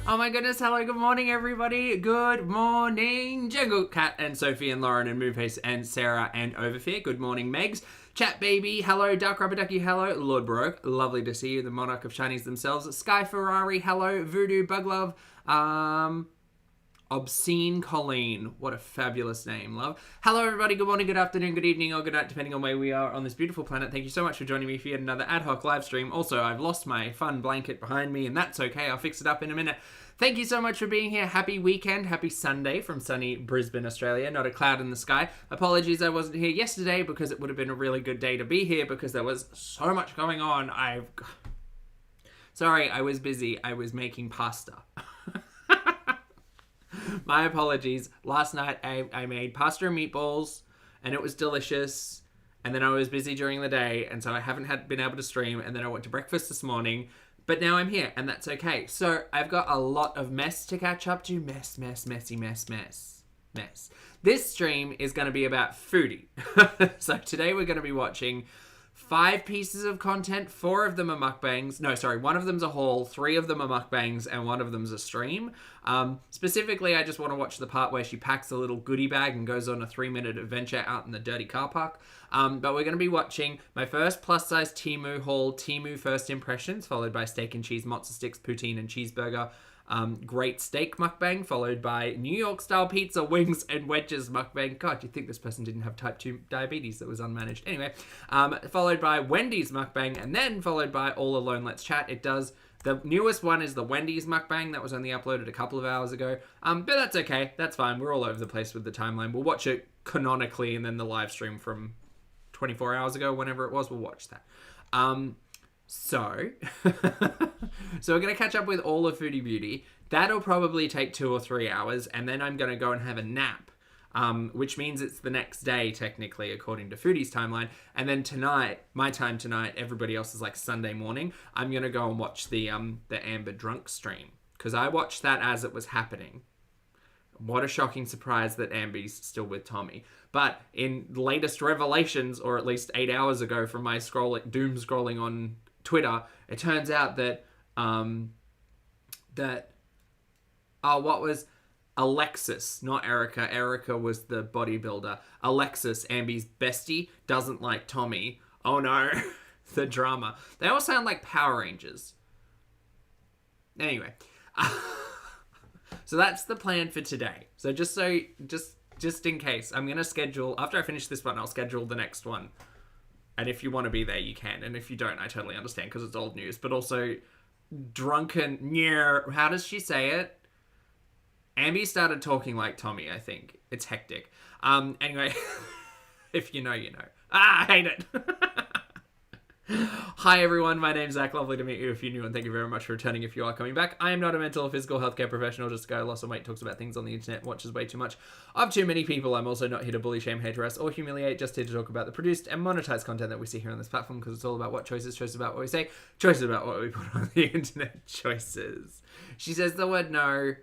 Oh my goodness, hello, good morning everybody. Good morning, Jungle Cat and Sophie and Lauren and Moveface and Sarah and Overfear. Good morning, Megs. Chat Baby, hello. Dark Rubber Ducky, hello. Lord Baroque, lovely to see you. The Monarch of Shinies themselves. Sky Ferrari, hello. Voodoo, Bug Love, Obscene Colleen. What a fabulous name, love. Hello, everybody. Good morning, good afternoon, good evening, or good night, depending on where we are on this beautiful planet. Thank you so much for joining me for yet another ad hoc live stream. Also, I've lost my fun blanket behind me, and that's okay. I'll fix it up in a minute. Thank you so much for being here. Happy weekend. Happy Sunday from sunny Brisbane, Australia. Not a cloud in the sky. Apologies I wasn't here yesterday because it would have been a really good day to be here because there was so much going on. Sorry, I was busy. I was making pasta. My apologies. Last night I made pasta and meatballs and it was delicious. And then I was busy during the day and so I haven't been able to stream. And then I went to breakfast this morning. But now I'm here and that's okay. So I've got a lot of mess to catch up to. Messy. This stream is going to be about foodie. So today we're going to be watching 5 pieces of content. 4 of them are mukbangs. No, sorry, 1 of them's a haul, 3 of them are mukbangs, and 1 of them's a stream. Specifically, I just want to watch the part where she packs a little goodie bag and goes on a 3-minute adventure out in the dirty car park. But we're going to be watching my first plus-size Temu haul, Temu First Impressions, followed by steak and cheese, mozza sticks, poutine, and cheeseburger. Great steak mukbang, followed by New York style pizza, wings, and wedges mukbang. God, you'd think this person didn't have type 2 diabetes that was unmanaged. Anyway, followed by Wendy's mukbang, and then followed by All Alone Let's Chat. The newest one is the Wendy's mukbang that was only uploaded a couple of hours ago. But that's okay. That's fine. We're all over the place with the timeline. We'll watch it canonically, and then the live stream from 24 hours ago, whenever it was, we'll watch that. So we're going to catch up with all of Foodie Beauty. That'll probably take 2 or 3 hours, and then I'm going to go and have a nap, which means it's the next day, technically, according to Foodie's timeline. And then tonight, my time tonight, everybody else is like Sunday morning, I'm going to go and watch the Amber Drunk stream, because I watched that as it was happening. What a shocking surprise that Amber's still with Tommy. But in latest revelations, or at least 8 hours ago from my doom scrolling on Twitter, it turns out that what was Alexis, not Erica. Erica was the bodybuilder. Alexis, Amber's bestie, doesn't like Tommy. Oh no, the drama. They all sound like Power Rangers. Anyway, so that's the plan for today. So just in case, I'm gonna schedule after I finish this one. I'll schedule the next one. And if you want to be there, you can. And if you don't, I totally understand because it's old news. But also, how does she say it? Amber started talking like Tommy, I think. It's hectic. Anyway, if you know, you know. I hate it. Hi everyone, my name's Zach. Lovely to meet you if you're new, and thank you very much for returning if you are coming back. I am not a mental or physical healthcare professional, just a guy who lost some weight, talks about things on the internet, watches way too much of too many people. I'm also not here to bully, shame, hate, harass, or humiliate, just here to talk about the produced and monetized content that we see here on this platform, because it's all about what choices about what we say, choices about what we put on the internet, choices. She says the word no,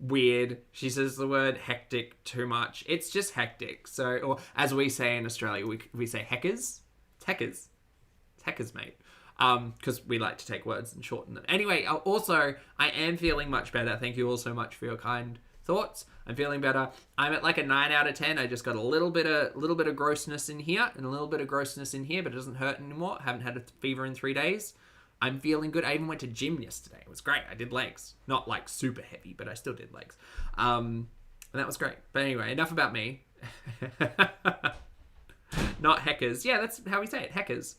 weird. She says the word hectic too much. It's just hectic. So, or as we say in Australia, we say heckers. It's heckers. It's heckers, mate. Because we like to take words and shorten them. Anyway, also, I am feeling much better. Thank you all so much for your kind thoughts. I'm feeling better. I'm at like a 9 out of 10. I just got a little bit of grossness in here and a little bit of grossness in here, but it doesn't hurt anymore. Haven't had a fever in 3 days. I'm feeling good. I even went to gym yesterday. It was great. I did legs. Not like super heavy, but I still did legs. And that was great. But anyway, enough about me. Not heckers. Yeah, that's how we say it. Heckers.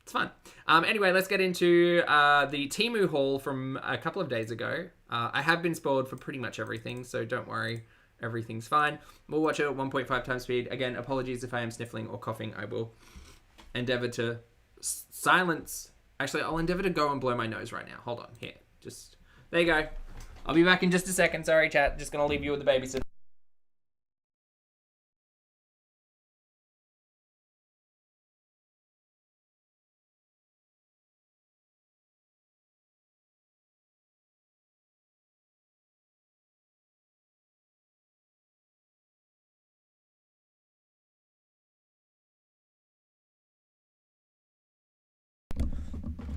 It's fun. Anyway, let's get into the Temu haul from a couple of days ago. I have been spoiled for pretty much everything, so don't worry. Everything's fine. We'll watch it at 1.5 times speed. Again, apologies if I am sniffling or coughing. I will endeavor to silence. Actually, I'll endeavor to go and blow my nose right now. Hold on. Here. There you go. I'll be back in just a second. Sorry, chat. Just going to leave you with the babysitter.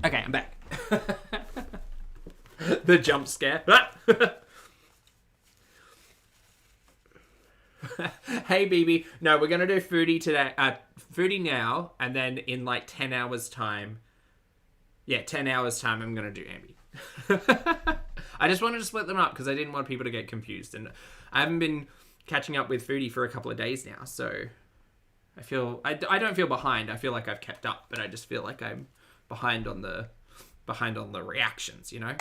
Okay, I'm back. The jump scare. Hey, BB. No, we're going to do Foodie today. Foodie now, and then in like 10 hours time. Yeah, 10 hours time, I'm going to do Ambi. I just wanted to split them up because I didn't want people to get confused. And I haven't been catching up with Foodie for a couple of days now, so I don't feel behind. I feel like I've kept up, but I just feel like I'm behind on the reactions, you know?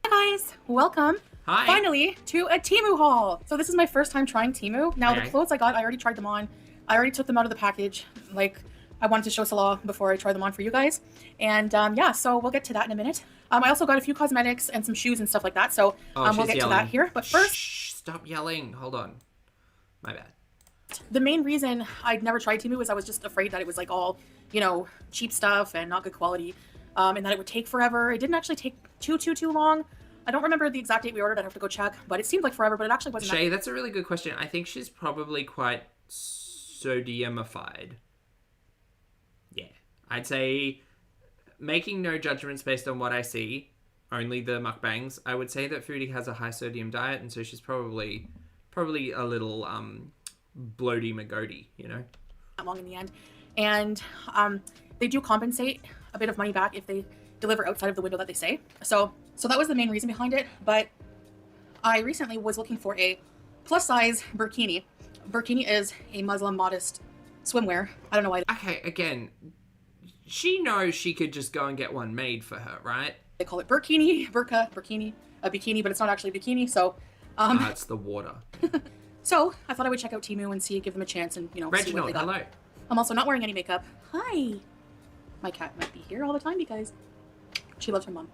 Hi guys, welcome. Hi. Finally to a Temu haul. So this is my first time trying Temu. Now Okay. the clothes I got, I already tried them on. I already took them out of the package. Like I wanted to show Salah before I try them on for you guys. And yeah, so we'll get to that in a minute. I also got a few cosmetics and some shoes and stuff like that. So we'll get to that here. But first, shh, stop yelling. Hold on. My bad. the main reason I'd never tried Temu was I was just afraid that it was like all, you know, cheap stuff and not good quality, and that it would take forever. It didn't actually take too long. I don't remember the exact date we ordered. I'd have to go check, but it seemed like forever, but it actually wasn't. Shay, that's a really good question. I think she's probably quite sodiumified. Yeah. I'd say, making no judgments based on what I see, only the mukbangs, I would say that Foodie has a high sodium diet, and so she's probably a little bloaty magody, you know? That long in the end. And they do compensate a bit of money back if they deliver outside of the window that they say. So that was the main reason behind it. But I recently was looking for a plus size burkini. Burkini is a Muslim modest swimwear. I don't know why Okay, again, she knows she could just go and get one made for her, right? they call it burkini, burqa, burkini, a bikini, but it's not actually a bikini. So It's the water. so I thought I would check out Temu and give them a chance and, you know, see what Reginald, they got. hello. I'm also not wearing any makeup. Hi. My cat might be here all the time because she loves her mom.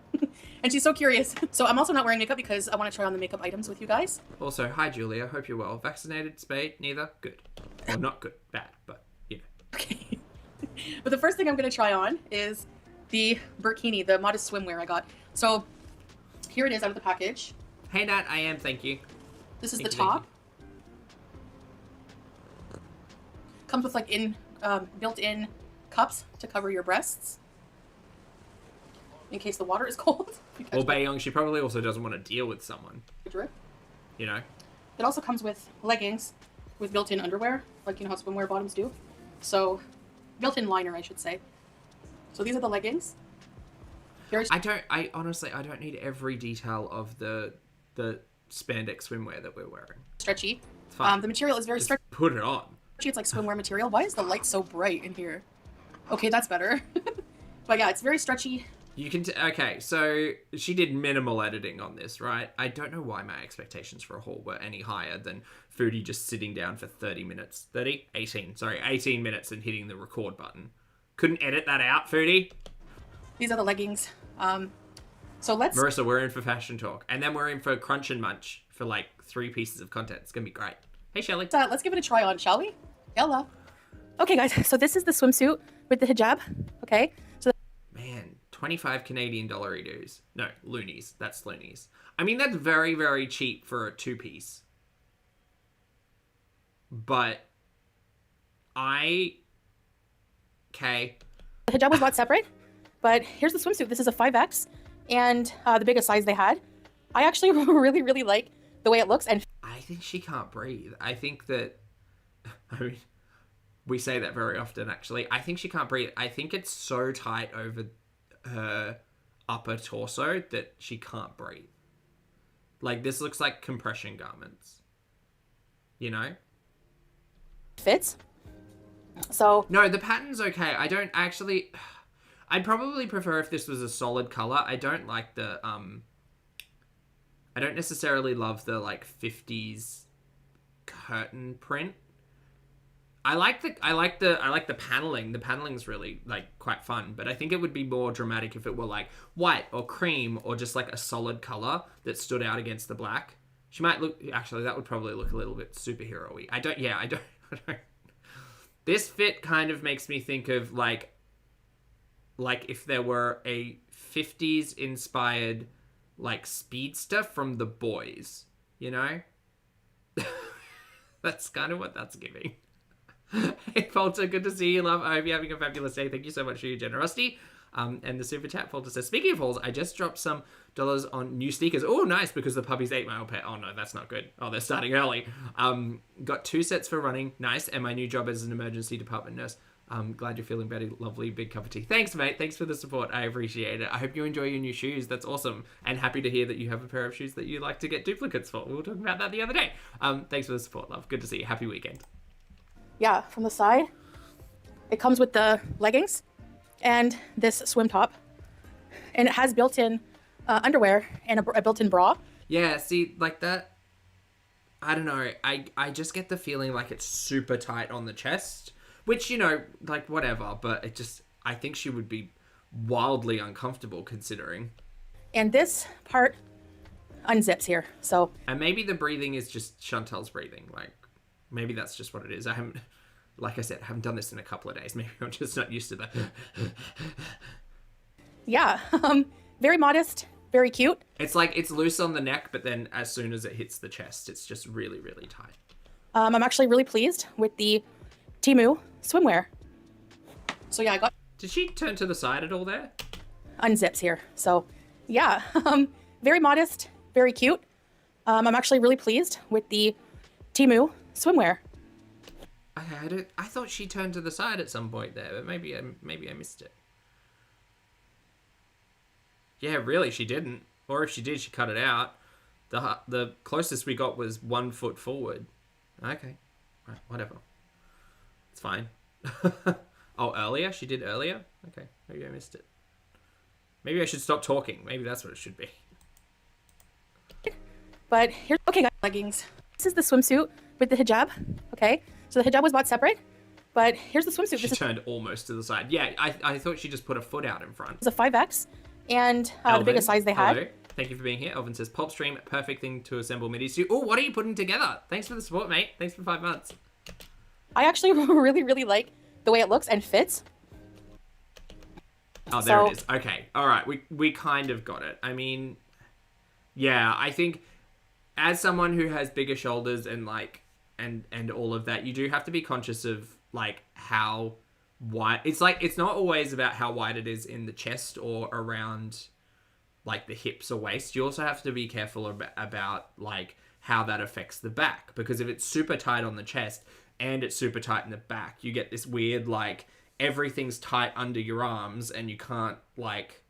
And she's so curious. So I'm also not wearing makeup because I want to try on the makeup items with you guys. Also, hi Julia, hope you're well. Vaccinated, spayed, neither? Good. Well, not good, bad, but, you know. Okay. But the first thing I'm going to try on is the burkini, the modest swimwear I got. So here it is out of the package. Hey Nat, I am, thank you. This is Thank the you, thank top. Comes with like built-in cups to cover your breasts in case the water is cold. Well, Baeyong, she probably also doesn't want to deal with someone, Drip. you know? It also comes with leggings with built-in underwear, like, you know how swimwear bottoms do. So, built-in liner, I should say. So these are the leggings. I honestly don't need every detail of the spandex swimwear that we're wearing. Stretchy. It's fine. The material is very Just stretchy. put it on. It's like swimwear material. Why is the light so bright in here? Okay, that's better. But yeah, it's very stretchy. You can, okay, so she did minimal editing on this, right? I don't know why my expectations for a haul were any higher than Foodie just sitting down for 18 minutes and hitting the record button. Couldn't edit that out, Foodie? These are the leggings. So let's... Marissa, we're in for fashion talk. And then we're in for Crunch and Munch for like 3 pieces of content. It's going to be great. Hey, Shelley. Let's give it a try on, shall we? Yalla. Okay, guys, so this is the swimsuit with the hijab, okay? So Man, 25 Canadian dollar dues. No, loonies. That's loonies. I mean, that's very, very cheap for a 2-piece. But okay. the hijab was bought separate, but here's the swimsuit. This is a 5X, and the biggest size they had. I actually really, really like the way it looks. And I think she can't breathe. I think that, I mean, we say that very often, actually. I think she can't breathe. I think it's so tight over her upper torso that she can't breathe. Like, this looks like compression garments. You know? fits. So No, the pattern's okay. I don't actually... I'd probably prefer if this was a solid color. I don't like the, I don't necessarily love the, like, 50s curtain print. I like the paneling. The paneling's really, like, quite fun, but I think it would be more dramatic if it were, like, white or cream or just, like, a solid color that stood out against the black. She might look... Actually, that would probably look a little bit superhero-y. I don't... This fit kind of makes me think of, like if there were a 50s inspired, like, speedster from The Boys, you know? That's kind of what that's giving. Hey, Folter, good to see you, love. I hope you're having a fabulous day. Thank you so much for your generosity. And the super chat, Folter says, speaking of hauls, I just dropped some on new sneakers. Oh, nice, because the puppies ate my old pet. Oh no, that's not good. Oh, they're starting early. Got 2 sets for running. Nice. And my new job as an emergency department nurse. Glad you're feeling better. Lovely. Big cup of tea. Thanks, mate. Thanks for the support. I appreciate it. I hope you enjoy your new shoes. That's awesome. And happy to hear that you have a pair of shoes that you like to get duplicates for. We were talking about that the other day. Thanks for the support, love. Good to see you. Happy weekend. Yeah, from the side, it comes with the leggings and this swim top. And it has built-in underwear and a built-in bra. Yeah, see, like that, I don't know. I just get the feeling like it's super tight on the chest, which, you know, like whatever, but it just, I think she would be wildly uncomfortable considering. And this part unzips here, so. And maybe the breathing is just Chantel's breathing. Like, maybe that's just what it is. I haven't, like I said, I haven't done this in a couple of days. Maybe I'm just not used to that. Yeah, very modest, very cute. It's like it's loose on the neck, but then as soon as it hits the chest, it's just really, really tight. I'm actually really pleased with the Temu swimwear. So yeah, I got... Did she turn to the side at all there? Unzips here. So yeah, very modest, very cute. I'm actually really pleased with the Temu swimwear. I thought she turned to the side at some point there, but maybe I missed it. Yeah, really, she didn't. Or if she did, she cut it out. The closest we got was 1 foot forward. Okay, right, whatever. It's fine. Oh, earlier? She did earlier? Okay, maybe I missed it. Maybe I should stop talking. Maybe that's what it should be. But here's, okay, guys, leggings. This is the swimsuit with the hijab, okay? So the hijab was bought separate, but here's the swimsuit. She turned almost to the side. Yeah, I thought she just put a foot out in front. It's a 5X, and the biggest size they had. Hello. Thank you for being here. Elvin says, Pulp Stream, perfect thing to assemble middies to. Oh, what are you putting together? Thanks for the support, mate. Thanks for 5 months. I actually really, really like the way it looks and fits. Oh, there it is. Okay. All right. We kind of got it. I mean, yeah, I think as someone who has bigger shoulders and like, and all of that, you do have to be conscious of like how wide, it's like, it's not always about how wide it is in the chest or around like the hips or waist. You also have to be careful about like how that affects the back, because if it's super tight on the chest and it's super tight in the back, you get this weird, like, everything's tight under your arms and you can't, like,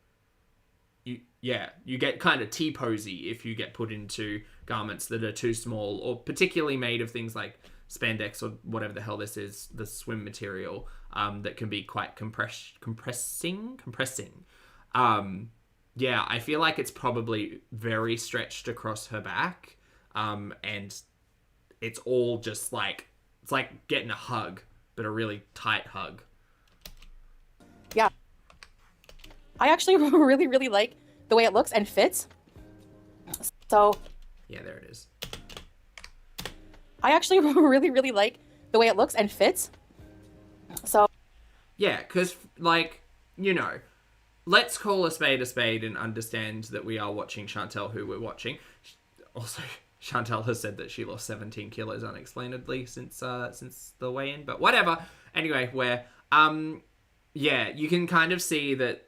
you get kind of T-posy if you get put into garments that are too small, or particularly made of things like spandex or whatever the hell this is, the swim material, that can be quite compressing. Yeah, I feel like it's probably very stretched across her back, and it's all just like, it's like getting a hug, but a really tight hug. Yeah. I actually really, really like the way it looks and fits. So. Yeah, there it is. I actually really, really like the way it looks and fits. So. Yeah, because, like, you know, let's call a spade and understand that we are watching Chantel, who we're watching. Also, Chantel has said that she lost 17 kilos unexplainably since the weigh-in, but whatever. Anyway, yeah, you can kind of see that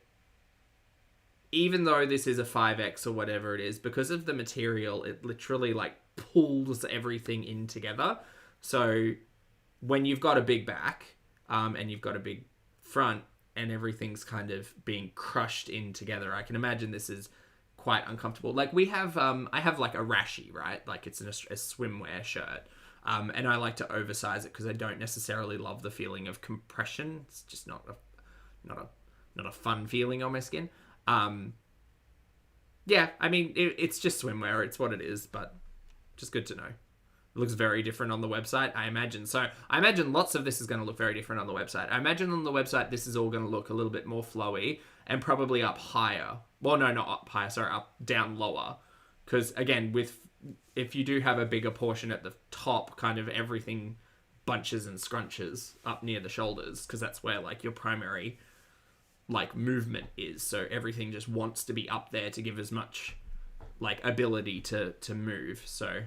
even though this is a 5X or whatever it is, because of the material, it literally like pulls everything in together. So when you've got a big back, and you've got a big front, and everything's kind of being crushed in together, I can imagine this is quite uncomfortable. Like we have, I have like a rashi, right? Like it's a swimwear shirt. And I like to oversize it because I don't necessarily love the feeling of compression. It's just not a fun feeling on my skin. Yeah, I mean, it's just swimwear. It's what it is, but just good to know. It looks very different on the website, I imagine. So I imagine lots of this is going to look very different on the website. I imagine on the website, this is all going to look a little bit more flowy and probably up higher. Well, no, not up higher. Sorry, down lower. Because again, if you do have a bigger portion at the top, kind of everything bunches and scrunches up near the shoulders, because that's where like your primary like movement is. So everything just wants to be up there to give as much like ability to move. So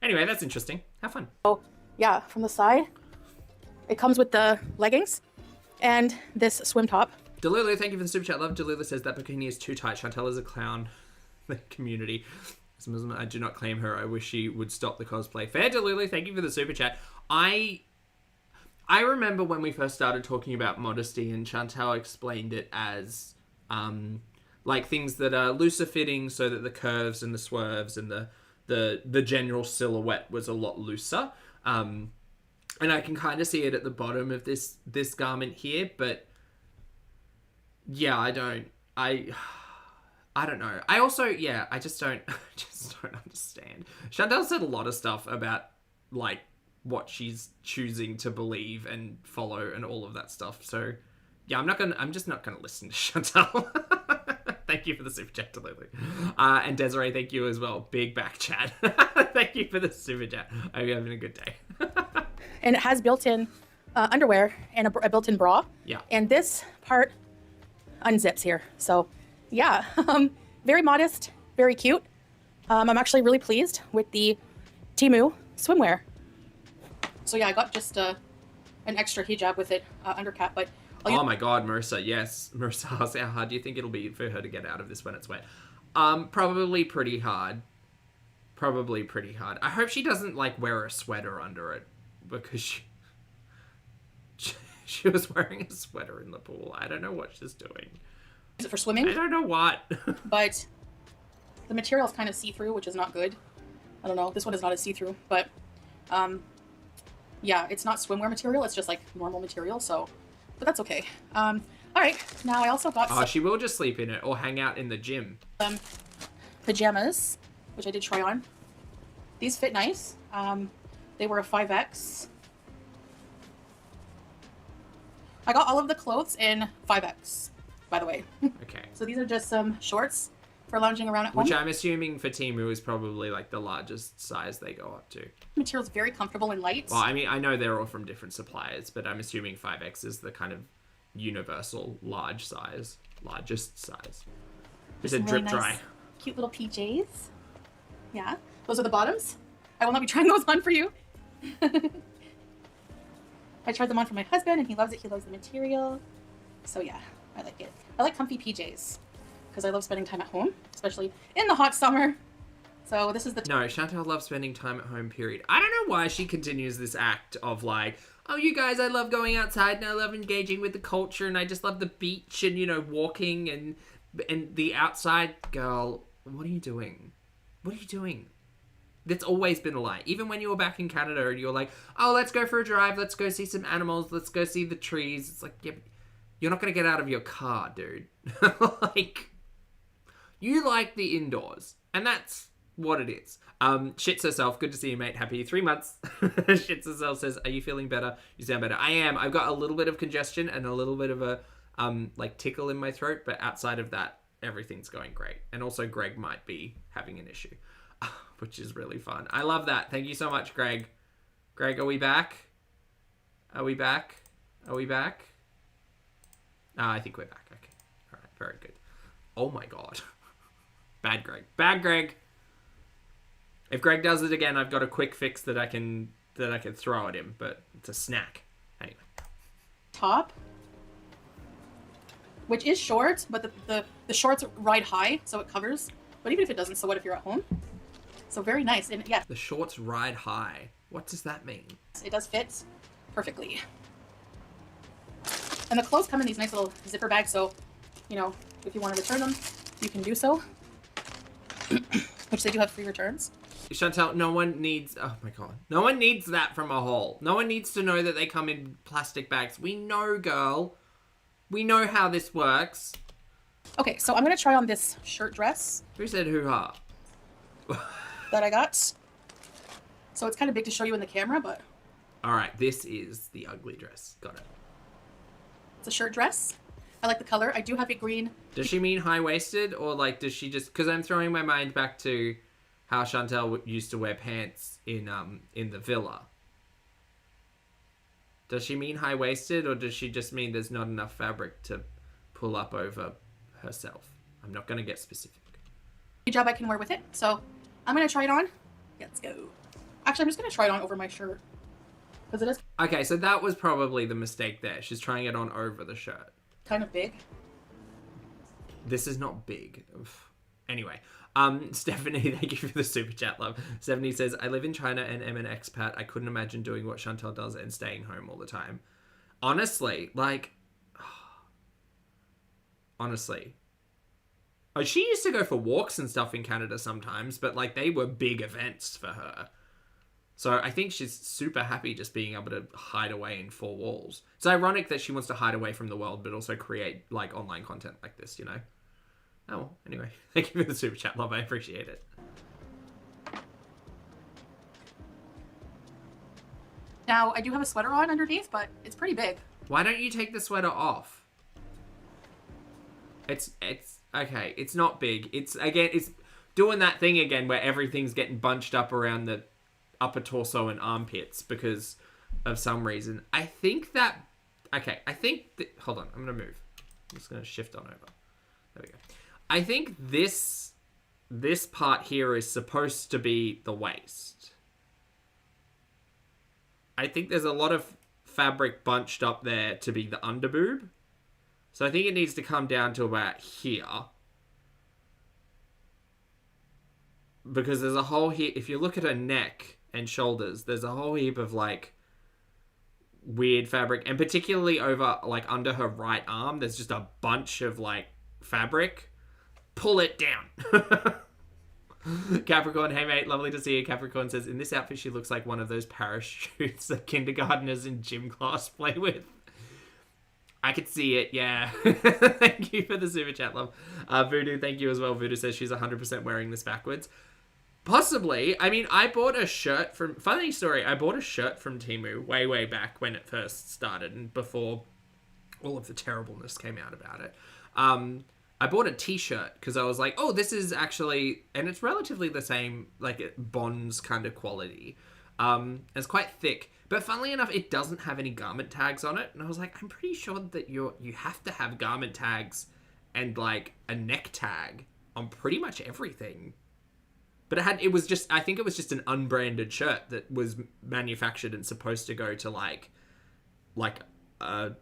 anyway, that's interesting. Have fun. Oh yeah, from the side, it comes with the leggings and this swim top. Delulu, thank you for the super chat, love. Delulu says that bikini is too tight. Chantel is a clown. the community. I do not claim her. I wish she would stop the cosplay. Fair to Lily, thank you for the super chat. I remember when we first started talking about modesty, and Chantal explained it as like things that are looser fitting, so that the curves and the swerves and the general silhouette was a lot looser. And I can kind of see it at the bottom of this garment here, but yeah, I don't know. I also, yeah, I just don't understand. Chantal said a lot of stuff about like what she's choosing to believe and follow and all of that stuff. So yeah, I'm just not gonna listen to Chantal. Thank you for the super chat to Lily. And Desiree, thank you as well. Big back chat. Thank you for the super chat. I hope you're having a good day. And it has built-in underwear and a built-in bra. Yeah. And this part unzips here. So yeah, very modest, very cute. I'm actually really pleased with the Temu swimwear. So yeah, I got just an extra hijab with it, undercap, but oh my god, Marissa, yes. Marissa, how hard do you think it'll be for her to get out of this when it's wet? Probably pretty hard. Probably pretty hard. I hope she doesn't, like, wear a sweater under it, because she was wearing a sweater in the pool. I don't know what she's doing. Is it for swimming? I don't know what. But the material is kind of see-through, which is not good. I don't know. This one is not a see-through, but yeah, it's not swimwear material. It's just, like, normal material, so... But that's okay. All right. Now I also got... Oh, she will just sleep in it or hang out in the gym. Pajamas, which I did try on. These fit nice. They were a 5X. I got all of the clothes in 5X, by the way. Okay. So these are just some shorts for lounging around at home. Which I'm assuming for Temu is probably like the largest size they go up to. Material's very comfortable and light. Well, I mean, I know they're all from different suppliers, but I'm assuming 5X is the kind of universal largest size. It's a Some drip really dry. nice, cute little PJs. Yeah. Those are the bottoms. I will not be trying those on for you. I tried them on for my husband, and he loves it. He loves the material. So yeah, I like it. I like comfy PJs because I love spending time at home, especially in the hot summer. So this is the... No, Chantal loves spending time at home, period. I don't know why she continues this act of like, oh, you guys, I love going outside and I love engaging with the culture and I just love the beach and, you know, walking and the outside. Girl, what are you doing? What are you doing? That's always been a lie. Even when you were back in Canada and you're like, oh, let's go for a drive. Let's go see some animals. Let's go see the trees. It's like, yeah, you're not going to get out of your car, dude. Like, you like the indoors. And that's what it is. Shits herself. Good to see you, mate. Happy 3 months. Shits herself says, are you feeling better? You sound better. I am. I've got a little bit of congestion and a little bit of a, like, tickle in my throat. But outside of that, everything's going great. And also Greg might be having an issue. Which is really fun. I love that. Thank you so much, Greg. Greg, are we back? Are we back? Are we back? I think we're back. Okay. All right. Very good. Oh my god. Bad Greg. Bad Greg. If Greg does it again, I've got a quick fix that I can throw at him, but it's a snack. Anyway. Top, which is short, but the shorts ride high, so it covers. But even if it doesn't, so what if you're at home? So very nice. And yeah. The shorts ride high. What does that mean? It does fit perfectly. And the clothes come in these nice little zipper bags, so, you know, if you want to return them, you can do so. Which they do have free returns. Chantal, no one needs... Oh my god. No one needs that from a haul. No one needs to know that they come in plastic bags. We know, girl. We know how this works. Okay, so I'm going to try on this shirt dress. Who said hoo-ha? That I got. So it's kind of big to show you in the camera, but... Alright, this is the ugly dress. Got it. It's a shirt dress. I like the color. I do have it green. Does she mean high-waisted, or like does she just... Because I'm throwing my mind back to how Chantal used to wear pants in the villa. Does she mean high-waisted, or does she just mean there's not enough fabric to pull up over herself? I'm not going to get specific. Hijab I can wear with it, so I'm going to try it on. Yeah, let's go. Actually, I'm just going to try it on over my shirt. Because it is... Okay, so that was probably the mistake there. She's trying it on over the shirt. Kind of big. This is not big. Oof. Anyway, Stephanie, thank you for the super chat, love. Stephanie says, I live in China and am an expat. I couldn't imagine doing what Chantal does and staying home all the time. Honestly, like, honestly. Oh, she used to go for walks and stuff in Canada sometimes, but like they were big events for her. So I think she's super happy just being able to hide away in four walls. It's ironic that she wants to hide away from the world, but also create like online content like this, you know? Oh, well, anyway. Thank you for the super chat, love. I appreciate it. Now, I do have a sweater on underneath, but it's pretty big. Why don't you take the sweater off? It's okay. It's not big. It's doing that thing again where everything's getting bunched up around the upper torso and armpits because of some reason. I think that, hold on, I'm going to move. I'm just going to shift on over. There we go. I think this part here is supposed to be the waist. I think there's a lot of fabric bunched up there to be the underboob. So I think it needs to come down to about here. Because there's a whole heap, if you look at her neck and shoulders, there's a whole heap of like weird fabric. And particularly over like under her right arm, there's just a bunch of like fabric. Pull it down. Capricorn, hey mate, lovely to see you. Capricorn says, in this outfit she looks like one of those parachutes that kindergartners in gym class play with. I could see it, yeah. Thank you for the super chat, love. Voodoo, thank you as well. Voodoo says she's 100% wearing this backwards. Possibly. I mean, I bought a shirt from... Funny story, I bought a shirt from Temu way back when it first started and before all of the terribleness came out about it. I bought a t-shirt because I was like, oh, this is actually... And it's relatively the same, like, Bonds kind of quality. It's quite thick. But funnily enough, it doesn't have any garment tags on it. And I was like, I'm pretty sure that you have to have garment tags and like a neck tag on pretty much everything. But it was just, I think it was just an unbranded shirt that was manufactured and supposed to go to like a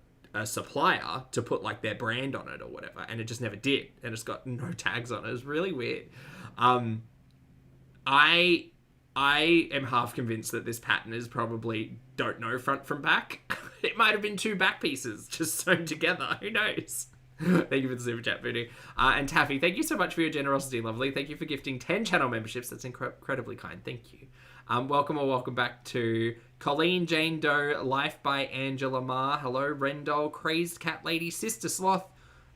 supplier to put like their brand on it or whatever. And it just never did. And it's got no tags on it. It's really weird. I am half convinced that this pattern is probably, don't know, front from back. It might have been two back pieces just sewn together. Who knows? Thank you for the super chat, Voodoo. And Taffy, thank you so much for your generosity, lovely. Thank you for gifting 10 channel memberships. That's incredibly kind. Thank you. Welcome back to Colleen Jane Doe, Life by Angela Ma. Hello, Rendell, Crazed Cat Lady, Sister Sloth,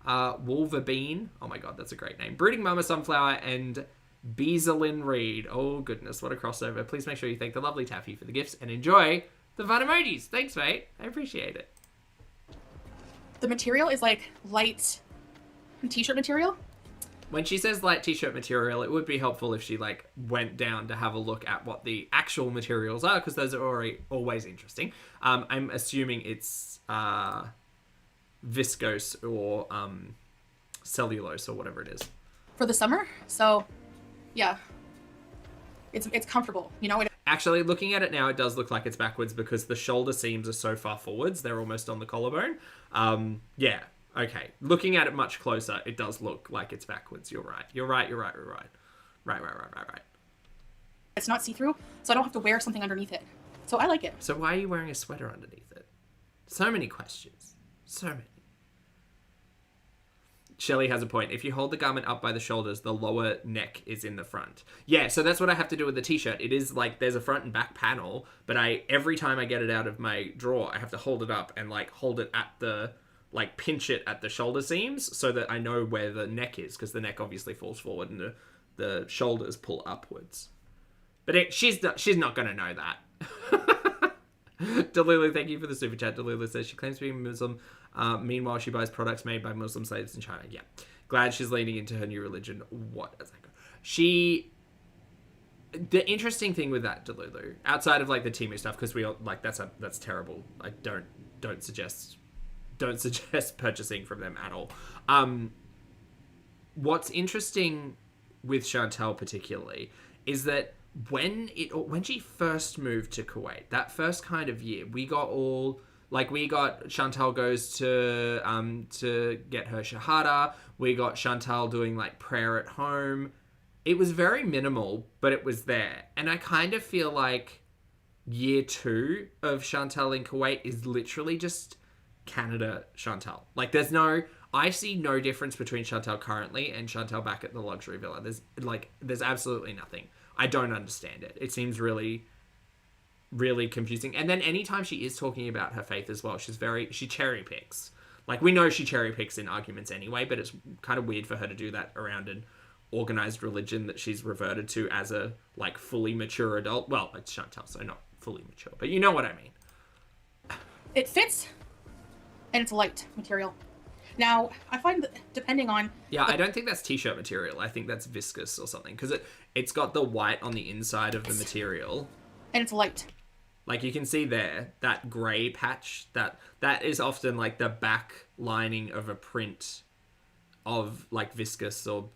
Wolverbean. Oh my god, that's a great name. Brooding Mama Sunflower, and Beezalyn Reed. Oh goodness, what a crossover. Please make sure you thank the lovely Taffy for the gifts and enjoy the fun emojis. Thanks, mate. I appreciate it. The material is like light t-shirt material. When she says light t-shirt material, it would be helpful if she like went down to have a look at what the actual materials are, because those are always interesting. I'm assuming it's viscose or cellulose or whatever it is. For the summer, so yeah, it's comfortable, you know. Actually, looking at it now, it does look like it's backwards because the shoulder seams are so far forwards; they're almost on the collarbone. Yeah, okay. Looking at it much closer, it does look like it's backwards. You're right. Right. It's not see-through, so I don't have to wear something underneath it. So I like it. So why are you wearing a sweater underneath it? So many questions. So many. Shelley has a point. If you hold the garment up by the shoulders, the lower neck is in the front. Yeah, so that's what I have to do with the t-shirt. It is like there's a front and back panel, but every time I get it out of my drawer, I have to hold it up and like hold it at the, like pinch it at the shoulder seams so that I know where the neck is, because the neck obviously falls forward and the shoulders pull upwards. But she's not going to know that. Delulu, thank you for the super chat. Delulu says she claims to be Muslim. Meanwhile, she buys products made by Muslim slaves in China. Yeah. Glad she's leaning into her new religion. What? The interesting thing with that, Delulu, outside of like the Temu stuff, because we all like that's terrible. I don't suggest purchasing from them at all. What's interesting with Chantal particularly is that when she first moved to Kuwait, that first kind of year, we got all Like we got Chantal goes to get her shahada. We got Chantal doing like prayer at home. It was very minimal, but it was there. And I kind of feel like year 2 of Chantal in Kuwait is literally just Canada Chantal. Like I see no difference between Chantal currently and Chantal back at the luxury villa. There's absolutely nothing. I don't understand it. It seems really, really confusing. And then anytime she is talking about her faith as well, she cherry picks. Like we know she cherry picks in arguments anyway, but it's kind of weird for her to do that around an organized religion that she's reverted to as a like fully mature adult. Well, it's Chantal, so not fully mature, but you know what I mean. It fits, and it's light material. Now, I find that depending on... Yeah, I don't think that's t-shirt material. I think that's viscose or something, because it's got the white on the inside of the material. And it's light. Like, you can see there, that grey patch, that is often, like, the back lining of a print of, like, viscose or...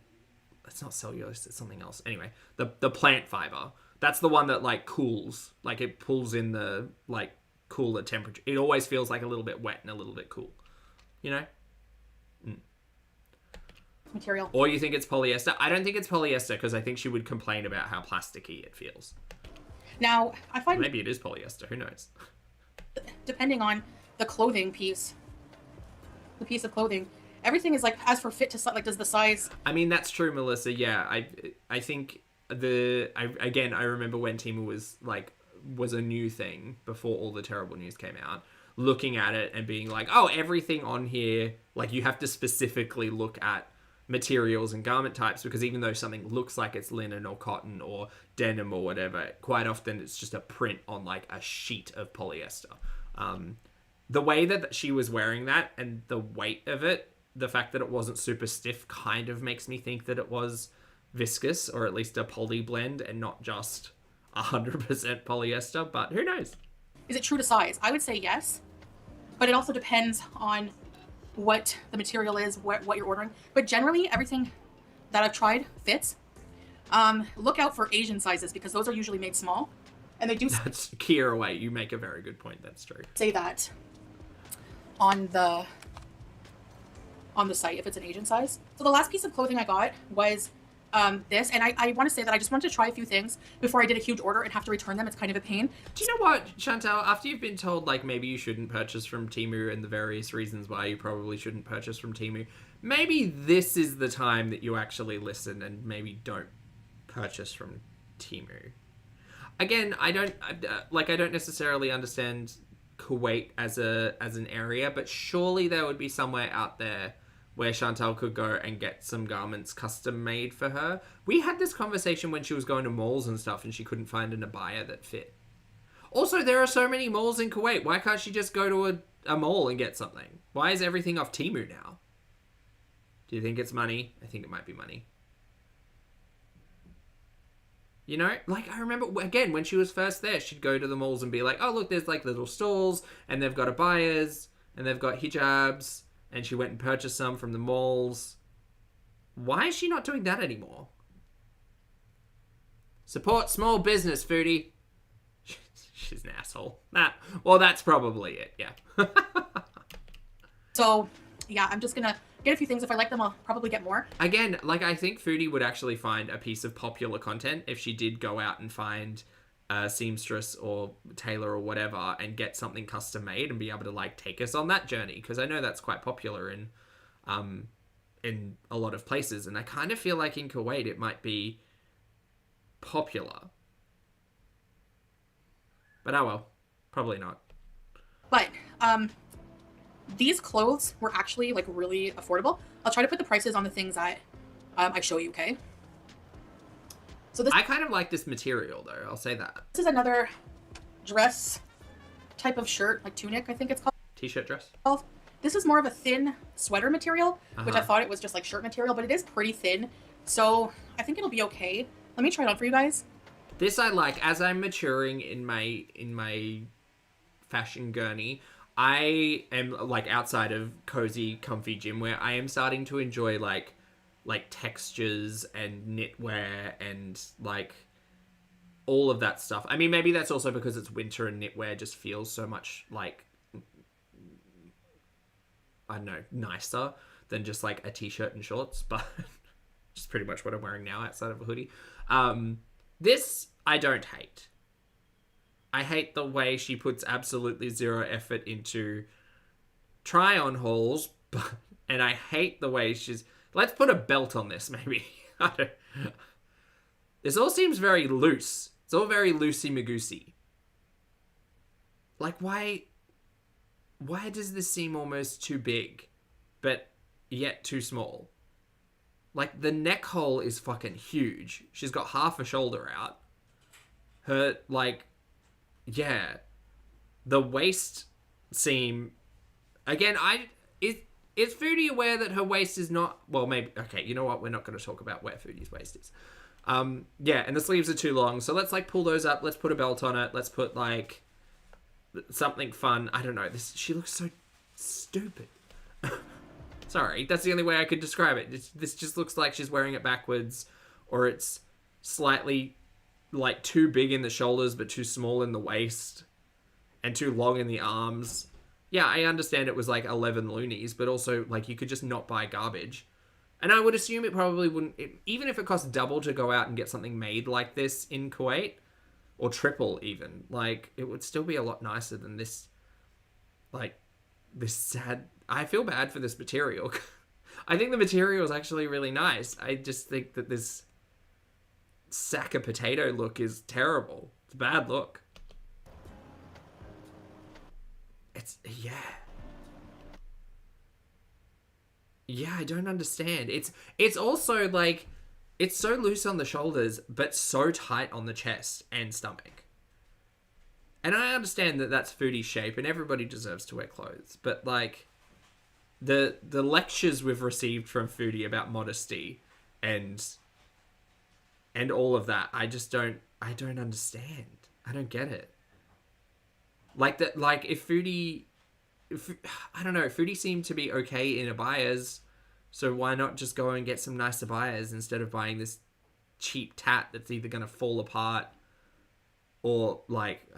It's not cellulose, it's something else. Anyway, the plant fibre. That's the one that, like, cools. Like, it pulls in the, like, cooler temperature. It always feels, like, a little bit wet and a little bit cool. You know? Material. Or you think it's polyester? I don't think it's polyester because I think she would complain about how plasticky it feels. Now, I find... Maybe it is polyester. Who knows? Depending on the clothing piece, the piece of clothing, everything is like, as for fit to, like, does the size... I mean, that's true, Melissa. Yeah, I think I remember when Temu was a new thing before all the terrible news came out, looking at it and being like, oh, everything on here, like, you have to specifically look at materials and garment types, because even though something looks like it's linen or cotton or denim or whatever, quite often it's just a print on like a sheet of polyester. The way that she was wearing that and the weight of it, the fact that it wasn't super stiff, kind of makes me think that it was viscose or at least a poly blend and not just 100% polyester, but who knows? Is it true to size? I would say yes, but it also depends on what the material is, what you're ordering. But generally, everything that I've tried fits. Look out for Asian sizes, because those are usually made small. And they do... That's Kier away. You make a very good point. That's true. Say that on the site, if it's an Asian size. So the last piece of clothing I got was this, and I want to say that I just wanted to try a few things before I did a huge order and have to return them. It's kind of a pain. Do you know what, Chantal, after you've been told, like, maybe you shouldn't purchase from Temu and the various reasons why you probably shouldn't purchase from Temu, maybe this is the time that you actually listen and maybe don't purchase from Temu. Again, I don't necessarily understand Kuwait as an area, but surely there would be somewhere out there where Chantal could go and get some garments custom made for her. We had this conversation when she was going to malls and stuff and she couldn't find an abaya that fit. Also, there are so many malls in Kuwait. Why can't she just go to a mall and get something? Why is everything off Temu now? Do you think it's money? I think it might be money. You know, like, I remember, again, when she was first there, she'd go to the malls and be like, oh, look, there's, like, little stalls, and they've got abayas, and they've got hijabs, and she went and purchased some from the malls. Why is she not doing that anymore? Support small business, Foodie. She's an asshole. Well, that's probably it, yeah. So, yeah, I'm just gonna get a few things. If I like them, I'll probably get more. Again, like, I think Foodie would actually find a piece of popular content if she did go out and find a seamstress or tailor or whatever and get something custom made and be able to, like, take us on that journey, because I know that's quite popular in a lot of places, and I kind of feel like in Kuwait it might be popular. But oh well, probably not. But these clothes were actually, like, really affordable. I'll try to put the prices on the things that I show you, okay? So this, I kind of like this material, though. I'll say that. This is another dress type of shirt, like tunic, I think it's called. T-shirt dress? This is more of a thin sweater material, which I thought it was just like shirt material, but it is pretty thin. So I think it'll be okay. Let me try it on for you guys. This I like. As I'm maturing in my fashion journey, I am, like, outside of cozy, comfy gym wear, I am starting to enjoy, like textures and knitwear and, like, all of that stuff. I mean, maybe that's also because it's winter and knitwear just feels so much, like, I don't know, nicer than just like a t-shirt and shorts, but just pretty much what I'm wearing now outside of a hoodie. This I don't hate. I hate the way she puts absolutely zero effort into try-on hauls, and I hate the way she's... Let's put a belt on this, maybe. This all seems very loose. It's all very loosey-magoosey. Like, why does this seem almost too big, but yet too small? Like, the neck hole is fucking huge. She's got half a shoulder out. Her, like... Yeah. The waist seam... Again, is Foodie aware that her waist is not... Well, maybe... Okay, you know what? We're not going to talk about where Foodie's waist is. Yeah, and the sleeves are too long. So let's, like, pull those up. Let's put a belt on it. Let's put, like, something fun. I don't know. She looks so stupid. Sorry, that's the only way I could describe it. This just looks like she's wearing it backwards, or it's slightly, like, too big in the shoulders but too small in the waist and too long in the arms. Yeah, I understand it was, like, 11 loonies, but also, like, you could just not buy garbage. And I would assume it probably wouldn't... even if it costs double to go out and get something made like this in Kuwait, or triple even, like, it would still be a lot nicer than this, like, this sad... I feel bad for this material. I think the material is actually really nice. I just think that this sack of potato look is terrible. It's a bad look. Yeah. Yeah, I don't understand. It's also, like, it's so loose on the shoulders, but so tight on the chest and stomach. And I understand that that's Foodie's shape, and everybody deserves to wear clothes. But, like, the lectures we've received from Foodie about modesty and all of that, I don't understand. I don't get it. Like, that, like, if Foodie... I don't know, Foodie seemed to be okay in abayas, so why not just go and get some nice abayas instead of buying this cheap tat that's either going to fall apart or, like,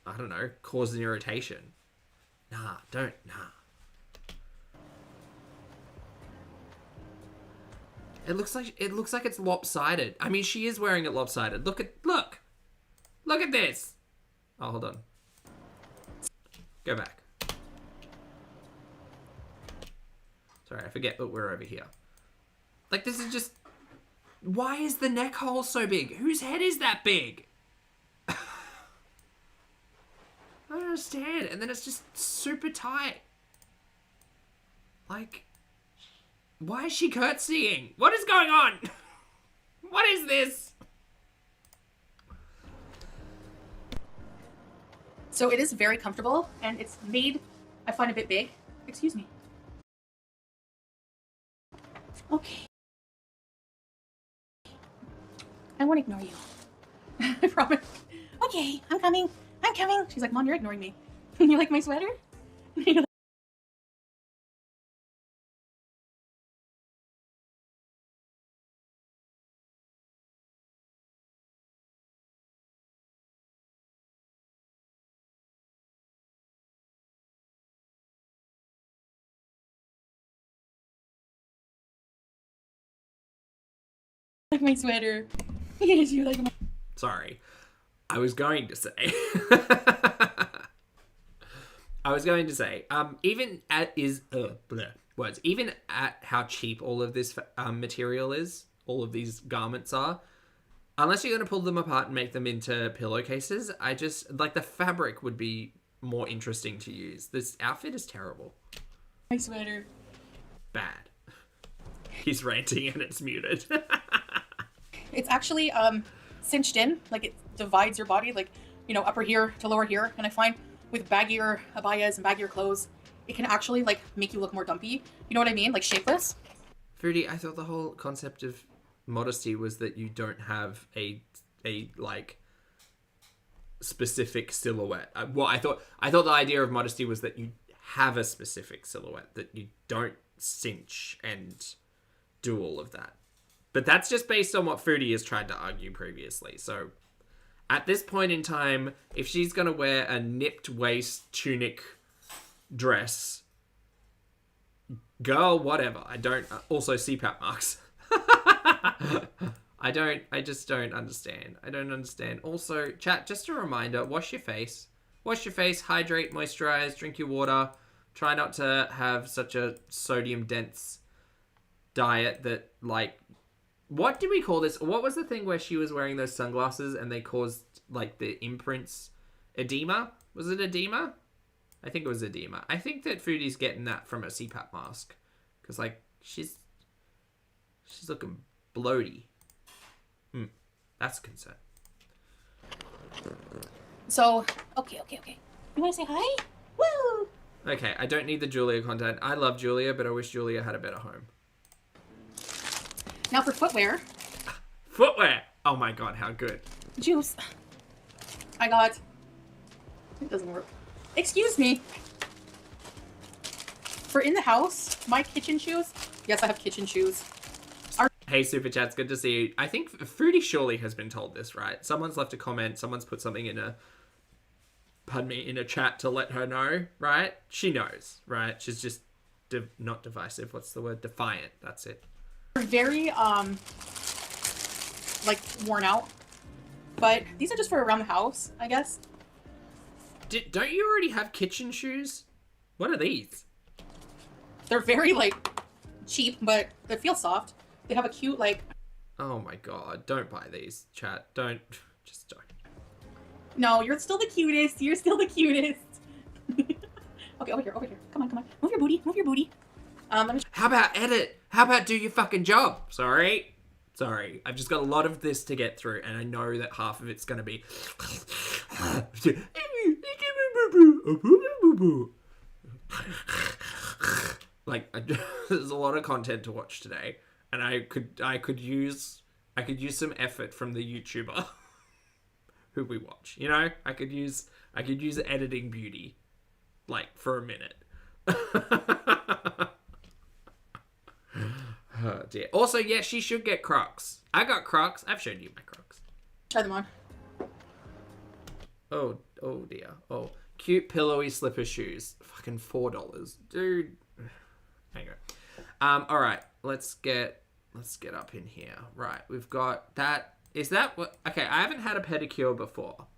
I don't know, cause an irritation. Nah. It looks like it's lopsided. I mean, she is wearing it lopsided. Look at this. Oh, hold on. Go back. Sorry, I forget that we're over here. Like, this is just... Why is the neck hole so big? Whose head is that big? I don't understand. And then it's just super tight. Like, why is she curtsying? What is going on? What is this? So it is very comfortable, and it's made, I find, a bit big. Excuse me. Okay. I won't ignore you. I promise. Okay, I'm coming. She's like, Mom, you're ignoring me. You like my sweater? Like my sweater. Yes, you like my... Sorry. I was going to say, even at even at how cheap all of this material is, all of these garments are, unless you're going to pull them apart and make them into pillowcases, I just, like, the fabric would be more interesting to use. This outfit is terrible. My sweater. Bad. He's ranting and it's muted. It's actually cinched in, like it divides your body, like, you know, upper here to lower here. And I find with baggier abayas and baggier clothes, it can actually, like, make you look more dumpy. You know what I mean? Like, shapeless. Foodie, I thought the whole concept of modesty was that you don't have a like specific silhouette. Well, I thought the idea of modesty was that you have a specific silhouette, that you don't cinch and do all of that. But that's just based on what Foodie has tried to argue previously. So at this point in time, if she's going to wear a nipped waist tunic dress Girl, whatever. I don't... also, CPAP marks. I just don't understand. I don't understand. Also, chat, just a reminder, wash your face. Wash your face, hydrate, moisturize, drink your water. Try not to have such a sodium-dense diet that, like... What do we call this? What was the thing where she was wearing those sunglasses and they caused, like, the imprints? Edema? Was it edema? I think it was edema. I think that Foodie's getting that from a CPAP mask. Because, like, she's looking bloaty. That's a concern. So, okay. You want to say hi? Woo! Okay, I don't need the Julia content. I love Julia, but I wish Julia had a better home. Now for footwear. Footwear! Oh my god, how good. Juice. I got... It doesn't work. Excuse me. For in the house, my kitchen shoes. Yes, I have kitchen shoes. Hey, Super Chats, good to see you. I think Foodie surely has been told this, right? Someone's left a comment. Someone's put something in a... Pardon me, in a chat to let her know, right? She knows, right? She's just not divisive. What's the word? Defiant. That's it. They're very, like, worn out. But these are just for around the house, I guess. Don't you already have kitchen shoes? What are these? They're very, like, cheap, but they feel soft. They have a cute, like... Oh my god, don't buy these, chat. Don't. Just don't. No, you're still the cutest. You're still the cutest. Okay, over here. Come on. Move your booty. Let me... How about edit? How about do your fucking job? Sorry. I've just got a lot of this to get through, and I know that half of it's gonna be... like, there's a lot of content to watch today, and I could use some effort from the YouTuber who we watch. You know, I could use editing beauty, like, for a minute. Oh dear. Also, yeah, she should get Crocs. I got Crocs. I've showed you my Crocs. Try them on. Oh dear. Oh, cute pillowy slipper shoes. Fucking $4, dude. Hang on. All right. Let's get up in here. Right. We've got that. Is that what? Okay. I haven't had a pedicure before.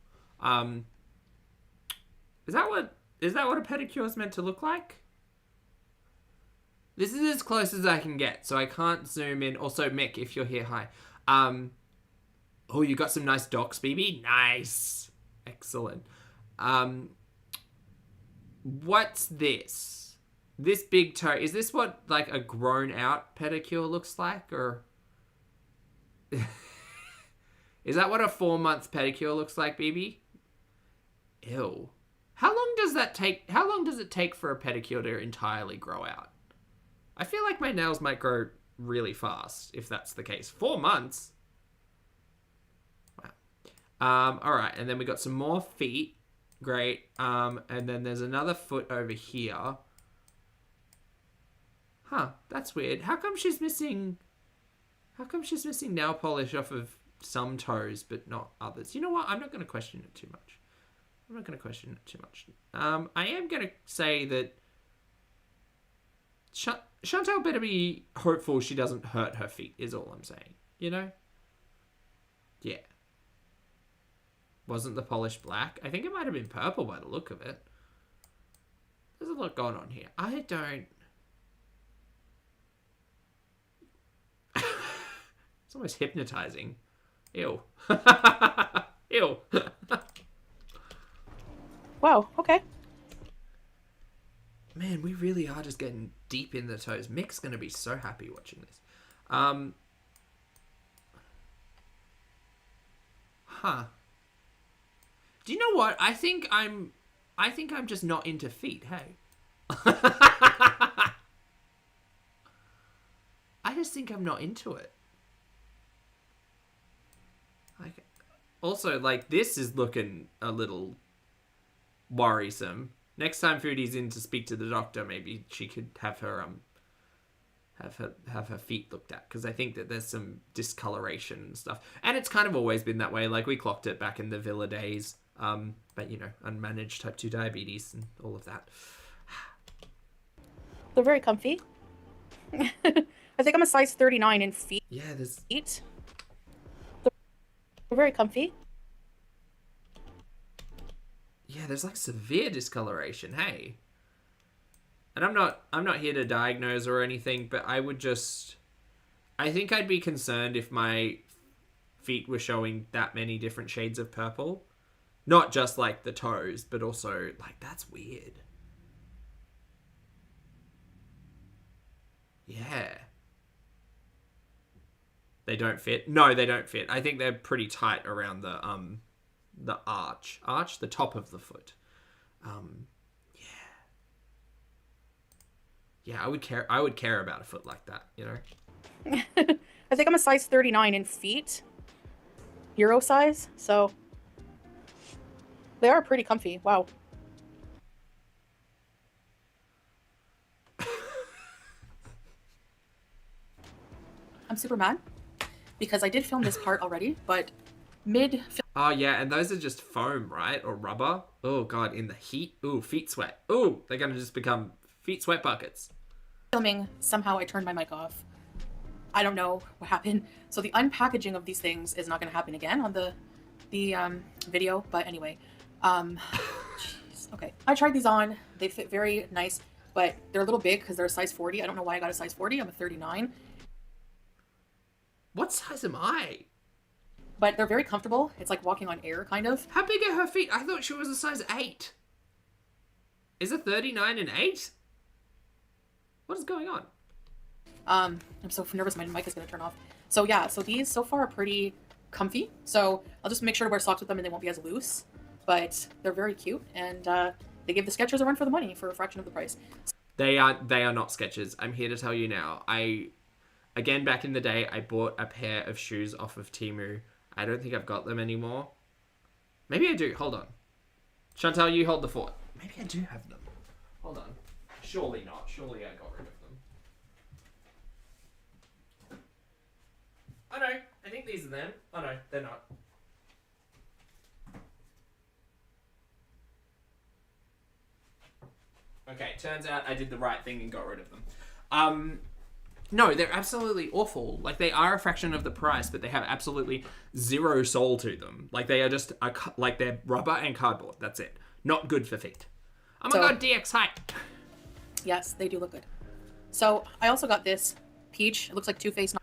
Is that what a pedicure is meant to look like? This is as close as I can get, so I can't zoom in. Also, Mick, if you're here, hi. Oh, you got some nice docs, BB? Nice. Excellent. What's this? This big toe. Is this what, like, a grown-out pedicure looks like, or... Is that what a 4-month pedicure looks like, BB? Ew. How long does that take? How long does it take for a pedicure to entirely grow out? I feel like my nails might grow really fast if that's the case. 4 months? Wow. All right, and then we got some more feet. Great. And then there's another foot over here. Huh, that's weird. How come she's missing nail polish off of some toes but not others? You know what? I'm not going to question it too much. I am going to say that Chantal better be hopeful she doesn't hurt her feet, is all I'm saying. You know? Yeah. Wasn't the polish black? I think it might have been purple by the look of it. There's a lot going on here. I don't... It's almost hypnotizing. Ew. Ew. Wow, okay. Man, we really are just getting deep in the toes. Mick's going to be so happy watching this. Huh. Do you know what? I think I'm just not into feet, hey? I just think I'm not into it. Like, also, like, this is looking a little worrisome. Next time Foodie's in to speak to the doctor, maybe she could have her have her feet looked at, because I think that there's some discoloration and stuff. And it's kind of always been that way. Like, we clocked it back in the Villa days. But, you know, unmanaged type 2 diabetes and all of that. They're very comfy. I think I'm a size 39 in feet. Yeah, there's... They're very comfy. Yeah, there's like severe discoloration, hey? And I'm not here to diagnose or anything, but I think I'd be concerned if my feet were showing that many different shades of purple. Not just like the toes, but also like that's weird. Yeah. They don't fit? No, they don't fit. I think they're pretty tight around the arch, the top of the foot. Yeah. Yeah, I would care about a foot like that, you know? I think I'm a size 39 in feet. Euro size, so they are pretty comfy. Wow. I'm super mad because I did film this part already, but Oh yeah, and those are just foam, right? Or rubber. Oh god, in the heat. Ooh, feet sweat. Ooh, they're gonna just become feet sweat buckets. Filming, somehow I turned my mic off. I don't know what happened. So the unpackaging of these things is not gonna happen again on the video, but anyway. Jeez. Okay, I tried these on. They fit very nice, but they're a little big because they're a size 40. I don't know why I got a size 40. I'm a 39. What size am I? But they're very comfortable. It's like walking on air, kind of. How big are her feet? I thought she was a size 8. Is a 39 an 8? What is going on? I'm so nervous my mic is going to turn off. So yeah, so these so far are pretty comfy. So I'll just make sure to wear socks with them and they won't be as loose. But they're very cute, and they give the Skechers a run for the money for a fraction of the price. They are not Skechers. I'm here to tell you now. Again, back in the day, I bought a pair of shoes off of Temu. I don't think I've got them anymore. Maybe I do. Hold on. Chantal, you hold the fort. Maybe I do have them. Hold on. Surely not. Surely I got rid of them. Oh no. I think these are them. Oh no, they're not. Okay, turns out I did the right thing and got rid of them. No, they're absolutely awful. Like, they are a fraction of the price, but they have absolutely zero soul to them. Like, they are just, like, they're rubber and cardboard. That's it. Not good for feet. Oh my god, DX height. Yes, they do look good. So, I also got this peach. It looks like Too-Faced.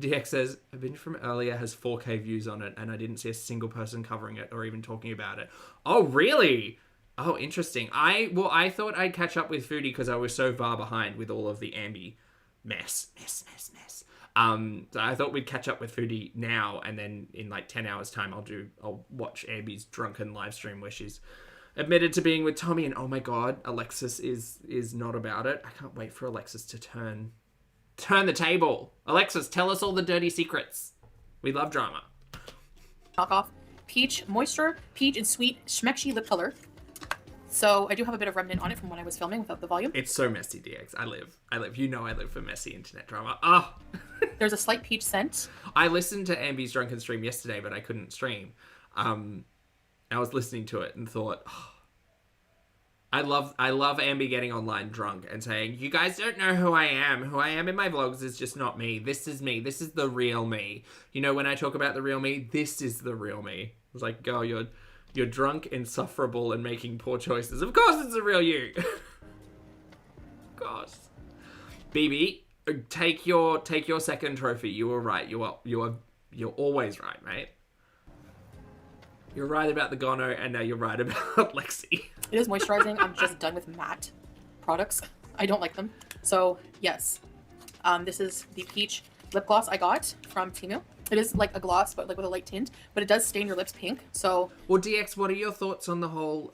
DX says, a binge from earlier has 4K views on it, and I didn't see a single person covering it or even talking about it. Oh, really? Oh, interesting. I thought I'd catch up with Foodie because I was so far behind with all of the Ambi mess. So I thought we'd catch up with Foodie now, and then in like 10 hours time I'll watch Ambi's drunken live stream where she's admitted to being with Tommy, and oh my god, Alexis is not about it. I can't wait for Alexis to turn the table. Alexis, tell us all the dirty secrets. We love drama. Knockoff peach moisture, peach and sweet schmexy lip color. So I do have a bit of remnant on it from when I was filming without the volume. It's so messy, DX. I live. You know I live for messy internet drama. Ah. There's a slight peach scent. I listened to Ambi's drunken stream yesterday, but I couldn't stream. I was listening to it and thought, oh, I love Ambi getting online drunk and saying, you guys don't know who I am. Who I am in my vlogs is just not me. This is me. This is the real me. You know, when I talk about the real me, this is the real me. I was like, girl, you're drunk, insufferable, and making poor choices. Of course it's the real you. Of course. BB, take your second trophy. You were right. You're always right, mate. You're right about the gono, and now you're right about Lexi. It is moisturizing. I'm just done with matte products. I don't like them. So, yes. This is the peach lip gloss I got from Temu. It is like a gloss, but like with a light tint. But it does stain your lips pink, so... Well, DX, what are your thoughts on the whole...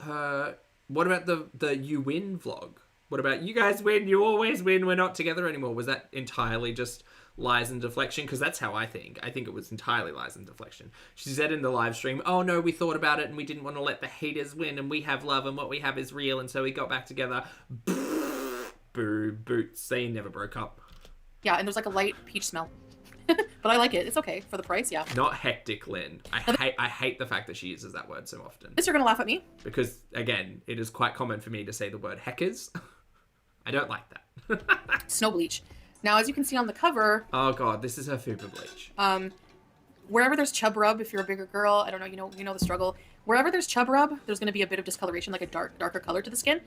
what about the You Win vlog? What about you guys win, you always win, we're not together anymore? Was that entirely just lies and deflection? Because that's how I think. I think it was entirely lies and deflection. She said in the live stream, oh no, we thought about it and we didn't want to let the haters win and we have love and what we have is real and so we got back together. Boo, boots. They never broke up. Yeah, and there's like a light peach smell. But I like it. It's okay for the price, yeah. Not hectic, Lynn. I hate the fact that she uses that word so often. You're gonna laugh at me? Because, again, it is quite common for me to say the word heckers. I don't like that. Snow bleach. Now, as you can see on the cover, Oh god, this is her fupa bleach. wherever there's chub rub, if you're a bigger girl, I don't know, you know the struggle. Wherever there's chub rub, there's going to be a bit of discoloration, like a darker color to the skin.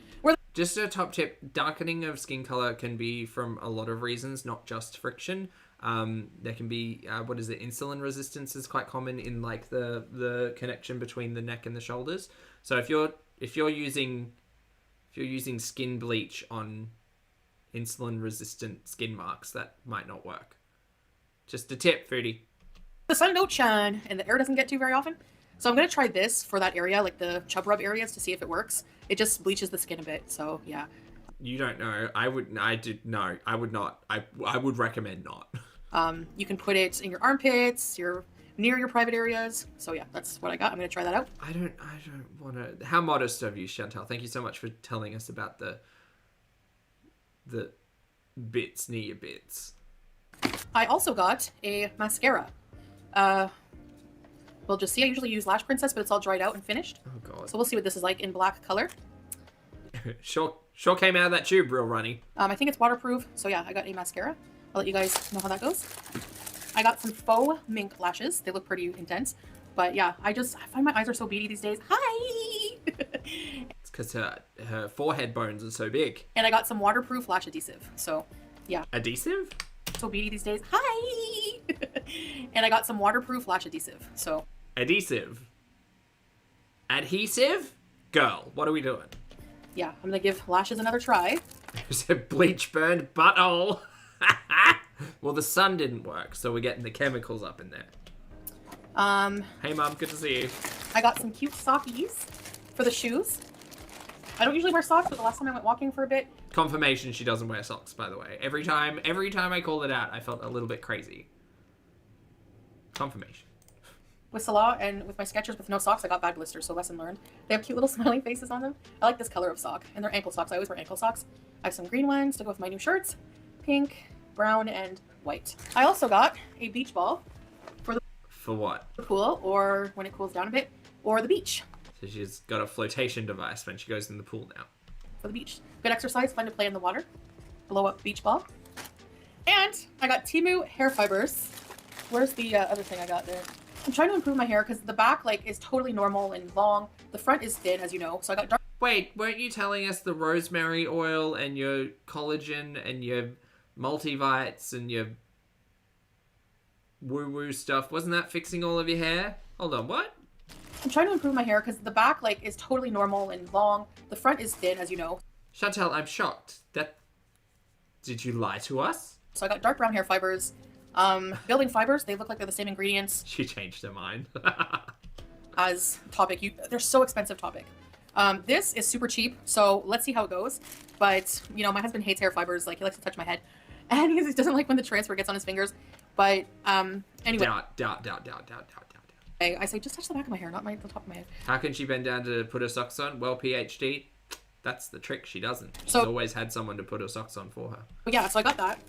Just a top tip, darkening of skin color can be from a lot of reasons, not just friction. There can be, insulin resistance is quite common in like the connection between the neck and the shoulders. So if you're using skin bleach on insulin resistant skin marks, that might not work. Just a tip, Foodie. The sun don't shine and the air doesn't get to very often. So I'm going to try this for that area, like the chub rub areas, to see if it works. It just bleaches the skin a bit, so yeah. You don't know. I would not. I would recommend not. You can put it in your armpits, near your private areas. So yeah, that's what I got. I'm going to try that out. I don't want to. How modest of you, Chantal. Thank you so much for telling us about the bits near your bits. I also got a mascara. We'll just see. I usually use Lash Princess, but it's all dried out and finished. Oh god. So we'll see what this is like in black color. Sure came out of that tube real runny. I think it's waterproof. So yeah, I got a mascara. I'll let you guys know how that goes. I got some faux mink lashes. They look pretty intense. But yeah, I find my eyes are so beady these days. Hi! It's because her forehead bones are so big. And I got some waterproof lash adhesive. So yeah. Adhesive? So beady these days. Hi! And I got some waterproof lash adhesive. So adhesive? Adhesive? Girl, what are we doing? Yeah, I'm gonna give lashes another try. There's a bleach burned butthole. Well, the sun didn't work, so we're getting the chemicals up in there. Hey, Mom, good to see you. I got some cute sockies for the shoes. I don't usually wear socks, but the last time I went walking for a bit. Confirmation she doesn't wear socks, by the way. Every time I called it out, I felt a little bit crazy. Confirmation. With Salah and with my Skechers with no socks, I got bad blisters, so lesson learned. They have cute little smiling faces on them. I like this color of sock, and they're ankle socks. I always wear ankle socks. I have some green ones to go with my new shirts. Pink, brown, and white. I also got a beach ball for what? The pool, or when it cools down a bit, or the beach. So she's got a flotation device when she goes in the pool now. For the beach. Good exercise, fun to play in the water. Blow up beach ball. And I got Temu hair fibers. Where's the other thing I got there? I'm trying to improve my hair because the back is totally normal and long. The front is thin, as you know. So I got dark. Wait, weren't you telling us the rosemary oil and your collagen and your multivites and your woo-woo stuff? Wasn't that fixing all of your hair? Hold on, what? I'm trying to improve my hair because the back is totally normal and long. The front is thin, as you know. Chantal, I'm shocked. Did you lie to us? So I got dark brown hair fibers. Building fibers, they look like they're the same ingredients. She changed her mind. As Topic. They're so expensive, Topic. This is super cheap, so let's see how it goes. But, my husband hates hair fibers. He likes to touch my head. And he doesn't like when the transfer gets on his fingers. But, anyway. Doubt. I say, just touch the back of my hair, not the top of my head. How can she bend down to put her socks on? Well, PhD, that's the trick. She doesn't. She's always had someone to put her socks on for her. Yeah, so I got that.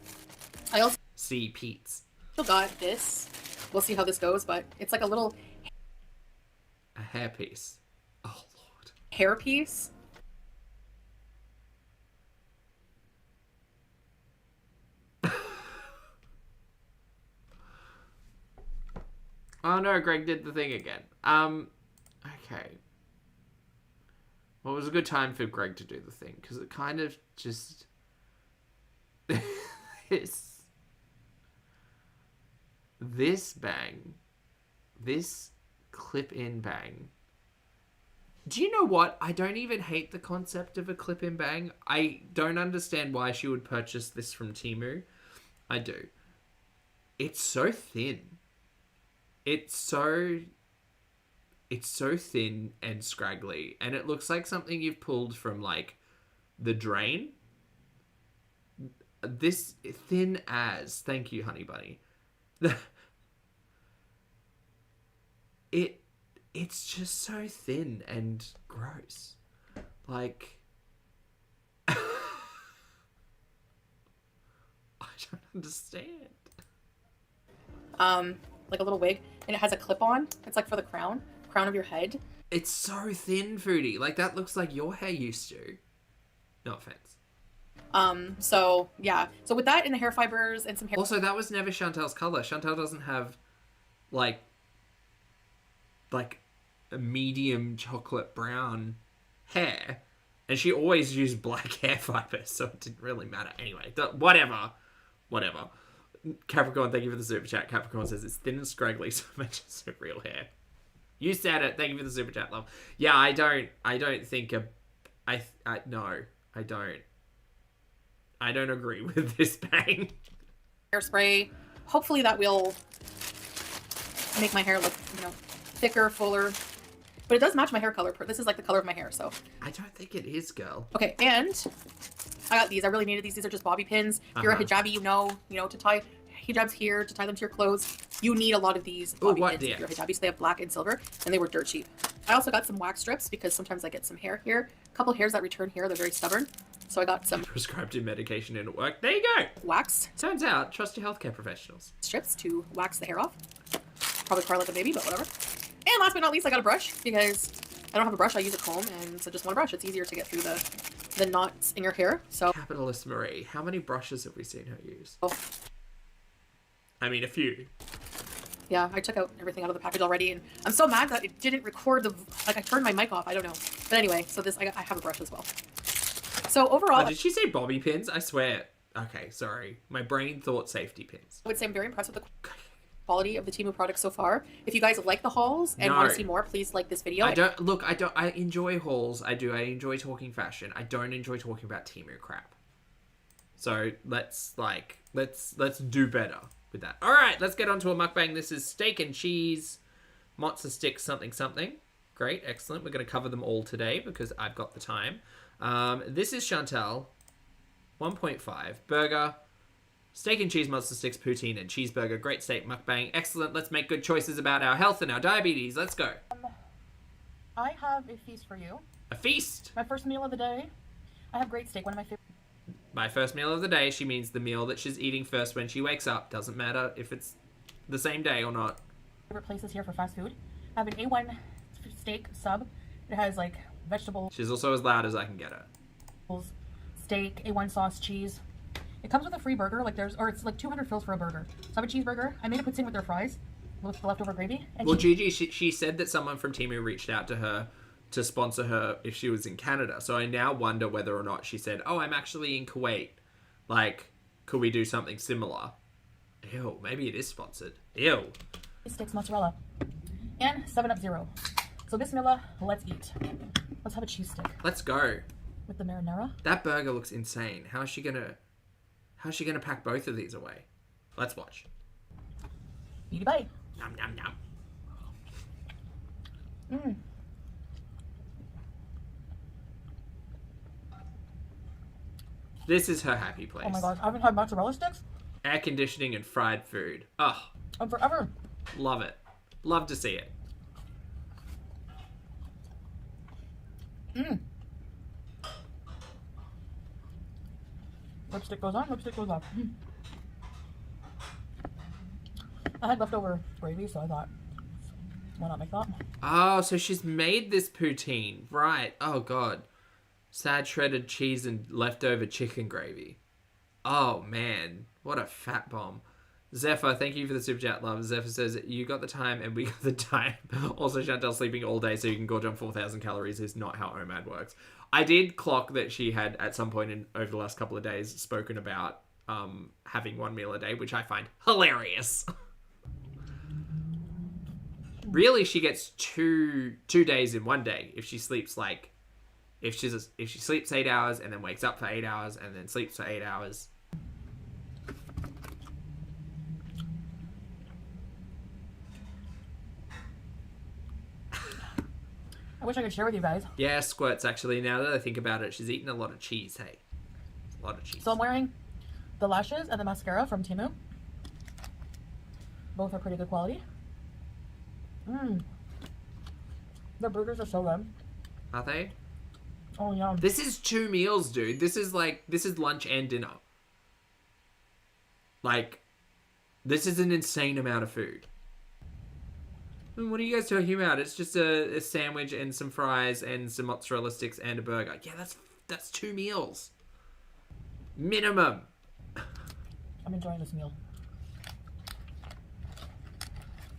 I also Pete's. got this. We'll see how this goes, but it's like a little... A hairpiece. Oh, Lord. Hairpiece. Oh no, Greg did the thing again. Okay. Well, it was a good time for Greg to do the thing, because it kind of just... This bang. This clip-in bang. Do you know what? I don't even hate the concept of a clip-in bang. I don't understand why she would purchase this from Temu. I do. It's so thin. It's so thin and scraggly, and it looks like something you've pulled from the drain. This thin as, thank you, honey bunny. It's just so thin and gross. I don't understand. Like a little wig, and it has a clip on. It's for the crown of your head. It's so thin, Foodie. That looks like your hair used to. No offense. So yeah. So with that and the hair fibers and some hair. Also, that was never Chantel's color. Chantel doesn't have like a medium chocolate brown hair, and she always used black hair fibers, so it didn't really matter. Anyway, whatever. Capricorn, thank you for the super chat. Capricorn says it's thin and scraggly, so matches her real hair. You said it. Thank you for the super chat, love. Yeah, I don't think no, I don't agree with this bang. Hairspray. Hopefully that will make my hair look, thicker, fuller. But it does match my hair color. This is like the color of my hair, so. I don't think it is, girl. Okay, and I got these. I really needed these. These are just bobby pins. If you're a hijabi, you know, to tie hijabs here, to tie them to your clothes. You need a lot of these bobby pins if you're a hijabi. So they have black and silver, and they were dirt cheap. I also got some wax strips because sometimes I get some hair here. A couple hairs that return here. They're very stubborn. So I got some prescribed in medication and it worked. There you go. Wax. Turns out, trust your healthcare professionals. Strips to wax the hair off. Probably cry like a baby, but whatever. And last but not least, I got a brush because I don't have a brush. I use a comb, and so just one brush. It's easier to get through the knots in your hair. So Capitalist Marie, how many brushes have we seen her use? Oh. I mean, a few. Yeah, I took out everything out of the package already, and I'm so mad that it didn't record I turned my mic off. I don't know. But anyway, so I have a brush as well. So overall... Oh, did she say bobby pins? I swear. Okay, sorry. My brain thought safety pins. I would say I'm very impressed with the quality of the Temu products so far. If you guys like the hauls and want to see more, please like this video. I enjoy hauls. I do. I enjoy talking fashion. I don't enjoy talking about Temu crap. So let's do better with that. All right, let's get on to a mukbang. This is steak and cheese, mozza sticks, something. Great, excellent. We're going to cover them all today because I've got the time. This is Chantel, 1.5 burger, steak and cheese, mozza sticks, poutine, and cheeseburger. Great steak mukbang. Excellent. Let's make good choices about our health and our diabetes. Let's go. I have a feast for you. A feast. My first meal of the day. I have great steak. One of my favorite. My first meal of the day. She means the meal that she's eating first when she wakes up. Doesn't matter if it's the same day or not. Favorite places here for fast food. I have an A1 steak sub. It has like vegetables. She's also as loud as I can get her. Steak, A1 sauce, cheese. It comes with a free burger, it's like 200 fills for a burger. So I have a cheeseburger. I made it poutine with their fries, with the leftover gravy. And well, Gigi, she said that someone from Temu reached out to her to sponsor her if she was in Canada. So I now wonder whether or not she said, "Oh, I'm actually in Kuwait. Like, could we do something similar?" Ew, maybe it is sponsored. Ew. Sticks mozzarella and 7-Up Zero. So bismillah, let's eat. Let's have a cheese stick. Let's go. With the marinara. That burger looks insane. How's she gonna pack both of these away? Let's watch. Eat a bite. Yum, yum, yum. Mmm. This is her happy place. Oh my gosh, I haven't had mozzarella sticks. Air conditioning and fried food. Oh. And forever. Love it. Love to see it. Mmm. Lipstick goes on, lipstick goes off. Mm. I had leftover gravy, so I thought, why not make that? Oh, so she's made this poutine. Right. Oh, God. Sad shredded cheese and leftover chicken gravy. Oh, man. What a fat bomb. Zephyr, thank you for the super chat, love. Zephyr says, you got the time and we got the time. Also, Chantel sleeping all day so you can gorge on 4,000 calories is not how OMAD works. I did clock that she had, at some point over the last couple of days, spoken about having one meal a day, which I find hilarious. Really, she gets two days in one day if she sleeps if she sleeps 8 hours and then wakes up for 8 hours and then sleeps for 8 hours. I wish I could share with you guys. Yeah, squirts, actually. Now that I think about it, she's eaten a lot of cheese, hey? A lot of cheese. So I'm wearing the lashes and the mascara from Temu. Both are pretty good quality. Mmm. Their burgers are so good. Are they? Oh, yum. This is 2 meals, dude. This is lunch and dinner. This is an insane amount of food. What are you guys talking about? It's just a sandwich and some fries and some mozzarella sticks and a burger. Yeah, that's 2 meals. Minimum. I'm enjoying this meal.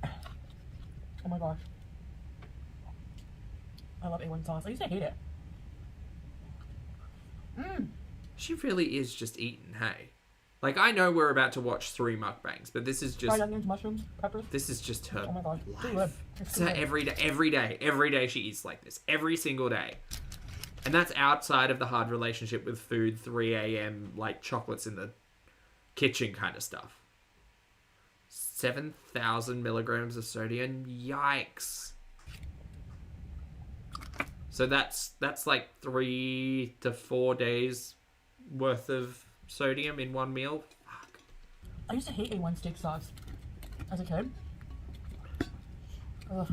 Oh my gosh. I love A1 sauce. I used to hate it. She really is just eating, hey? Like, I know we're about to watch 3 mukbangs, but this is just... Fried onions, mushrooms, peppers. This is just her Oh my gosh. Too good. life. It's So too good. every day she eats like this. Every single day. And that's outside of the hard relationship with food, 3 a.m., like chocolates in the kitchen kind of stuff. 7,000 milligrams of sodium. Yikes. So that's like 3 to 4 days worth of sodium in one meal. Fuck. I used to hate A1 steak sauce as a kid. Ugh.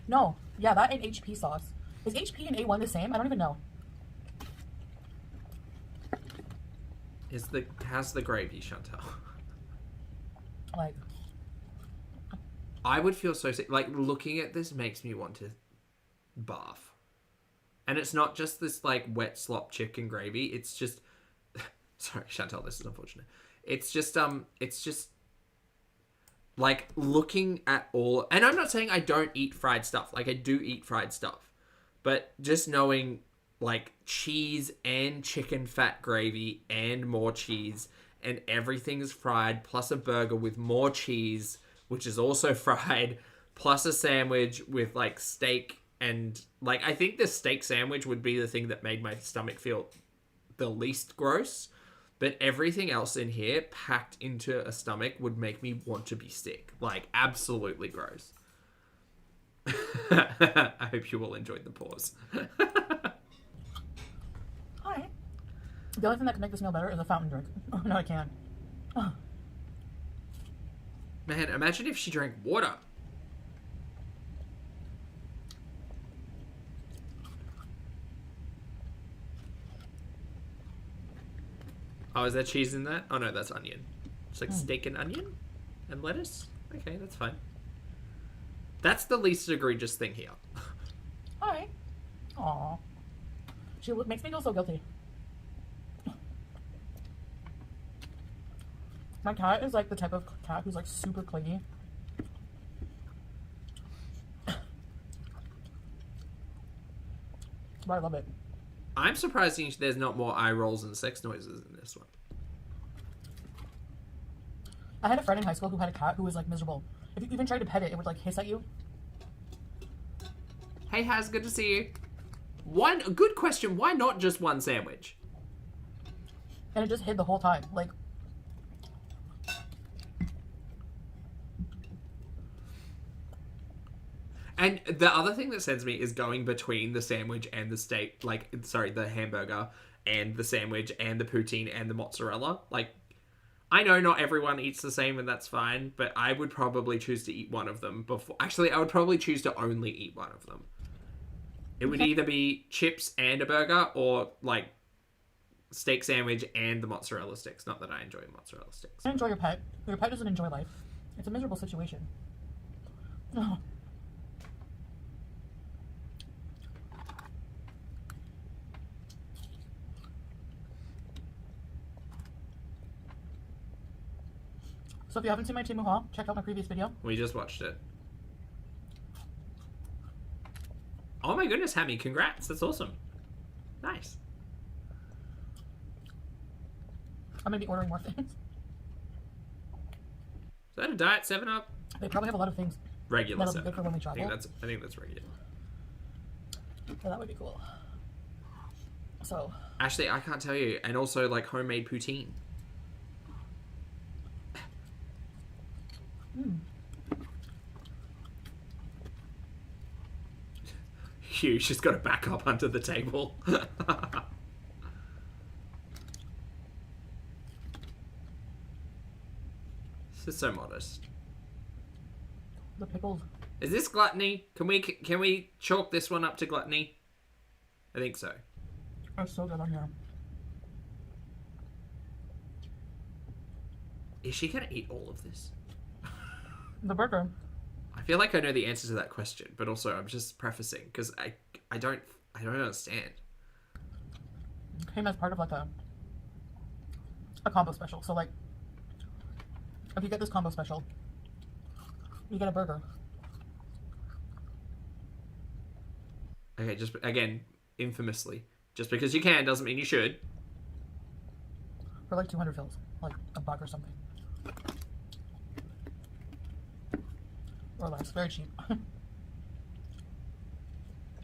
No. Yeah, that and HP sauce. Is HP and A1 the same? I don't even know. How's the gravy, Chantal? Like, I would feel so sick. Like, looking at this makes me want to barf. And it's not just this, like, wet slop chicken gravy. It's just... Sorry, Chantal, this is unfortunate. It's just, like, looking at all... And I'm not saying I don't eat fried stuff. Like, I do eat fried stuff. But just knowing, like, cheese and chicken fat gravy and more cheese and everything's fried, plus a burger with more cheese, which is also fried, plus a sandwich with, like, steak and... Like, I think the steak sandwich would be the thing that made my stomach feel the least gross. But everything else in here, packed into a stomach, would make me want to be sick. Like, absolutely gross. I hope you all enjoyed the pause. hi. The only thing that can make this meal better is a fountain drink. Oh, no, I can't. Oh. Man, imagine if she drank water. Oh, is there cheese in that? Oh, no, that's onion. It's like steak and onion and lettuce? Okay, that's fine. That's the least egregious thing here. Hi. Aw. She makes me feel so guilty. My cat is like the type of cat who's like super clingy. But I love it. I'm surprised there's not more eye rolls and sex noises in this one. I had a friend in high school who had a cat who was like miserable. If you even tried to pet it, it would like hiss at you. Hey, Haz, good to see you. One good question. Why not just one sandwich? And it just hid the whole time. Like, and the other thing that sends me is going between the sandwich and the steak, like, sorry, the hamburger and the sandwich and the poutine and the mozzarella. Like, I know not everyone eats the same and that's fine, but I would probably choose to eat one of them before... Actually, I would probably choose to only eat one of them. It would either be chips and a burger or, like, steak sandwich and the mozzarella sticks. Not that I enjoy mozzarella sticks. I enjoy your pet. Your pet doesn't enjoy life. It's a miserable situation. Oh. So if you haven't seen my Temu haul, check out my previous video. We just watched it. Oh my goodness, Hammy, congrats. That's awesome. Nice. I'm going to be ordering more things. Is that a Diet 7-Up? They probably have a lot of things Regular that'll be good 7-Up. for when we I travel. think that's regular. So that would be cool. So, Actually, I can't tell you. And also, like, homemade poutine. Hugh's just got to back up under the table. This is so modest. the pickles. Is this gluttony? Can we chalk this one up to gluttony? I think so. Are so good on here. Is she gonna eat all of this? The burger. I feel like I know the answer to that question, but also I'm just prefacing because I don't understand. Came as part of like a a combo special. So like, if you get this combo special, you get a burger. Okay, just again, infamously, just because you can doesn't mean you should. For like 200 fills, like a buck or something. Or less, very cheap.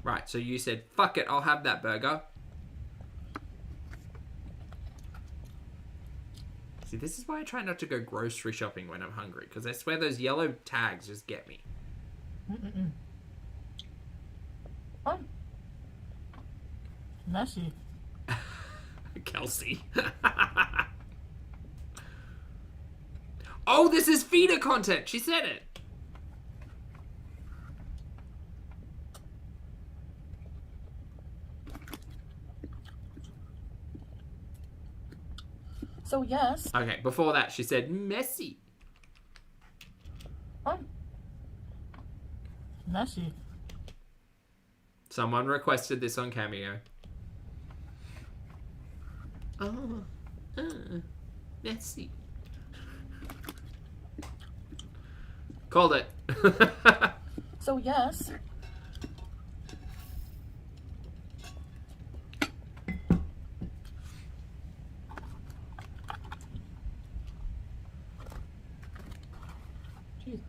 Right, so you said, fuck it, I'll have that burger. See, this is why I try not to go grocery shopping when I'm hungry, because I swear those yellow tags just get me. Oh. Messy. Kelsey. Oh, this is feeder content. She said it. So yes. Okay, before that she said messy. Oh. Messy. Someone requested this on Cameo. Oh, messy. Called it. So yes. Jeez.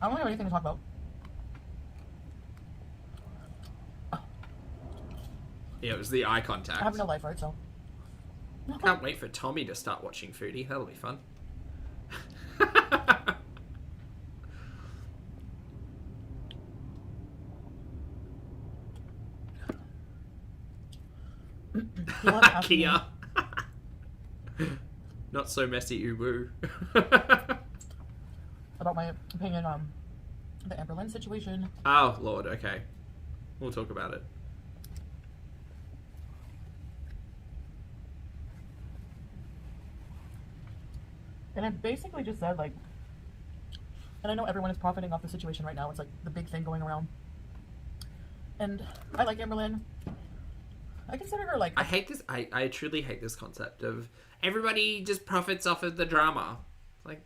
I don't have anything to talk about. Yeah, it was the eye contact. I have no life, right? So. Can't wait for Tommy to start watching Foodie. That'll be fun. Kia. Not so messy, uwu. About my opinion on the Amber Lynn situation. Oh, Lord, okay. We'll talk about it. And I basically just said, like, and I know everyone is profiting off the situation right now. It's like the big thing going around. And I like Amber Lynn. I consider her like... I hate this. I truly hate this concept of everybody just profits off of the drama. Like,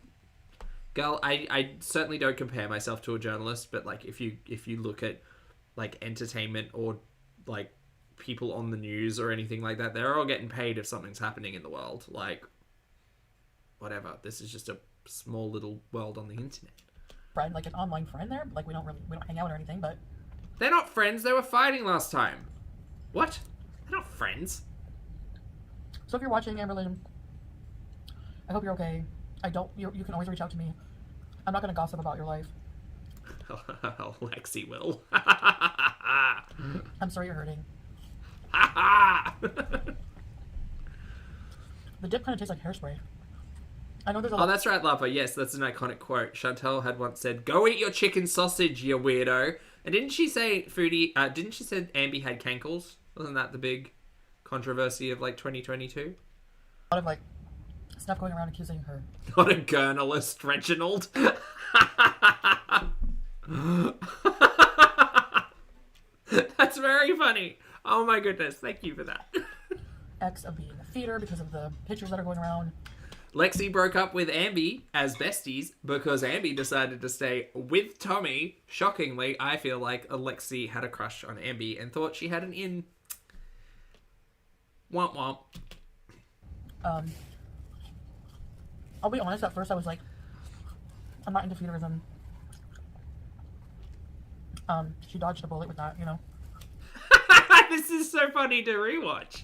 girl, I certainly don't compare myself to a journalist, but like if you look at like entertainment or like people on the news or anything like that, they're all getting paid if something's happening in the world. Like, whatever. This is just a small little world on the internet. Friend, like an online friend there. Like we don't hang out or anything, but they're not friends. They were fighting last time. What? They're not friends. So if you're watching, Amber Lynn, I hope you're okay. You can always reach out to me. I'm not going to gossip about your life. Lexi will. I'm sorry you're hurting. The dip kind of tastes like hairspray. I know there's a lot. Oh, that's right, Lapa. Yes, that's an iconic quote. Chantel had once said, "Go eat your chicken sausage, you weirdo." And didn't she say Foodie? Didn't she say Ambi had cankles? Wasn't that the big controversy of like 2022? A lot of like stuff going around accusing her. Not a journalist, Reginald. That's very funny. Oh my goodness, thank you for that. Ex of being a feeder because of the pictures that are going around. Lexi broke up with Ambi as besties because Ambi decided to stay with Tommy. Shockingly, I feel like Lexi had a crush on Ambi and thought she had an in. Womp womp. I'll be honest, at first I was like, I'm not into feederism. She dodged a bullet with that, you know. This is so funny to rewatch.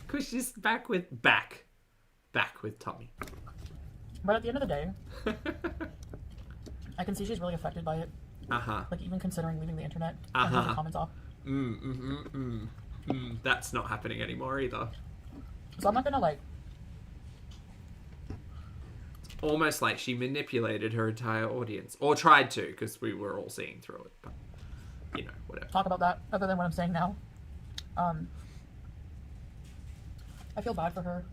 Because she's back with Tommy. But at the end of the day, I can see she's really affected by it. Like even considering leaving the internet and leaving comments off. That's not happening anymore either. So I'm not gonna like... Almost like she manipulated her entire audience. Or tried to, because we were all seeing through it. But, you know, whatever. Talk about that other than what I'm saying now. I feel bad for her.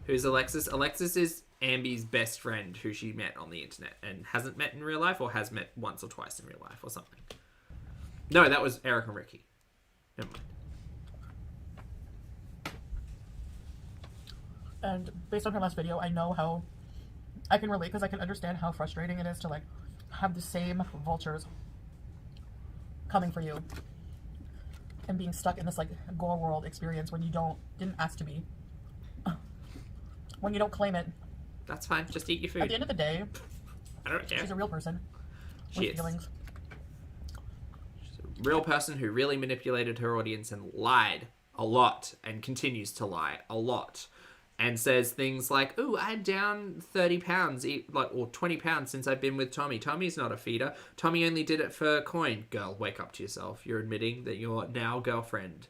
Who's Alexis? Alexis is Ambi's best friend who she met on the internet and hasn't met in real life or has met once or twice in real life or something. No, that was Eric and Ricky. Never mind. And based on her last video, I know how I can relate because I can understand how frustrating it is to like have the same vultures coming for you and being stuck in this like gore world experience when you didn't ask to be. When you don't claim it. That's fine. Just eat your food. At the end of the day, I don't care. she's a real person She with is. feelings. She's a real person who really manipulated her audience and lied a lot and continues to lie a lot. And says things like, "Ooh, I'm down 30 pounds, or 20 pounds since I've been with Tommy. Tommy's not a feeder. Tommy only did it for coin." Girl, wake up to yourself. You're admitting that your now girlfriend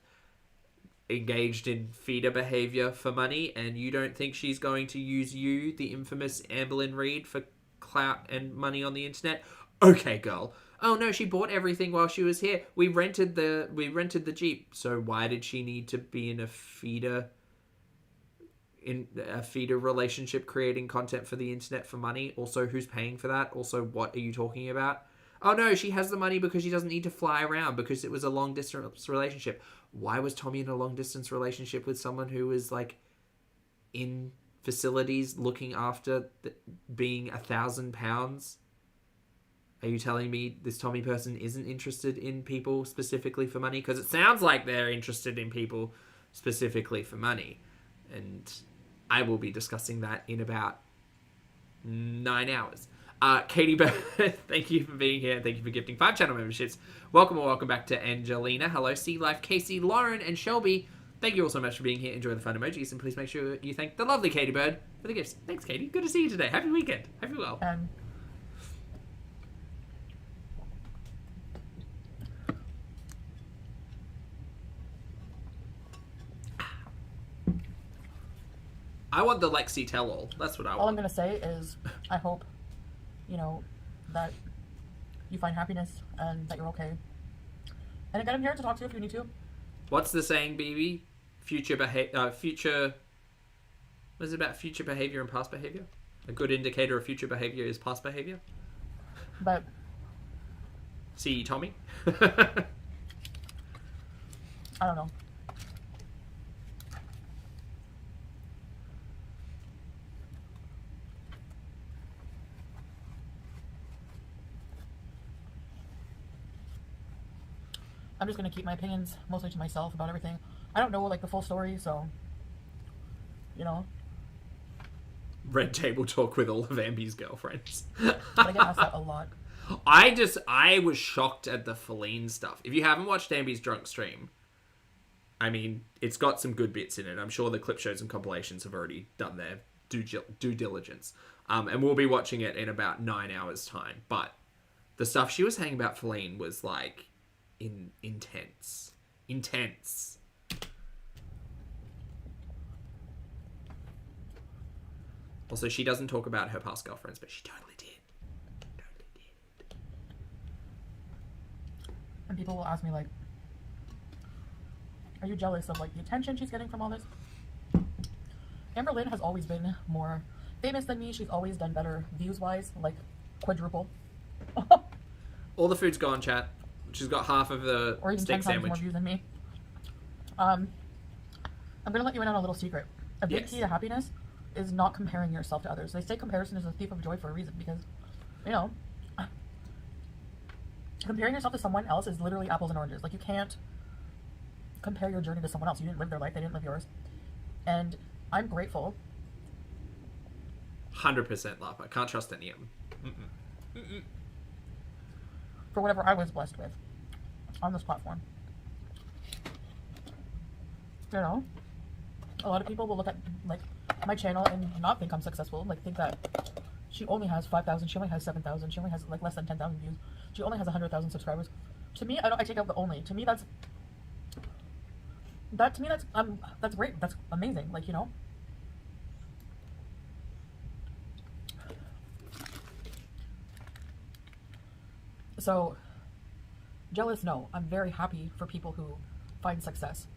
engaged in feeder behavior for money, and you don't think she's going to use you, the infamous Amberlynn Reid, for clout and money on the internet? Okay, girl. Oh no, she bought everything while she was here. We rented the Jeep. So why did she need to be in a feeder relationship creating content for the internet for money? Also, who's paying for that? Also, what are you talking about? Oh no, she has the money because she doesn't need to fly around because it was a long distance relationship. Why was Tommy in a long distance relationship with someone who was like in facilities looking after being 1,000 pounds? Are you telling me this Tommy person isn't interested in people specifically for money? Because it sounds like they're interested in people specifically for money. And I will be discussing that in about 9 hours. Katie Bird, thank you for being here. Thank you for gifting 5 channel memberships. Welcome or welcome back to Angelina. Hello, Sea Life, Casey, Lauren, and Shelby. Thank you all so much for being here. Enjoy the fun emojis, and please make sure you thank the lovely Katie Bird for the gifts. Thanks, Katie. Good to see you today. Happy weekend. Hope you're well. I want the Lexi tell-all. That's what I want. All I'm going to say is I hope, that you find happiness and that you're okay. And again, I'm here to talk to you if you need to. What's the saying, BB? What is it about future behavior and past behavior? A good indicator of future behavior is past behavior. But see, Tommy? I don't know. I'm just going to keep my opinions mostly to myself about everything. I don't know, like, the full story, so, Red table talk with all of Ambi's girlfriends. I get asked that a lot. I was shocked at the Feline stuff. If you haven't watched Ambi's drunk stream, I mean, it's got some good bits in it. I'm sure the clip shows and compilations have already done their due diligence. And we'll be watching it in about 9 hours' time. But the stuff she was saying about Feline was, like, intense. Also, she doesn't talk about her past girlfriends, but she totally did. And people will ask me, like, are you jealous of, like, the attention she's getting from all this? Amberlynn has always been more famous than me. She's always done better views-wise, like, quadruple. All the food's gone, chat. She's got half of the or even steak 10 times sandwich. more views than me. I'm gonna let you in on a little secret. A big key to happiness is not comparing yourself to others. They say comparison is a thief of joy for a reason, because, comparing yourself to someone else is literally apples and oranges. Like, you can't compare your journey to someone else. You didn't live their life, they didn't live yours. And I'm grateful. 100% love. I can't trust any of them. For whatever I was blessed with on this platform. A lot of people will look at, like, my channel and not think I'm successful. Like, think that she only has 5,000, she only has 7,000, she only has, like, less than 10,000 views. She only has 100,000 subscribers. To me, I take out the only. To me, that's great. That's amazing. Like, So, jealous, no. I'm very happy for people who find success.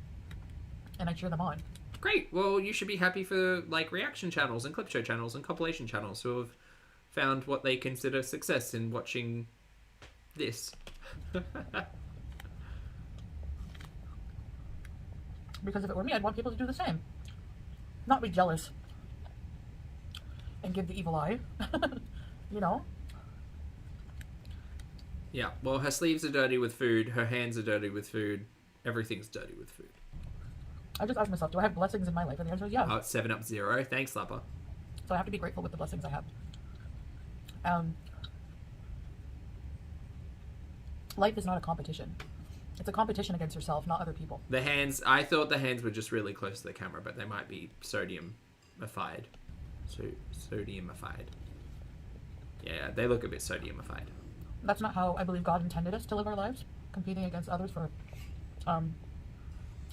And I cheer them on. Great. Well, you should be happy for, like, reaction channels and clip show channels and compilation channels who have found what they consider success in watching this. Because if it were me, I'd want people to do the same. Not be jealous and give the evil eye. You know? Yeah, well, her sleeves are dirty with food, her hands are dirty with food, everything's dirty with food. I just asked myself, do I have blessings in my life? And the answer is yeah. Oh, it's 7 Up 0. Thanks, Lapper. So I have to be grateful with the blessings I have. Life is not a competition. It's a competition against yourself, not other people. The hands, I thought the hands were just really close to the camera, but they might be sodiumified. Sodiumified. Yeah, they look a bit sodiumified. That's not how I believe God intended us to live our lives, competing against others for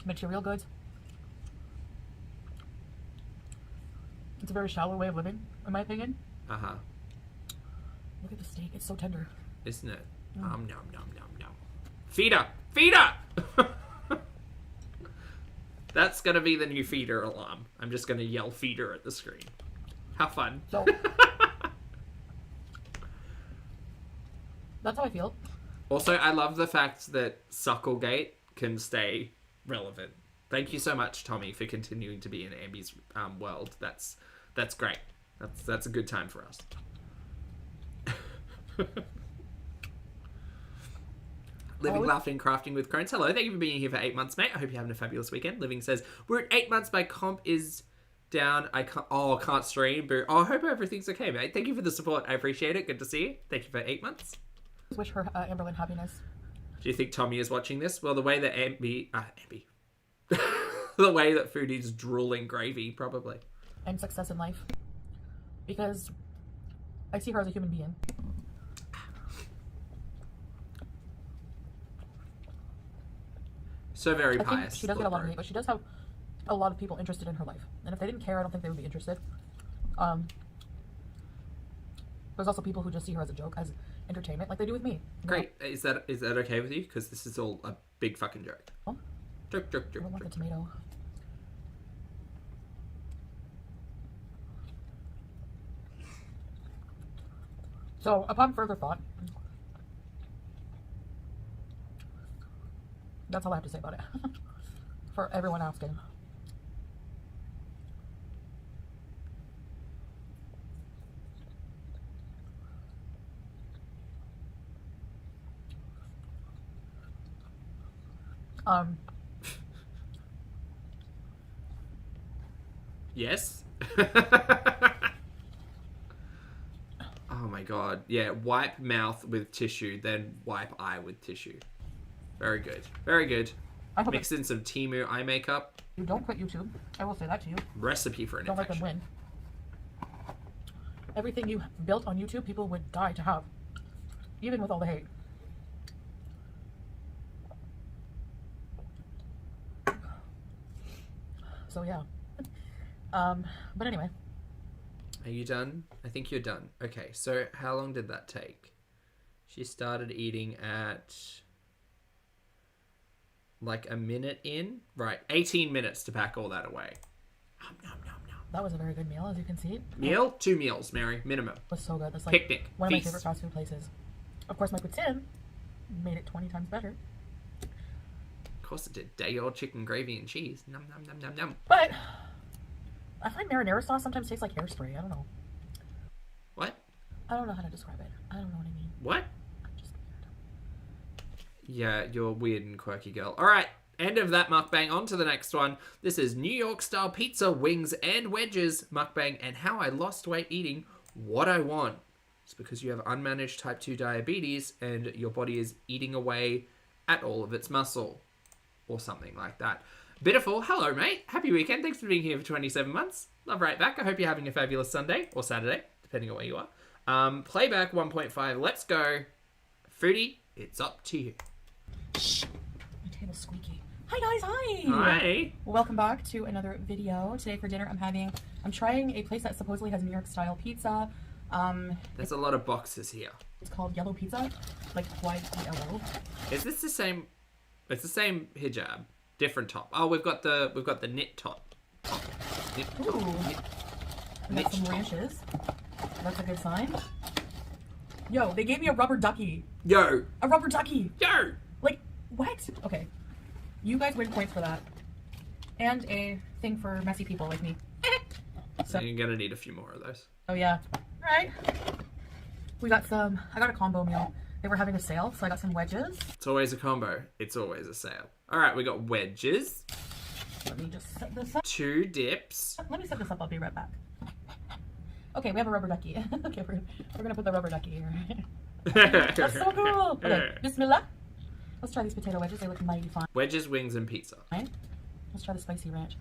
material goods. It's a very shallow way of living, in my opinion. Uh-huh. Look at the steak, it's so tender. Isn't it? Nom, nom, nom, nom, nom. Feeder! Feeder! That's gonna be the new feeder alarm. I'm just gonna yell feeder at the screen. Have fun. So, that's how I feel. Also, I love the fact that Sucklegate can stay relevant. Thank you so much, Tommy, for continuing to be in Ambi's world. That's great. That's a good time for us. Living, laughing, crafting with Crones. Hello, thank you for being here for 8 months, mate. I hope you're having a fabulous weekend. Living says, we're at 8 months, my comp is down. I can't stream. But I hope everything's okay, mate. Thank you for the support. I appreciate it. Good to see you. Thank you for 8 months. Wish her Amberlynn happiness. Do you think Tommy is watching this? Well, the way that the way that Foodie's drooling gravy, probably. And success in life. Because I see her as a human being. So very I think pious. she does get a lot of hate, but she does have a lot of people interested in her life. And if they didn't care, I don't think they would be interested. There's also people who just see her as a joke, as entertainment, like they do with me. Great. Is that okay with you? Because this is all a big fucking joke. Oh? Joke. I don't want the tomato. So, upon further thought, that's all I have to say about it. For everyone asking. Yes. Oh my god. Yeah, wipe mouth with tissue, then wipe eye with tissue. Very good. Very good. Mix in some Temu eye makeup. You don't quit YouTube. I will say that to you. Recipe for an Don't infection. let them win. Everything you built on YouTube, people would die to have. Even with all the hate. So yeah. But anyway. Are you done? I think you're done. Okay, so how long did that take? She started eating at like a minute in? Right, 18 minutes to pack all that away. Nom, nom, nom, nom. That was a very good meal, as you can see. Meal? 2 meals, Mary, minimum. It was so good. That's like Picnic. one of Feast. my favorite fast food places. Of course, my poutine made it 20 times better. Of course it did. Day-old chicken gravy and cheese. Nom, nom, nom, nom, nom. But I find marinara sauce sometimes tastes like hairspray. I don't know. What? I don't know how to describe it. I don't know what I mean. What? I'm just weird. Yeah, you're a weird and quirky girl. All right, end of that mukbang. On to the next one. This is New York style pizza, wings, and wedges mukbang, and how I lost weight eating what I want. It's because you have unmanaged type 2 diabetes and your body is eating away at all of its muscle, or something like that. Bitterful, hello mate. Happy weekend. Thanks for being here for 27 months. Love right back. I hope you're having a fabulous Sunday or Saturday, depending on where you are. Playback 1.5. Let's go. Foodie, it's up to you. Shh. My table's squeaky. Hi guys, hi. Hi. Welcome back to another video. Today for dinner I'm trying a place that supposedly has New York style pizza. There's a lot of boxes here. It's called Yellow Pizza, like YELLO. Is this the same? It's the same hijab, different top. Oh, we've got the knit top. Knit top. Ooh. We got some top. ranches. That's a good sign. Yo, they gave me a rubber ducky. Yo. A rubber ducky. Yo. Like, what? Okay. You guys win points for that. And a thing for messy people like me. So you're gonna need a few more of those. Oh yeah. All right. We got some. I got a combo meal. They were having a sale, so I got some wedges. It's always a combo. It's always a sale. All right, we got wedges. Let me just set this up. 2 dips. Let me set this up. I'll be right back. Okay, we have a rubber ducky. Okay, we're gonna put the rubber ducky here. That's so cool. Okay, Bismillah. Let's try these potato wedges. They look mighty fine. Wedges, wings, and pizza. Let's try the spicy ranch.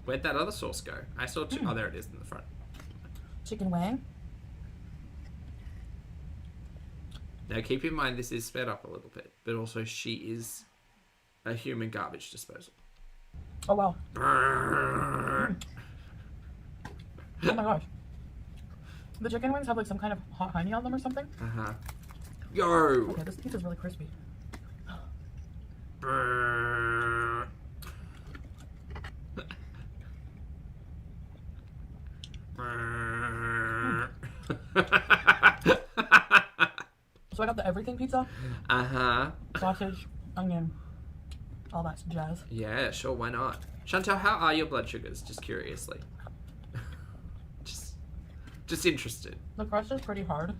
Where'd that other sauce go? I saw 2. Oh, there it is in the front. Chicken wing. Now, keep in mind this is sped up a little bit, but also she is a human garbage disposal. Oh wow. Oh my gosh. The chicken wings have like some kind of hot honey on them or something. Yo. Okay, this pizza's really crispy. So I got the everything pizza. Sausage, onion, all that jazz. Yeah, sure, why not? Chantal, how are your blood sugars? Just curiously. just interested. The crust is pretty hard.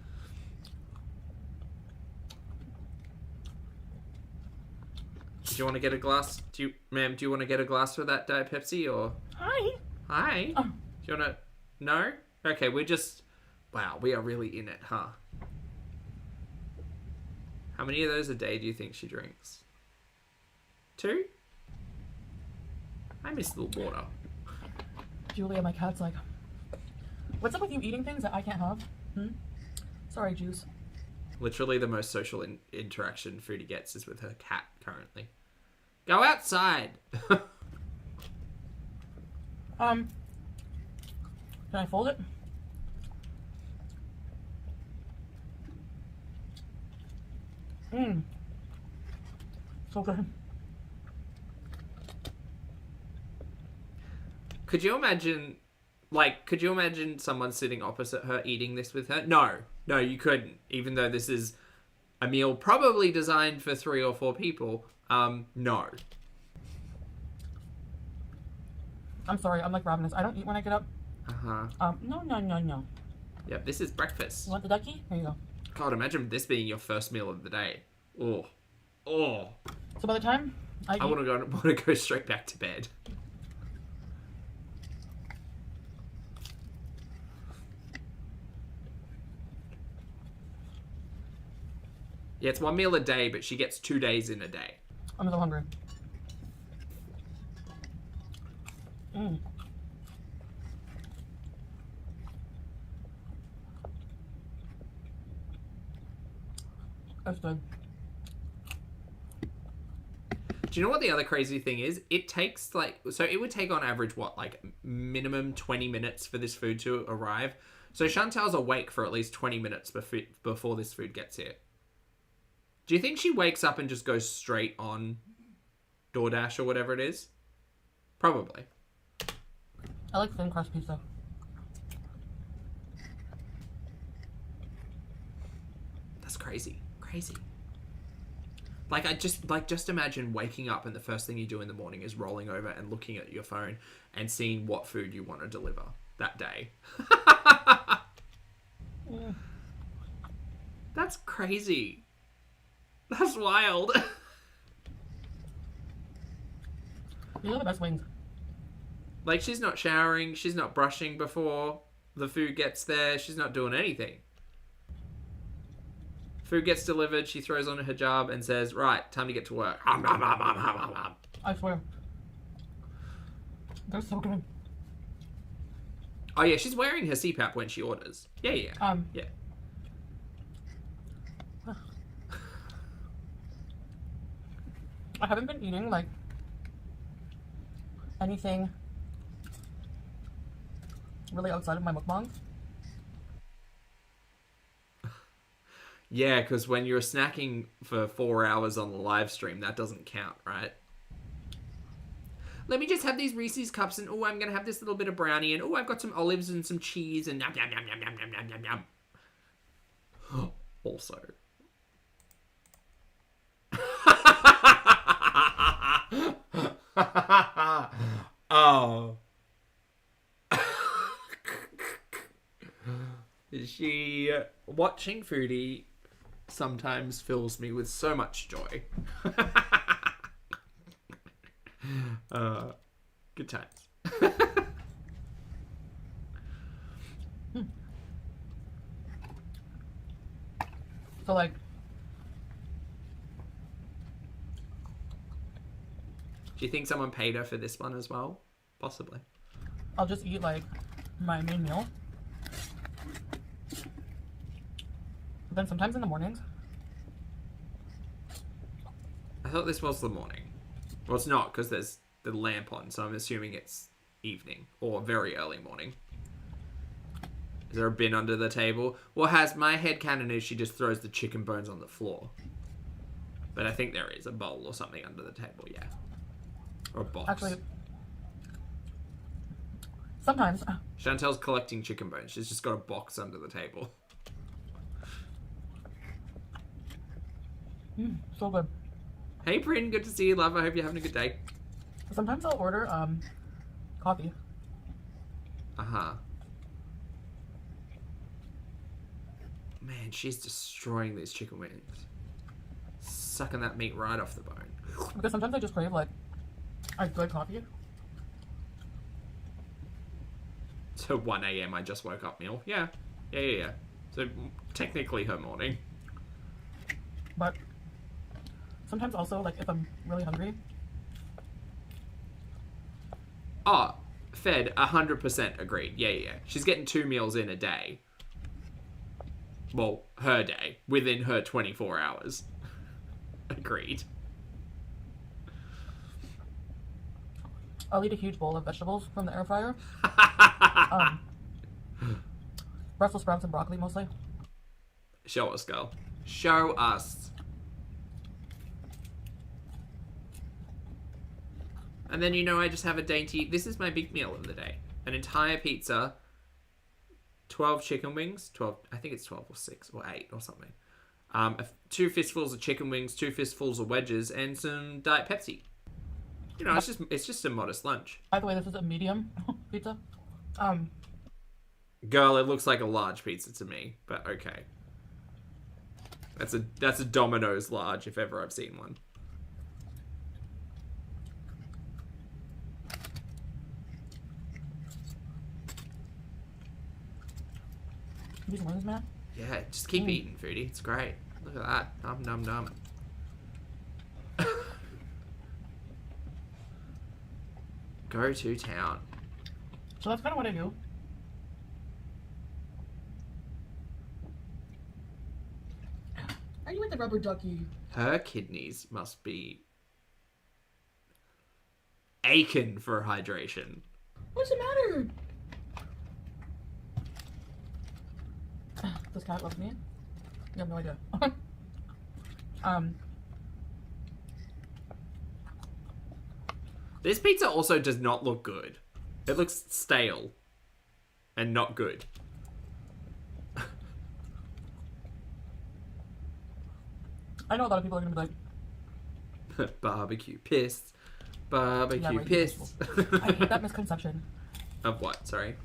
Do you want to get a glass? Ma'am, do you want to get a glass for that Diet Pepsi or? Hi. Hi. Do you want to? No? Okay, we're just. Wow, we are really in it, huh? How many of those a day do you think she drinks? 2? I miss a little water. Julia, my cat's like, what's up with you eating things that I can't have? Sorry, Juice. Literally the most social interaction Foodie gets is with her cat currently. Go outside! Can I fold it? So good. Could you imagine someone sitting opposite her eating this with her? No, you couldn't. Even though this is a meal probably designed for 3 or 4 people, no. I'm sorry, I'm like ravenous. I don't eat when I get up. No. Yep, this is breakfast. You want the ducky? Here you go. God, imagine this being your first meal of the day. Oh. So by the time I want to go straight back to bed. Yeah, it's 1 meal a day, but she gets 2 days in a day. I'm so hungry. That's good. Do you know what the other crazy thing is? It takes so it would take on average minimum 20 minutes for this food to arrive. So Chantal's awake for at least 20 minutes before this food gets here. Do you think she wakes up and just goes straight on DoorDash or whatever it is? Probably. I like thin crust pizza. That's crazy. Just imagine waking up and the first thing you do in the morning is rolling over and looking at your phone and seeing what food you want to deliver that day. That's crazy. That's wild. These are the best wings. Like, she's not showering, she's not brushing before the food gets there, she's not doing anything. Food gets delivered, she throws on a hijab and says, right, time to get to work. I swear. They're so good. Oh yeah, she's wearing her CPAP when she orders. Yeah. Yeah. I haven't been eating, like, anything really outside of my mukbangs. Yeah, because when you're snacking for 4 hours on the live stream, that doesn't count, right? Let me just have these Reese's cups and, oh, I'm going to have this little bit of brownie and, oh, I've got some olives and some cheese and yum, yum, yum, yum, yum, yum, yum, yum, yum. Also. Oh. watching Foodie sometimes fills me with so much joy. Good times. So like, do you think someone paid her for this one as well? Possibly. I'll just eat like my main meal. But then sometimes in the mornings, I thought this was the morning. Well, it's not, because there's the lamp on, so I'm assuming it's evening or very early morning. Is there a bin under the table? Well, my headcanon is she just throws the chicken bones on the floor. But I think there is a bowl or something under the table, yeah. Or a box. actually, sometimes. Chantel's collecting chicken bones. She's just got a box under the table. So good. Hey, Bryn, good to see you, love. I hope you're having a good day. Sometimes I'll order coffee. Uh-huh. Man, she's destroying these chicken wings. Sucking that meat right off the bone. Because sometimes I just crave like a good coffee. So 1 a.m. I just woke up meal. Yeah. Yeah. So technically her morning. But sometimes also, like, if I'm really hungry. Oh, fed 100% agreed. Yeah. She's getting 2 meals in a day. Well, her day. Within her 24 hours. Agreed. I'll eat a huge bowl of vegetables from the air fryer. Brussels sprouts and broccoli mostly. Show us, girl. Show us. And then, I just have a dainty... This is my big meal of the day. An entire pizza, 12 chicken wings, 12... I think it's 12 or 6 or 8 or something. 2 fistfuls of chicken wings, 2 fistfuls of wedges, and some Diet Pepsi. It's just a modest lunch. By the way, this is a medium pizza. Girl, it looks like a large pizza to me, but okay. That's a Domino's large, if ever I've seen one. These wings, man. Yeah, just keep eating, Foodie. It's great. Look at that. Nom nom nom. Go to town. So that's kind of what I do. Are you with the rubber ducky? Her kidneys must be aching for hydration. What's the matter? This cat loves me. You have no idea. This pizza also does not look good. It looks stale and not good. I know a lot of people are gonna be like, Barbecue pissed. Barbecue pissed. I hate that misconception. Of what? Sorry.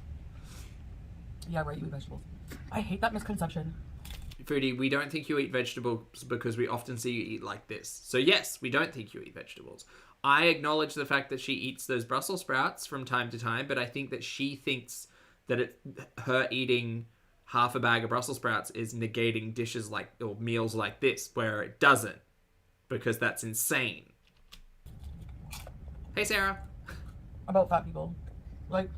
Yeah, right, you eat vegetables. I hate that misconception. Foodie, we don't think you eat vegetables because we often see you eat like this. So yes, we don't think you eat vegetables. I acknowledge the fact that she eats those Brussels sprouts from time to time, but I think that she thinks that her eating half a bag of Brussels sprouts is negating dishes or meals like this, where it doesn't, because that's insane. Hey, Sarah. About fat people. Like,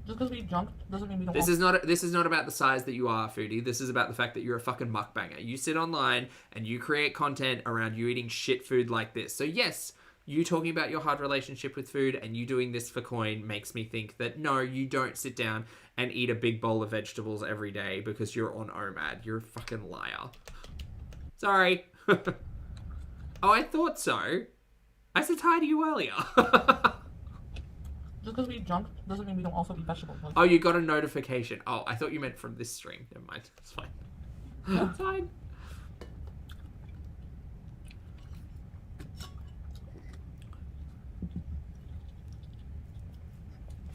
just because we eat junk doesn't mean we don't. This is not about the size that you are, Foodie. This is about the fact that you're a fucking mukbanger. You sit online and you create content around you eating shit food like this. So yes, you talking about your hard relationship with food and you doing this for coin makes me think that no, you don't sit down and eat a big bowl of vegetables every day because you're on OMAD. You're a fucking liar. Sorry. Oh, I thought so. I said hi to you earlier. Just because we eat junk doesn't mean we don't also eat vegetables. Like, oh, you got a notification. Oh, I thought you meant from this stream. Never mind. It's fine. It's fine.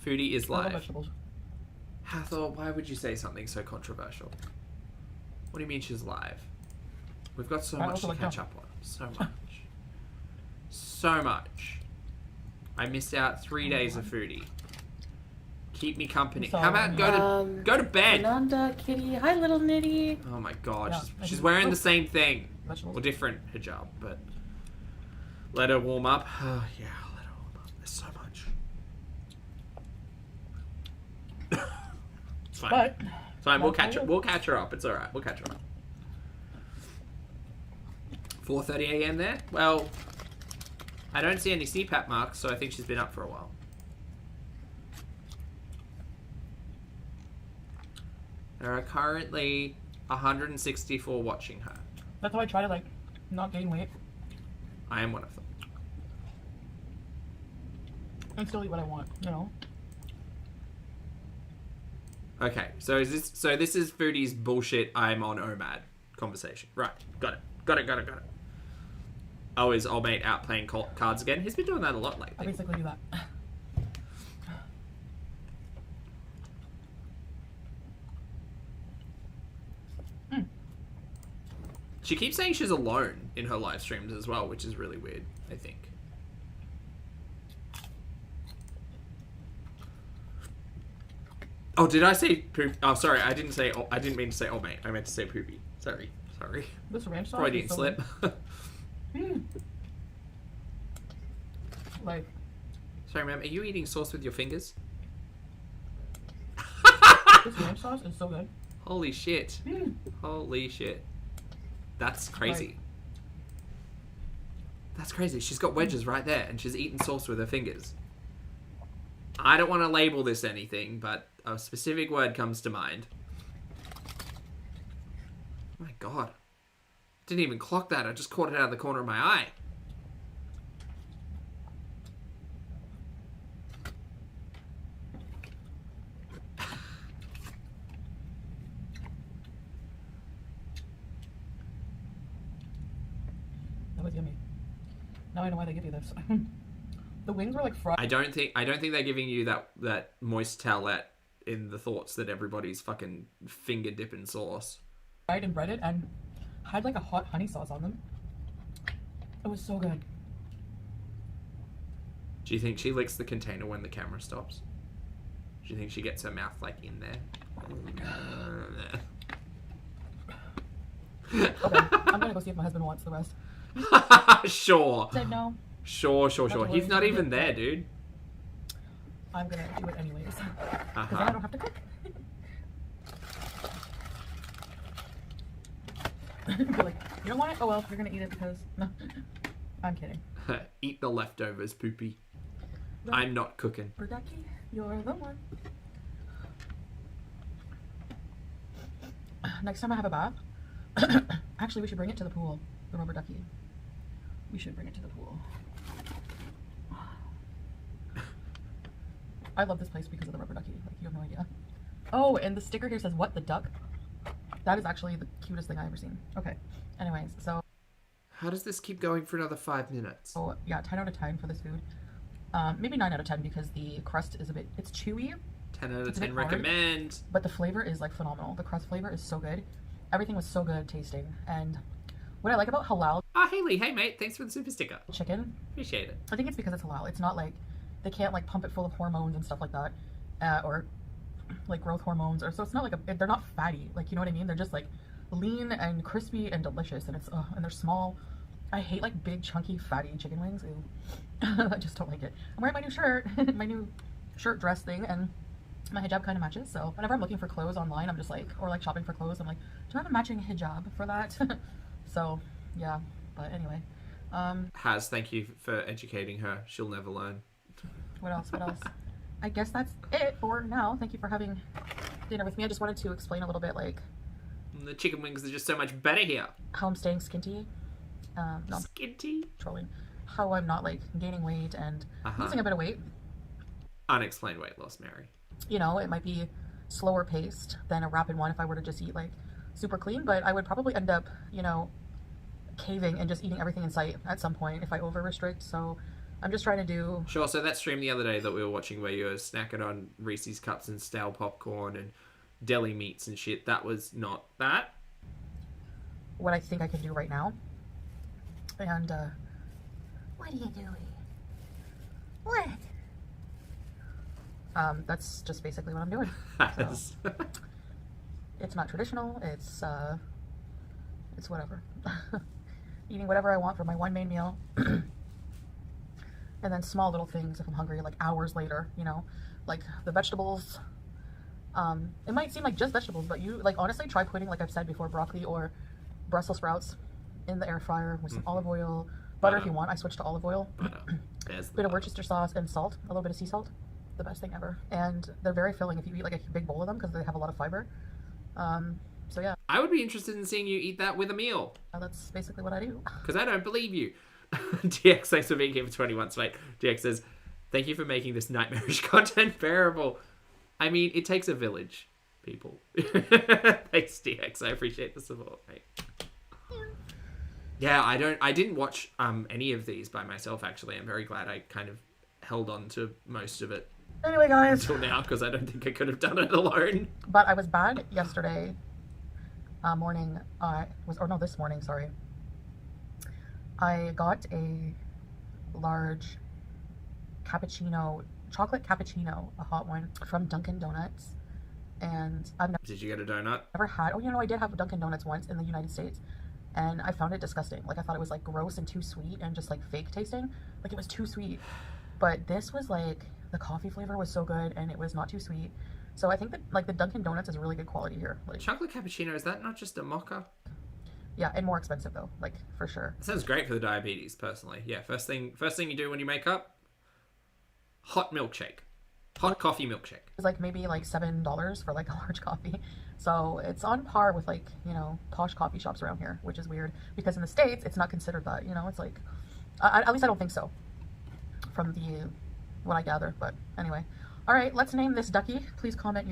Foodie is I love live. vegetables. Hathor, why would you say something so controversial? What do you mean she's live? We've got so much to catch up on. So much. So much. I missed out 3 days of Foodie. Keep me company. How about go to bed? Ananda, Kitty. Hi, little Nitty. Oh my god, Yeah, she's wearing the same thing. Vegetables. Or different hijab, but let her warm up. Oh yeah, let her warm up. There's so much. It's fine. But It's fine. We'll catch her up. It's alright. We'll catch her up. 4:30 a.m. there? Well, I don't see any CPAP marks, so I think she's been up for a while. There are currently 164 watching her. that's why I try to like not gain weight I am one of them. and still eat what I want, you know. Okay, so this is Foodie's bullshit I'm on OMAD conversation. Right, got it. Oh, is old mate out playing cards again? He's been doing that a lot lately. I basically do that. She keeps saying she's alone in her live streams as well, which is really weird, I think. Oh, did I say poop? Oh, sorry, I didn't mean to say old mate. I meant to say poopy. Sorry. This ranch sauce. Freudian slip. Like, Sorry, ma'am. Are you eating sauce with your fingers? this ranch sauce is so good. Holy shit. Holy shit. That's crazy. Like, That's crazy. She's got wedges right there, and she's eating sauce with her fingers. I don't want to label this anything, but a specific word comes to mind. Oh my god. Didn't even clock that. I just caught it out of the corner of my eye. that was yummy. Now I know why they give you this. The wings were like fried. I don't think they're giving you that moist towelette in the thoughts that everybody's fucking finger dipping sauce. Fried and breaded and had like a hot honey sauce on them. It was so good. Do you think she licks the container when the camera stops? Do you think she gets her mouth like in there? Okay, I'm gonna go see if my husband wants the rest. Sure. Said no. Sure. He's not even there, dude. I'm gonna do it anyways. Because then I don't have to cook. Be like, you don't want it? Oh well, you're gonna eat it because... No. I'm kidding. Eat the leftovers, poopy. I'm not cooking. Ducky, you're the one. Next time I have a bath, actually we should bring it to the pool. The rubber ducky. We should bring it to the pool. I love this place because of the rubber ducky. Like, you have no idea. Oh, and the sticker here says, "What the duck?" That is actually the cutest thing I've ever seen. Okay. Anyways, so... How does this keep going for another 5 minutes? Oh, yeah, 10 out of 10 for this food. Maybe 9 out of 10 because the crust is a bit... It's chewy. 10 out of 10 hard, recommend. But the flavor is, like, phenomenal. The crust flavor is so good. Everything was so good tasting. And what I like about halal Oh, Haley. Hey, mate. Thanks for the super sticker. chicken... Appreciate it. I think it's because it's halal. It's not like... They can't, like, pump it full of hormones and stuff like that. Or, like, growth hormones. Or so it's not like a... They're not fatty. Like, you know what I mean? They're just, like, lean and crispy and delicious. And it's... and they're small. I hate, like, big, chunky, fatty chicken wings. Ew. I just don't like it. I'm wearing my new shirt. My new shirt dress thing. And my hijab kind of matches. So whenever I'm looking for clothes online, I'm just like... Or, like, shopping for clothes, I'm like, do I have a matching hijab for that? So, yeah. But anyway. Thank you for educating her. She'll never learn. What else? I guess that's it for now. Thank you for having dinner with me. I just wanted to explain a little bit, like... The chicken wings are just so much better here. How I'm staying skinty. Not Skinty? trolling. How I'm not, like, gaining weight and losing a bit of weight. Unexplained weight loss, Mary. You know, it might be slower paced than a rapid one if I were to just eat, like, super clean. But I would probably end up, you know, caving and just eating everything in sight at some point if I over restrict. So I'm just trying to do... Sure, so that stream the other day that we were watching where you were snacking on Reese's Cups and stale popcorn and deli meats and shit, that was not that. What I think I can do right now. And, what are you doing? What? That's just basically what I'm doing. So, it's not traditional, it's whatever. Eating whatever I want for my one main meal. And then small little things if I'm hungry, like hours later, you know, like the vegetables. It might seem like just vegetables, but you, like, honestly try putting, like I've said before, broccoli or Brussels sprouts in the air fryer with some olive oil, butter if you want. I switched to olive oil. Bit of Worcester sauce and salt, a little bit of sea salt. The best thing ever. And they're very filling if you eat like a big bowl of them because they have a lot of fiber. So yeah. I would be interested in seeing you eat that with a meal. That's basically what I do. Because I don't believe you. DX, thanks for being here for 21. Wait, DX says, thank you for making this nightmarish content bearable. I mean, it takes a village, people. Thanks, DX. I appreciate the support, mate. Yeah, I didn't watch any of these by myself, actually. I'm very glad I kind of held on to most of it. Anyway, guys. Until now, because I don't think I could have done it alone. But I was bad yesterday morning. This morning, sorry. I got a large chocolate cappuccino, a hot one, from Dunkin' Donuts. And I've Did you get a donut? never had, I did have Dunkin' Donuts once in the United States. And I found it disgusting. Like, I thought it was, like, gross and too sweet and just, like, fake tasting. Like, it was too sweet. But this was, like, the coffee flavor was so good and it was not too sweet. So I think that, like, the Dunkin' Donuts is really good quality here. Like, chocolate cappuccino, is that not just a mocha? Yeah, and more expensive, though. Like, for sure. That sounds great for the diabetes, personally. Yeah, first thing you do when you make up, hot milkshake. Hot coffee milkshake. It's like maybe like $7 for like a large coffee. So it's on par with, like, posh coffee shops around here, which is weird because in the States it's not considered that. It's like, at least I don't think so from what I gather. But anyway, all right, let's name this ducky. Please comment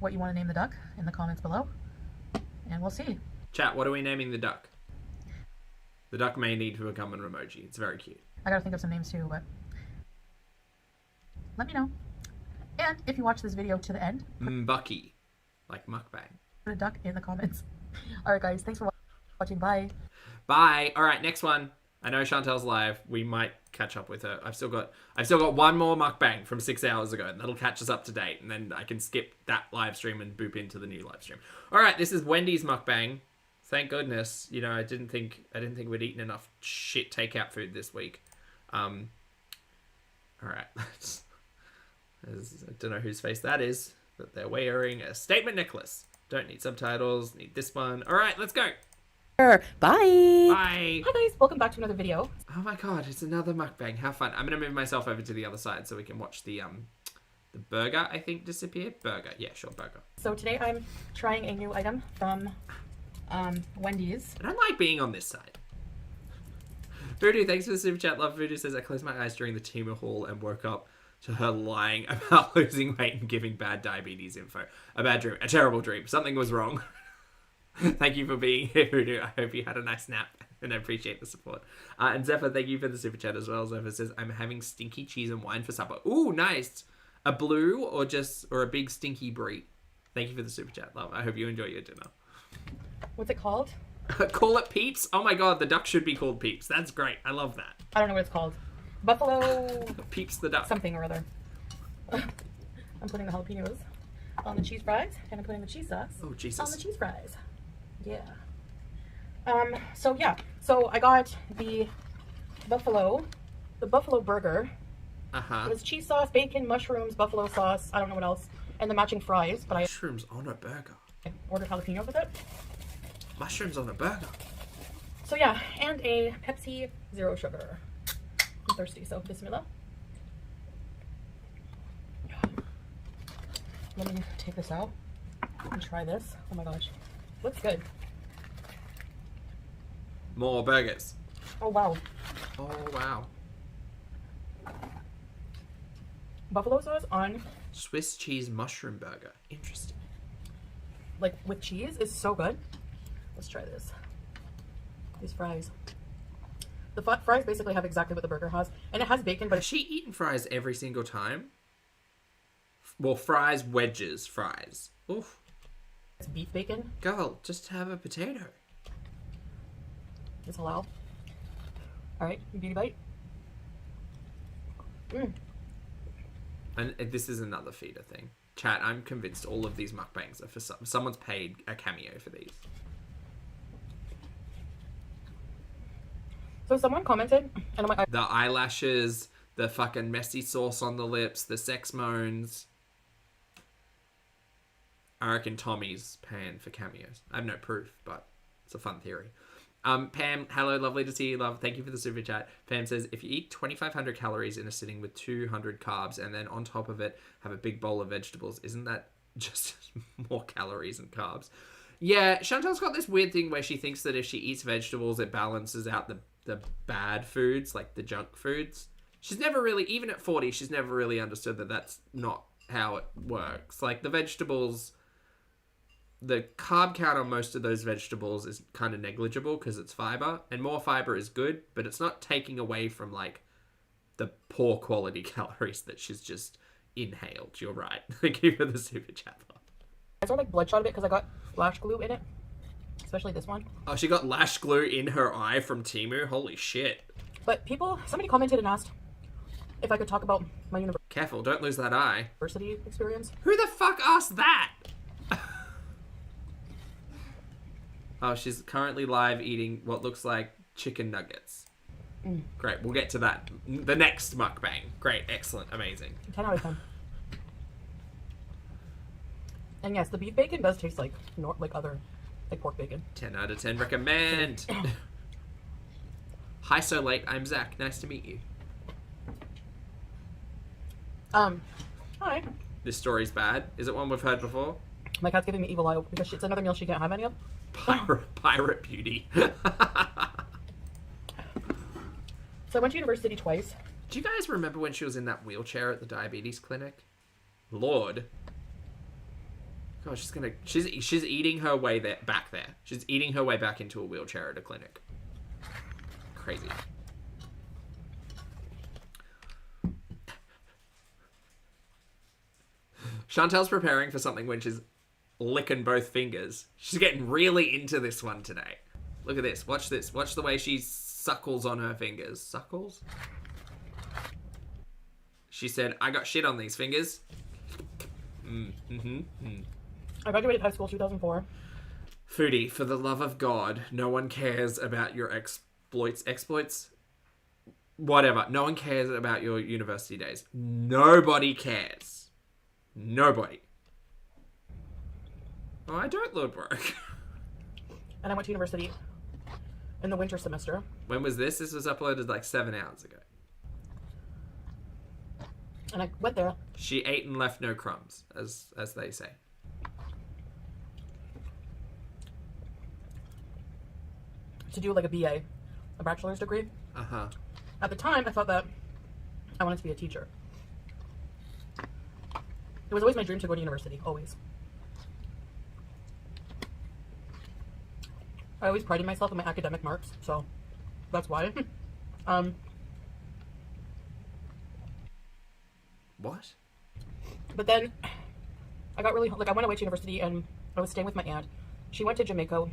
what you want to name the duck in the comments below, and we'll see. Chat, what are we naming the duck? The duck may need to become an emoji. It's very cute. I gotta think of some names too, but let me know. And if you watch this video to the end, Bucky, like mukbang. Put a duck in the comments. All right, guys, thanks for watching. Bye. Bye. All right, next one. I know Chantel's live. We might catch up with her. I've still got one more mukbang from 6 hours ago, and that'll catch us up to date. And then I can skip that live stream and boop into the new live stream. All right, this is Wendy's mukbang. Thank goodness. I didn't think we'd eaten enough shit takeout food this week. All right. I don't know whose face that is, but they're wearing a statement necklace. Don't need subtitles. Need this one. All right, let's go. Bye. Bye. Hi guys, welcome back to another video. Oh my god, it's another mukbang. How fun. I'm gonna move myself over to the other side so we can watch the burger, I think, disappear. Burger. Yeah, sure, burger. So today I'm trying a new item from Wendy's. I don't like being on this side. Voodoo, thanks for the super chat. Love Voodoo says, I closed my eyes during the Temu haul and woke up to her lying about losing weight and giving bad diabetes info. A bad dream. A terrible dream. Something was wrong. Thank you for being here, Voodoo. I hope you had a nice nap, and I appreciate the support. And Zephyr, thank you for the super chat as well. Zephyr says, I'm having stinky cheese and wine for supper. Ooh, nice. A blue or a big stinky brie. Thank you for the super chat, love. I hope you enjoy your dinner. What's it called? Call it Peeps? Oh my god, the duck should be called Peeps. That's great. I love that. I don't know what it's called. Buffalo... Peeps the duck. Something or other. I'm putting the jalapenos on the cheese fries, and I'm putting the cheese sauce on the cheese fries. Yeah. So I got the buffalo burger. It was cheese sauce, bacon, mushrooms, buffalo sauce, I don't know what else, and the matching fries, but mushrooms on a burger. I ordered jalapenos with it. Mushrooms on a burger. So yeah, and a Pepsi Zero Sugar. I'm thirsty, so bismillah. Let me take this out and try this. Oh my gosh. Looks good. More burgers. Oh wow. Oh wow. Buffalo sauce on Swiss cheese mushroom burger. Interesting. Like with cheese is so good. Let's try this. These fries. The fries basically have exactly what the burger has, and it has bacon, but Has she eaten fries every single time? Well, fries, wedges, fries. Oof. it's beef bacon. Girl, just have a potato. It's halal. All right, beauty bite. And this is another feeder thing. Chat, I'm convinced all of these mukbangs are for someone's paid a cameo for these. So someone commented, and I'm like, The eyelashes, the fucking messy sauce on the lips, the sex moans. I reckon Tommy's paying for cameos. I have no proof, but it's a fun theory. Pam, hello, lovely to see you, love. Thank you for the super chat. Pam says, if you eat 2,500 calories in a sitting with 200 carbs and then on top of it have a big bowl of vegetables, isn't that just more calories and carbs? Yeah, Chantal's got this weird thing where she thinks that if she eats vegetables, it balances out the bad foods, like the junk foods. She's never really, even at 40, she's never really understood that that's not how it works. Like the vegetables, the carb count on most of those vegetables is kind of negligible because it's fiber, and more fiber is good, but it's not taking away from like the poor quality calories that she's just inhaled. You're right. Thank you for the super chat. I saw like bloodshot a bit because I got lash glue in it, especially this one. Oh, she got lash glue in her eye from Temu. Holy shit. But somebody commented and asked if I could talk about my Careful, don't lose that eye. university experience. Who the fuck asked that? Oh, she's currently live eating what looks like chicken nuggets. Great, we'll get to that. The next mukbang. Great, excellent, amazing. 10 out of 10. And yes, the beef bacon does taste like other pork bacon. 10 out of 10 recommend. Hi, so late. I'm Zach. Nice to meet you. Hi. This story's bad. Is it one we've heard before? My cat's giving me evil eye because it's another meal she can't have any of. Pirate Beauty. So I went to university twice. Do you guys remember when she was in that wheelchair at the diabetes clinic? Lord. God, she's eating her way back there. She's eating her way back into a wheelchair at a clinic. Crazy. Chantel's preparing for something when she's licking both fingers. She's getting really into this one today. Look at this. Watch this. Watch the way she suckles on her fingers. Suckles? She said, I got shit on these fingers. I graduated high school 2004. Foodie, for the love of God, no one cares about your exploits? Whatever. No one cares about your university days. Nobody cares. Nobody. Oh, I don't, Lord Broke. And I went to university in the winter semester. When was this? This was uploaded like 7 hours ago. And I went there. She ate and left no crumbs, as they say. To do like a BA, a bachelor's degree. Uh-huh. At the time, I thought that I wanted to be a teacher. It was always my dream to go to university, always. I always prided myself on my academic marks, so that's why. What? But then I got really, I went away to university and I was staying with my aunt. She went to Jamaica.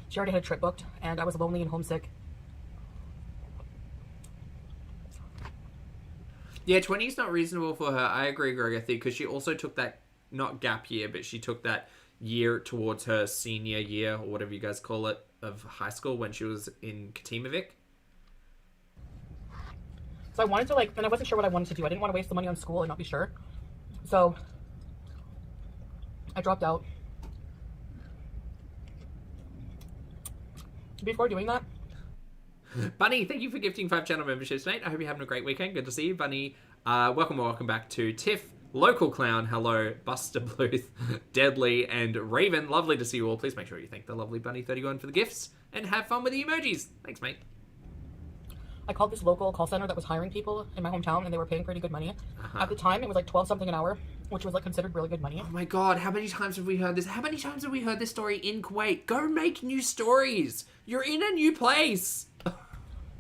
She already had a trip booked and I was lonely and homesick. Yeah, 20 is not reasonable for her. I agree, Greg, I think, because she also took that, not gap year, but she took that year towards her senior year, or whatever you guys call it, of high school when she was in Katimovic. So I wanted to, and I wasn't sure what I wanted to do. I didn't want to waste the money on school and not be sure. So I dropped out. Before doing that, Bunny, thank you for gifting 5 channel memberships, mate. I hope you're having a great weekend. Good to see you, Bunny. Welcome back to Tiff, Local Clown, hello, Buster Bluth, Deadly, and Raven. Lovely to see you all. Please make sure you thank the lovely Bunny31 for the gifts, and have fun with the emojis. Thanks, mate. I called this local call center that was hiring people in my hometown, and they were paying pretty good money. At the time, it was like 12 something an hour, which was considered really good money. Oh my god, how many times have we heard this? How many times have we heard this story in Kuwait? Go make new stories. You're in a new place.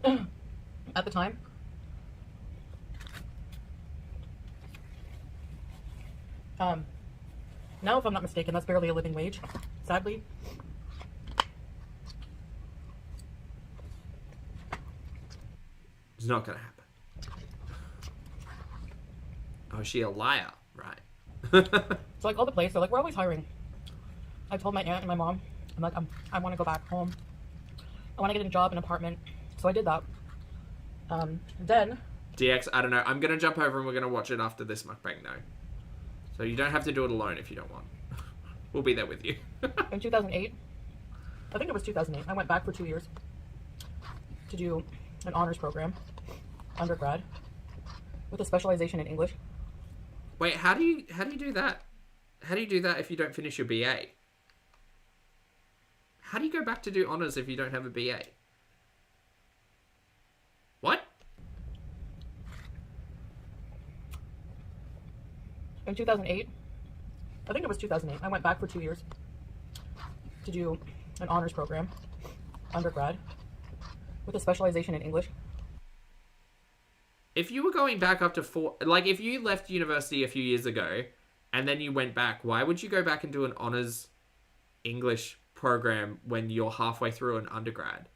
at the time. Now, if I'm not mistaken, that's barely a living wage, sadly. It's not gonna happen. Oh, is she a liar? Right. So like all the place, they're like, we're always hiring. I told my aunt and my mom, I'm like, I want to go back home. I want to get a job, an apartment. So I did that. Then DX, I don't know. I'm gonna jump over and we're gonna watch it after this mukbang though. So you don't have to do it alone if you don't want. We'll be there with you. in 2008, I think it was 2008, I went back for 2 years to do an honors program, undergrad, with a specialization in English. Wait, how do you do that? How do you do that if you don't finish your BA? How do you go back to do honors if you don't have a BA? What? In 2008, I think it was 2008, I went back for 2 years to do an honors program, undergrad, with a specialization in English. If you were going back up to 4, like if you left university a few years ago and then you went back, why would you go back and do an honors English program when you're halfway through an undergrad?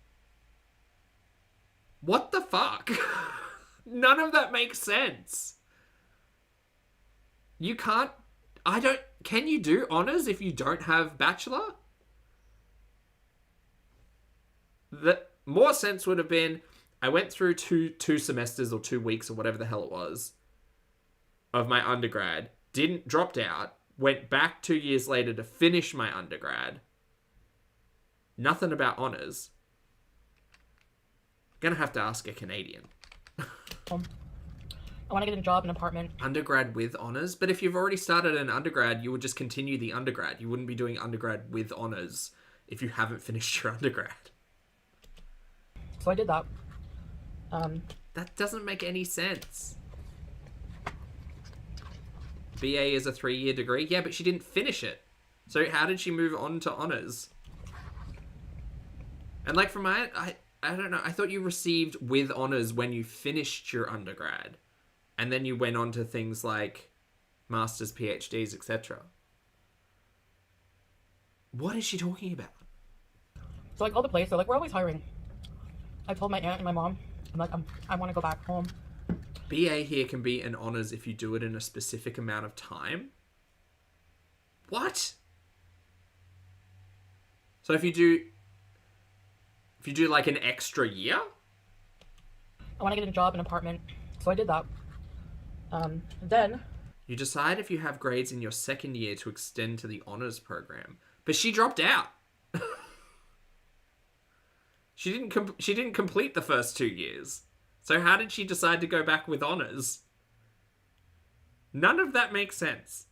What the fuck? None of that makes sense. You can't... Can you do honors if you don't have bachelor? The more sense would have been, I went through two semesters or 2 weeks or whatever the hell it was of my undergrad, dropped out, went back 2 years later to finish my undergrad. Nothing about honors. Gonna have to ask a Canadian. I want to get a job, an apartment. Undergrad with honors? But if you've already started an undergrad, you would just continue the undergrad. You wouldn't be doing undergrad with honors if you haven't finished your undergrad. So I did that. That doesn't make any sense. BA is a 3-year degree? Yeah, but she didn't finish it. So how did she move on to honors? And like from my... I don't know. I thought you received with honors when you finished your undergrad. And then you went on to things like masters, PhDs, etc. What is she talking about? So like all the place, they're like, we're always hiring. I told my aunt and my mom, I'm like, I want to go back home. BA here can be an honors if you do it in a specific amount of time. What? So if you do like an extra year? I want to get a job, an apartment. So I did that. Then you decide if you have grades in your second year to extend to the honors program. But she dropped out. She didn't complete the first 2 years. So how did she decide to go back with honors? None of that makes sense.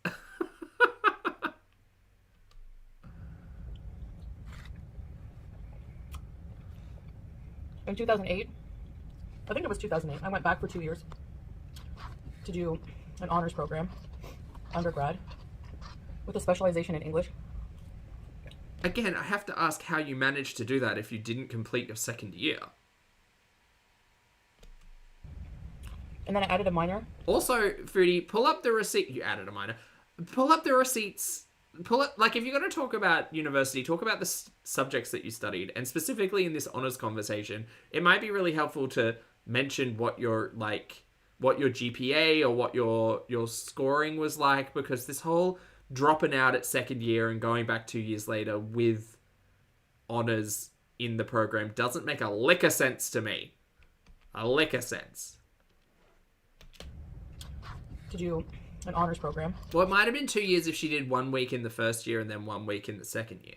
in 2008, I think it was 2008, I went back for 2 years to do an honors program, undergrad, with a specialization in English. Again, I have to ask how you managed to do that if you didn't complete your second year. And then I added a minor. Also, Foodie, pull up the receipt. You added a minor. Pull up the receipts. Like, if you're going to talk about university, talk about the subjects that you studied. And specifically in this honors conversation, it might be really helpful to mention what your GPA or what your scoring was like, because this whole dropping out at second year and going back 2 years later with honors in the program doesn't make a lick of sense to me. A lick of sense. To do an honors program. Well, it might have been 2 years if she did 1 week in the first year and then 1 week in the second year.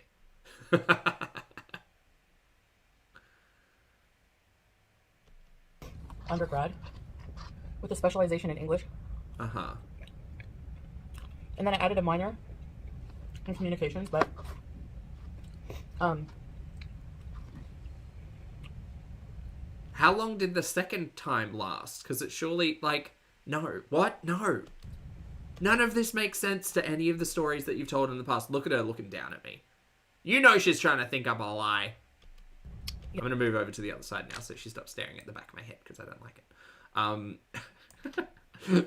Undergrad, with a specialization in English. Uh-huh. And then I added a minor in communications, but how long did the second time last? Because it's surely, like, no. What? No. None of this makes sense to any of the stories that you've told in the past. Look at her looking down at me. You know she's trying to think up a lie. I'm going to move over to the other side now so she stops staring at the back of my head because I don't like it.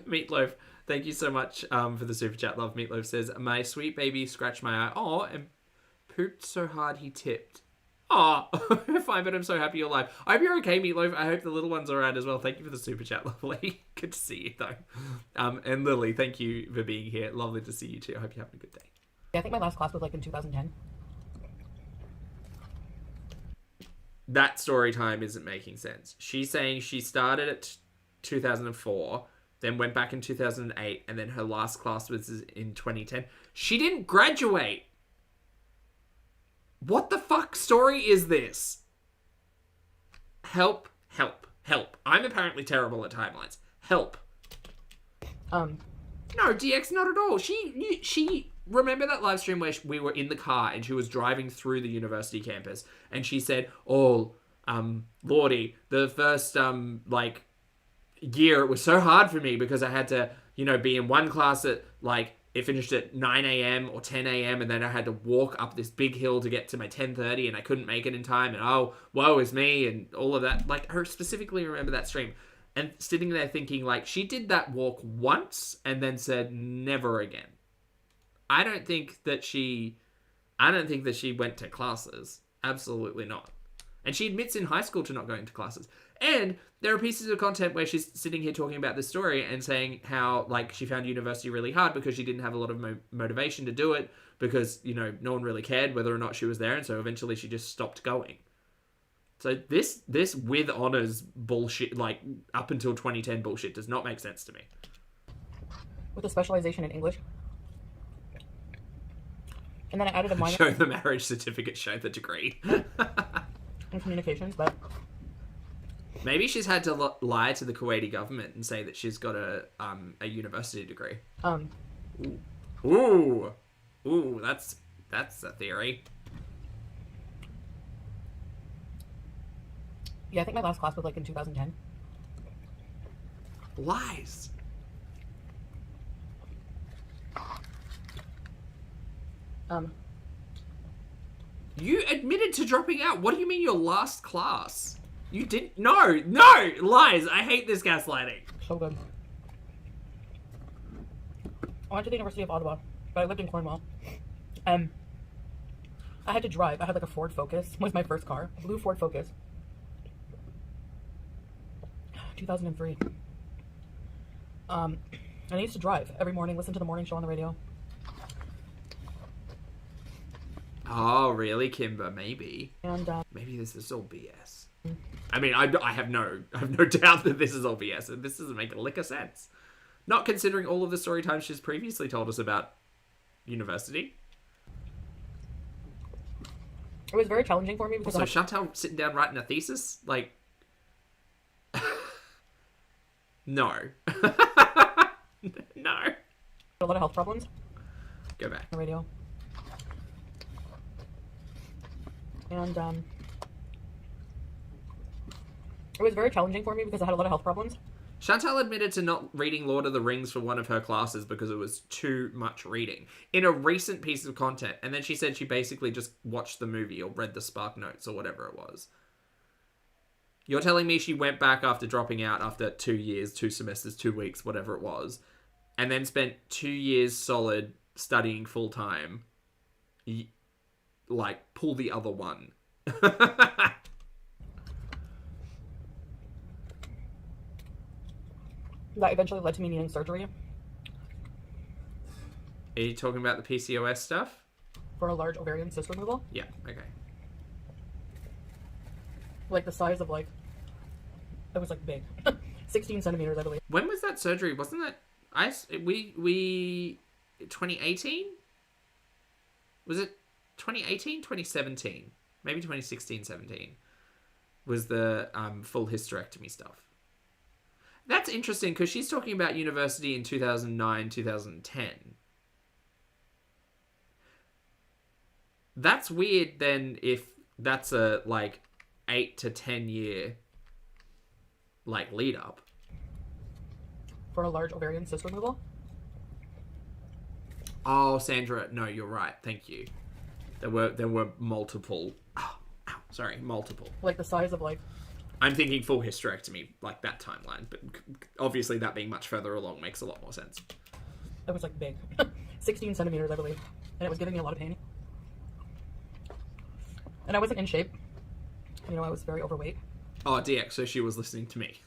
Meatloaf, thank you so much for the super chat. Love. Meatloaf says, my sweet baby scratched my eye. Oh, and pooped so hard he tipped. Oh, fine, but I'm so happy you're alive. I hope you're okay, Meatloaf. I hope the little one's alright as well. Thank you for the super chat, lovely. Good to see you, though. And Lily, thank you for being here. Lovely to see you, too. I hope you're having a good day. Yeah, I think my last class was, like, in 2010. That story time isn't making sense. She's saying she started at 2004, then went back in 2008, and then her last class was in 2010. She didn't graduate! What the fuck story is this? Help, help, help. I'm apparently terrible at timelines. Help. No, DX, not at all. She remember that live stream where we were in the car and she was driving through the university campus and she said, oh, Lordy, the first, year, it was so hard for me because I had to, be in one class at, it finished at 9 a.m. or 10 a.m. and then I had to walk up this big hill to get to my 10:30 and I couldn't make it in time and oh, woe is me and all of that. Her specifically remember that stream and sitting there thinking she did that walk once and then said never again. I don't think that she went to classes. Absolutely not. And she admits in high school to not going to classes. And there are pieces of content where she's sitting here talking about this story and saying how, she found university really hard because she didn't have a lot of motivation to do it because, no one really cared whether or not she was there. And so eventually she just stopped going. So this with honors bullshit, up until 2010 bullshit does not make sense to me. With a specialization in English. And then I added a minor. Show the marriage certificate, show the degree. In communications, but maybe she's had to lie to the Kuwaiti government and say that she's got a university degree. Ooh, that's a theory. Yeah, I think my last class was in 2010. Lies. You admitted to dropping out. What do you mean your last class? You didn't... No, lies. I hate this gaslighting. So good. I went to the University of Ottawa, but I lived in Cornwall. I had to drive. I had a Ford Focus. It was my first car. A blue Ford Focus. 2003. And I used to drive every morning, listen to the morning show on the radio. Oh, really, Kimber? Maybe. And maybe this is all BS. I mean, I have no doubt that this is all BS, and this doesn't make a lick of sense. Not considering all of the story times she's previously told us about university. It was very challenging for me because also, Chantal sitting down writing a thesis? No. No. A lot of health problems. Go back. On the radio. And it was very challenging for me because I had a lot of health problems. Chantal admitted to not reading Lord of the Rings for one of her classes because it was too much reading in a recent piece of content. And then she said she basically just watched the movie or read the Spark Notes or whatever it was. You're telling me she went back after dropping out after 2 years, 2 semesters, 2 weeks, whatever it was, and then spent 2 years solid studying full time. Pull the other one. That eventually led to me needing surgery. Are you talking about the PCOS stuff? For a large ovarian cyst removal? Yeah, okay. The size of, it was, big. 16 centimeters, I believe. When was that surgery? Wasn't that... 2018? Was it 2018? 2017? Maybe 2016, 17 was the full hysterectomy stuff. That's interesting because she's talking about university in 2009, 2010. That's weird then if that's a 8 to 10 year lead up. For a large ovarian cyst removal? Oh, Sandra, no, you're right. Thank you. There were multiple. Oh, ow. Sorry, multiple. Like the size of like... I'm thinking full hysterectomy, like that timeline. But obviously that being much further along makes a lot more sense. It was like big. 16 centimeters, I believe. And it was giving me a lot of pain. And I wasn't in shape. You know, I was very overweight. Oh, DX, so she was listening to me.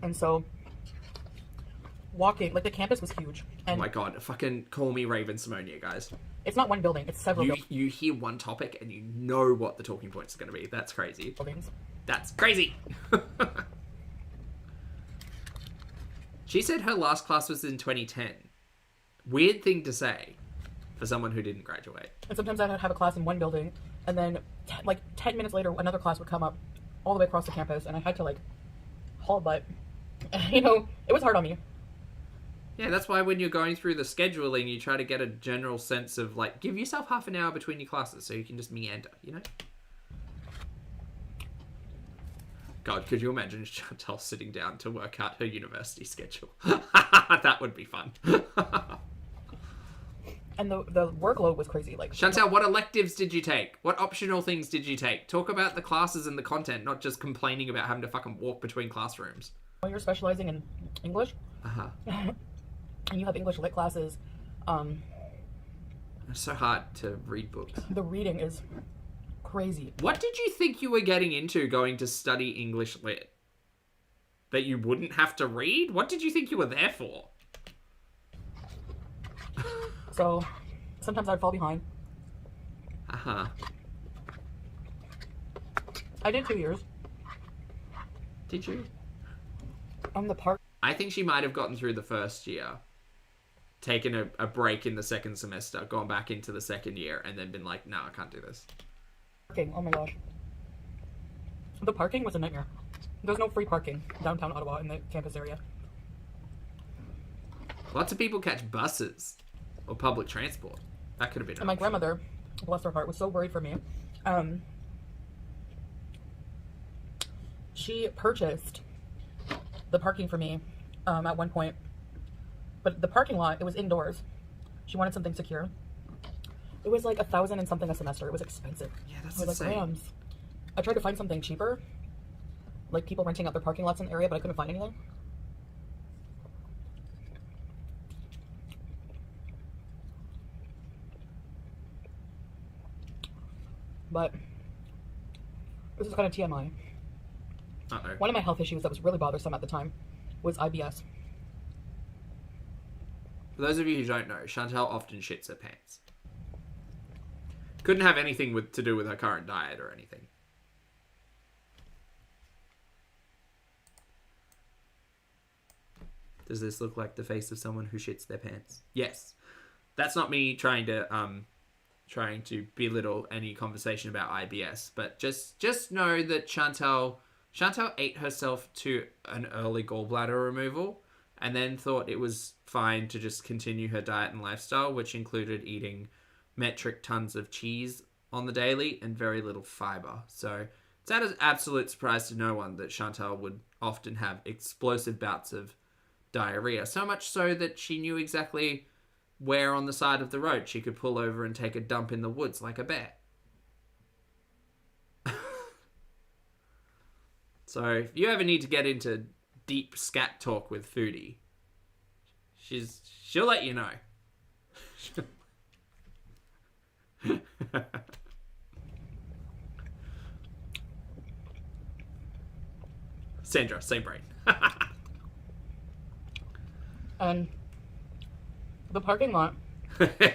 And so, walking, like the campus was huge. And oh my god, fucking call me Raven Simonia, guys. it's not one building, it's several You hear one topic and you know what the talking points are going to be. That's crazy. buildings. That's crazy. She said her last class was in 2010. Weird thing to say for someone who didn't graduate. And sometimes I'd have a class in one building, and then like 10 minutes later, another class would come up all the way across the campus, and I had to like haul butt. You know, it was hard on me. Yeah, that's why when you're going through the scheduling, you try to get a general sense of, like, give yourself half an hour between your classes so you can just meander, you know? God, could you imagine Chantal sitting down to work out her university schedule? That would be fun. And the workload was crazy. Like, Chantal, what electives did you take? What optional things did you take? Talk about the classes and the content, not just complaining about having to fucking walk between classrooms. when you're specializing in English, and you have English lit classes, It's so hard to read books. the reading is crazy. What did you think you were getting into going to study English lit? That you wouldn't have to read? What did you think you were there for? So sometimes I'd fall behind. I did 2 years. Did you? On the park. I think she might have gotten through the first year, taken a break in the second semester, gone back into the second year, and then been like, no, I can't do this. Parking. Oh my gosh. The parking was a nightmare. There's no free parking downtown Ottawa in the campus area. Lots of people catch buses or public transport. That could have been an And my option. grandmother, bless her heart, was so worried for me. She purchased the parking for me at one point. But the parking lot, it was indoors. She wanted something secure. It was like $1,000 and something a semester. It was expensive. Yeah, that's I was insane. like, Rams. I tried to find something cheaper. Like people renting out their parking lots in the area, but I couldn't find anything. But this is kind of TMI. Uh-oh. One of my health issues that was really bothersome at the time was IBS. For those of you who don't know, Chantal often shits her pants. Couldn't have anything to do with her current diet or anything. Does this look like the face of someone who shits their pants? Yes. That's not me trying to belittle any conversation about IBS, but just know that Chantal ate herself to an early gallbladder removal and then thought it was fine to just continue her diet and lifestyle, which included eating metric tons of cheese on the daily and very little fiber. So it's an absolute surprise to no one that Chantal would often have explosive bouts of diarrhea, so much so that she knew exactly where on the side of the road she could pull over and take a dump in the woods like a bear. So if you ever need to get into deep scat talk with Foodie, she'll let you know. Sandra, same brain. And the parking lot,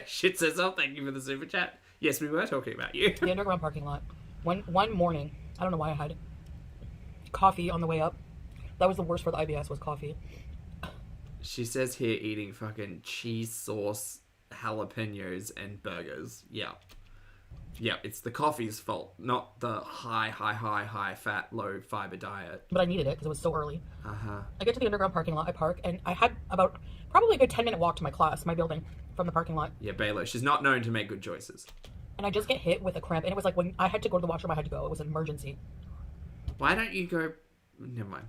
Shit says, oh, thank you for the super chat. Yes, we were talking about you. the underground parking lot, one morning, I don't know why I had coffee on the way up. That was the worst for the IBS, was coffee. She says here eating fucking cheese sauce, jalapenos, and burgers. Yeah. Yeah, it's the coffee's fault, not the high fat, low fiber diet. But I needed it because it was so early. Uh-huh. I get to the underground parking lot, I park, and I had about probably a good 10-minute walk to my class, my building, from the parking lot. Yeah, Baylor, she's not known to make good choices. And I just get hit with a cramp, and it was like when I had to go to the washroom, I had to go. It was an emergency. Why don't you go... Never mind.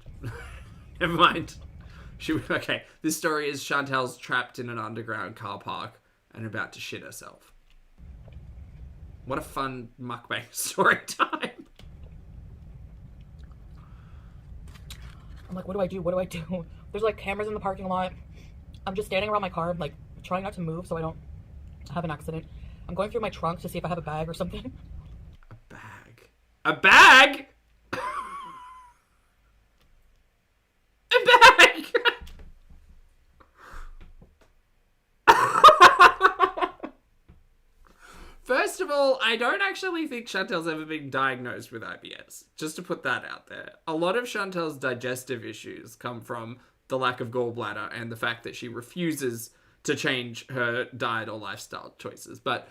Never mind. Okay, this story is Chantal's trapped in an underground car park and about to shit herself. What a fun mukbang story time. I'm like, what do I do? What do I do? There's like cameras in the parking lot. I'm just standing around my car, like trying not to move so I don't have an accident. I'm going through my trunk to see if I have a bag or something. A bag? A bag? A bag! First of all, I don't actually think Chantel's ever been diagnosed with IBS. Just to put that out there. A lot of Chantel's digestive issues come from the lack of gallbladder and the fact that she refuses to change her diet or lifestyle choices. But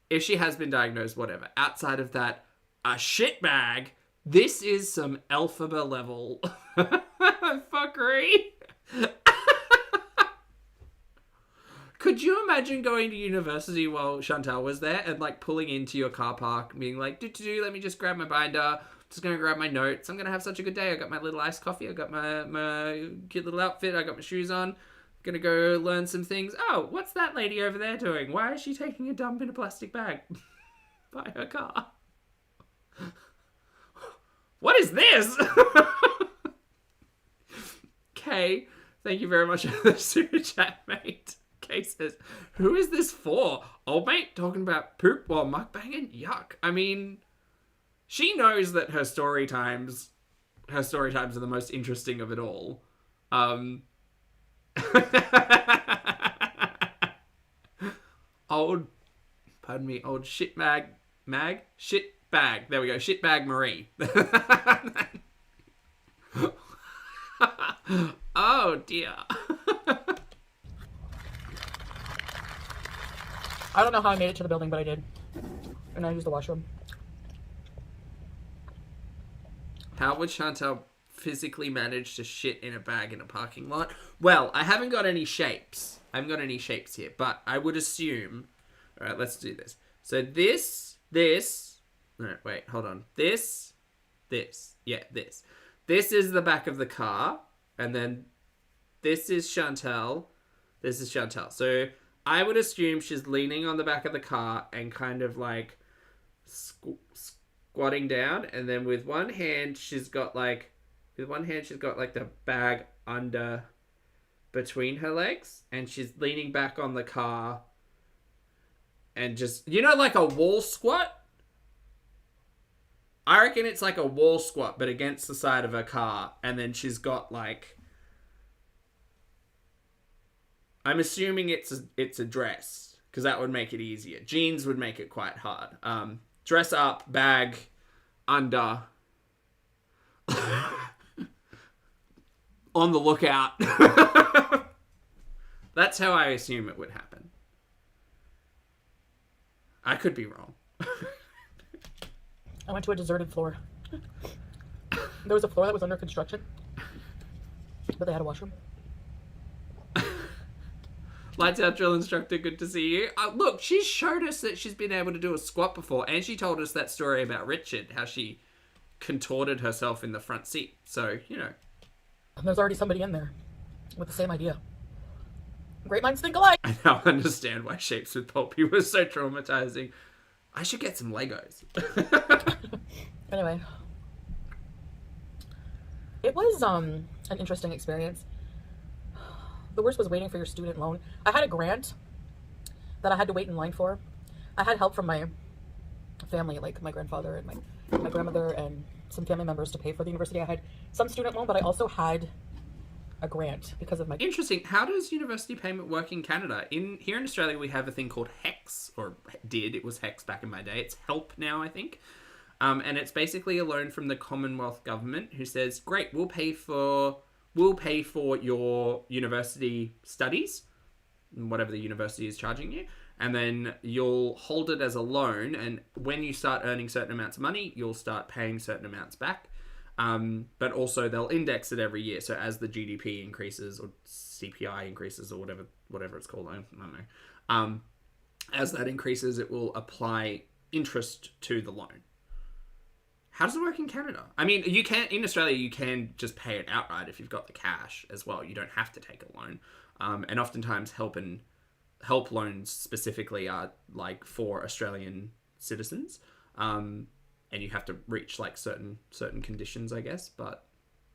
if she has been diagnosed, whatever. Outside of that, a shit bag. This is some alphabet level fuckery. Could you imagine going to university while Chantel was there and like pulling into your car park, being like, let me just grab my binder. Just gonna grab my notes. I'm gonna have such a good day. I got my little iced coffee. I got my cute little outfit. I got my shoes on. Gonna go learn some things. Oh, what's that lady over there doing? Why is she taking a dump in a plastic bag by her car? What is this? Kay, thank you very much for the super chat, mate. Kay says, who is this for? Old mate talking about poop while mukbanging? Yuck. I mean, she knows that her story times are the most interesting of it all. Old shit bag. There we go. Shit bag Marie. Oh dear. I don't know how I made it to the building, but I did. And I used the washroom. How would Chantel physically manage to shit in a bag in a parking lot? Well, I haven't got any shapes. Here, but I would assume... Alright, let's do this. So this... No, wait, hold on. This. Yeah, this. This is the back of the car. And then this is Chantel. So I would assume she's leaning on the back of the car and kind of like squatting down. And then with one hand, she's got like the bag under between her legs. And she's leaning back on the car. And just, like a wall squat? I reckon it's like a wall squat, but against the side of her car. And then she's got like... I'm assuming it's a dress, because that would make it easier. Jeans would make it quite hard. Dress up, bag, under. On the lookout. That's how I assume it would happen. I could be wrong. I went to a deserted floor. There was a floor that was under construction, but they had a washroom. Lights out drill instructor, good to see you. Look, she's showed us that she's been able to do a squat before, and she told us that story about Richard, how she contorted herself in the front seat. So, And there's already somebody in there with the same idea. Great minds think alike. I now understand why Shapes with Pulpy was so traumatizing. I should get some Legos. Anyway. It was an interesting experience. The worst was waiting for your student loan. I had a grant that I had to wait in line for. I had help from my family, like my grandfather and my grandmother and some family members to pay for the university. I had some student loan, but I also had a grant because of my... Interesting. How does university payment work in Canada? Here in Australia, we have a thing called HEX, or did. It was HEX back in my day. It's HELP now, I think. And it's basically a loan from the Commonwealth government who says, great, we'll pay for your university studies, whatever the university is charging you, and then you'll hold it as a loan, and when you start earning certain amounts of money, you'll start paying certain amounts back. But also they'll index it every year. So as the GDP increases or CPI increases or whatever it's called, I don't know. As that increases, it will apply interest to the loan. How does it work in Canada? I mean, in Australia, you can just pay it outright if you've got the cash as well. You don't have to take a loan. And oftentimes help loans specifically are like for Australian citizens, and you have to reach like certain conditions, I guess. But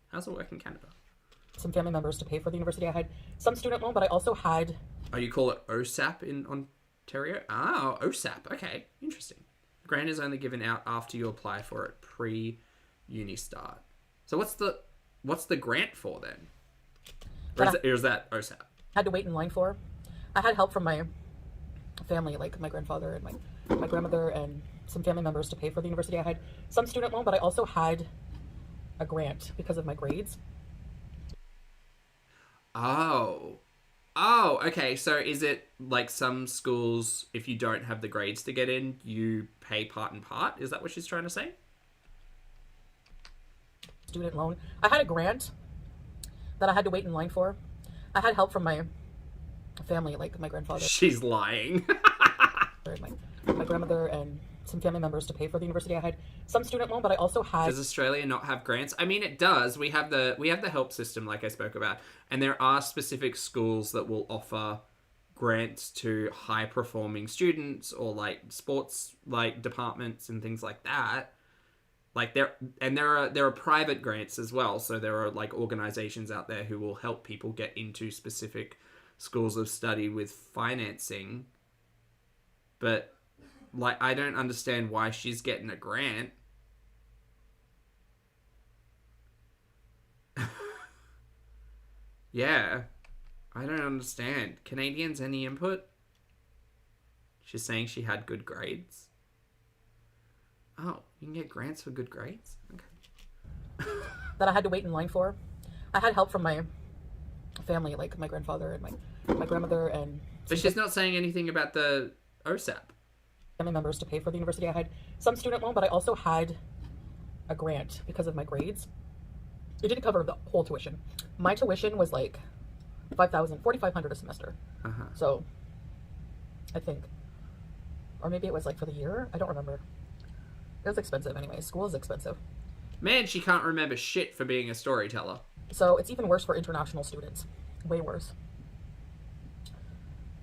how's it work in Canada? Some family members to pay for the university. I had some student loan, but I also had... Oh, you call it OSAP in Ontario? Oh, OSAP. Okay, interesting. Grant is only given out after you apply for it pre-uni start. So what's the grant for then? Or is that OSAP? Had to wait in line for. I had help from my family, like my grandfather and my grandmother and some family members to pay for the university. I had some student loan, but I also had a grant because of my grades. Oh, okay. So is it like some schools, if you don't have the grades to get in, you pay part and part? Is that what she's trying to say? Student loan. I had a grant that I had to wait in line for. I had help from my family, like my grandfather. She's lying. my grandmother and some family members to pay for the university. I had some student loan, but I also had... Does Australia not have grants? I mean, it does. We have the help system, like I spoke about, and there are specific schools that will offer grants to high performing students or like sports like departments and things like that. Like there are private grants as well. So there are like organizations out there who will help people get into specific schools of study with financing. But like, I don't understand why she's getting a grant. Yeah. I don't understand. Canadians, any input? She's saying she had good grades. Oh, you can get grants for good grades? Okay. That I had to wait in line for. I had help from my family, like my grandfather and my grandmother and... But she's not saying anything about the OSAP. Family members to pay for the university. I had some student loan, but I also had a grant because of my grades. It didn't cover the whole tuition. My tuition was like $4,500 a semester. Uh-huh. So I think, or maybe it was like for the year. I don't remember. It was expensive anyway. School is expensive. Man, she can't remember shit for being a storyteller. So it's even worse for international students. Way worse.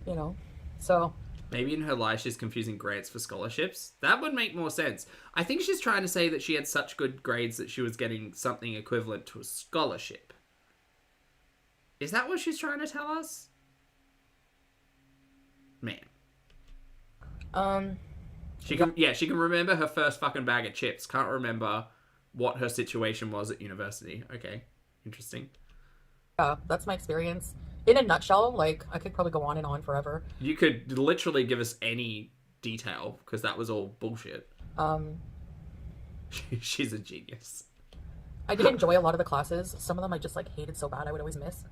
You know, so... Maybe in her life she's confusing grants for scholarships. That would make more sense. I think she's trying to say that she had such good grades that she was getting something equivalent to a scholarship. Is that what she's trying to tell us? Man. She can remember her first fucking bag of chips. Can't remember what her situation was at university. Okay. Interesting. Yeah, that's my experience. In a nutshell, like, I could probably go on and on forever. You could literally give us any detail, because that was all bullshit. She's a genius. I did enjoy a lot of the classes. Some of them I just, like, hated so bad I would always miss.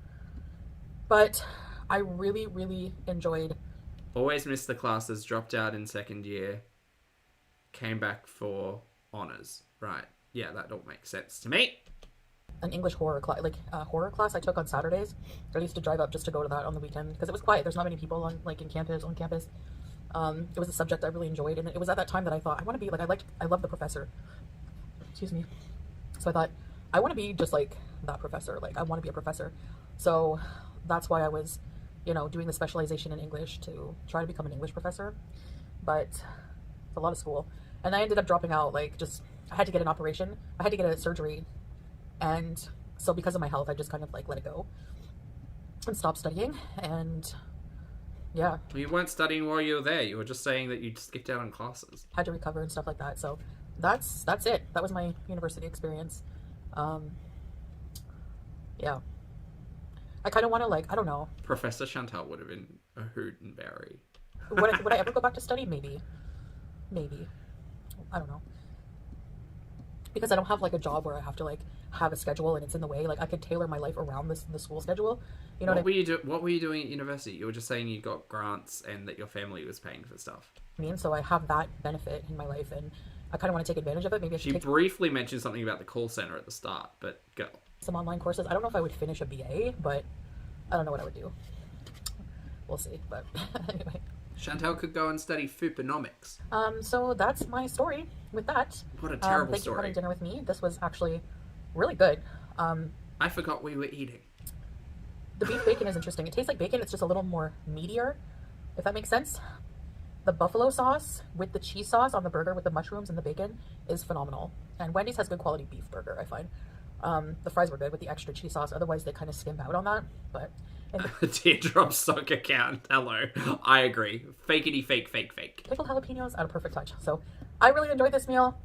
But I really, really enjoyed... Always missed the classes, dropped out in second year, came back for honours. Right. Yeah, that all makes sense to me. An English horror class, horror class I took on Saturdays. I used to drive up just to go to that on the weekend because it was quiet. There's not many people on campus. It was a subject I really enjoyed, and it was at that time that I thought I want to be like I love the professor. Excuse me. So I thought I want to be just like that professor. Like I want to be a professor. So that's why I was, doing the specialization in English to try to become an English professor. But it's a lot of school, and I ended up dropping out. I had to get an operation. I had to get a surgery. And so because of my health, I just kind of let it go and stopped studying. And yeah. Well, you weren't studying while you were there. You were just saying that you skipped out on classes. Had to recover and stuff like that. So that's it. That was my university experience. Yeah. I kind of want to I don't know. Professor Chantal would have been a hoot and berry. Would I ever go back to study? Maybe. I don't know. Because I don't have a job where I have to have a schedule and it's in the way. I could tailor my life around the school schedule. You know what were you doing at university? You were just saying you got grants and that your family was paying for stuff. So I have that benefit in my life and I kind of want to take advantage of it. Maybe I should briefly mentioned something about the call center at the start, but go. Some online courses. I don't know if I would finish a BA, but I don't know what I would do. We'll see. But anyway. Chantal could go and study foodonomics. So that's my story with that. What a terrible thank story. you for having dinner with me. This was actually really good. I forgot we were eating. The beef bacon is interesting. It tastes like bacon. It's just a little more meatier, if that makes sense. The buffalo sauce with the cheese sauce on the burger with the mushrooms and the bacon is phenomenal. And Wendy's has good quality beef burger, I find. The fries were good with the extra cheese sauce. Otherwise, they kind of skimp out on that. But Teardrop sock account. Hello. I agree. Fakety fake, fake, fake. pickled jalapenos at a perfect touch. So I really enjoyed this meal.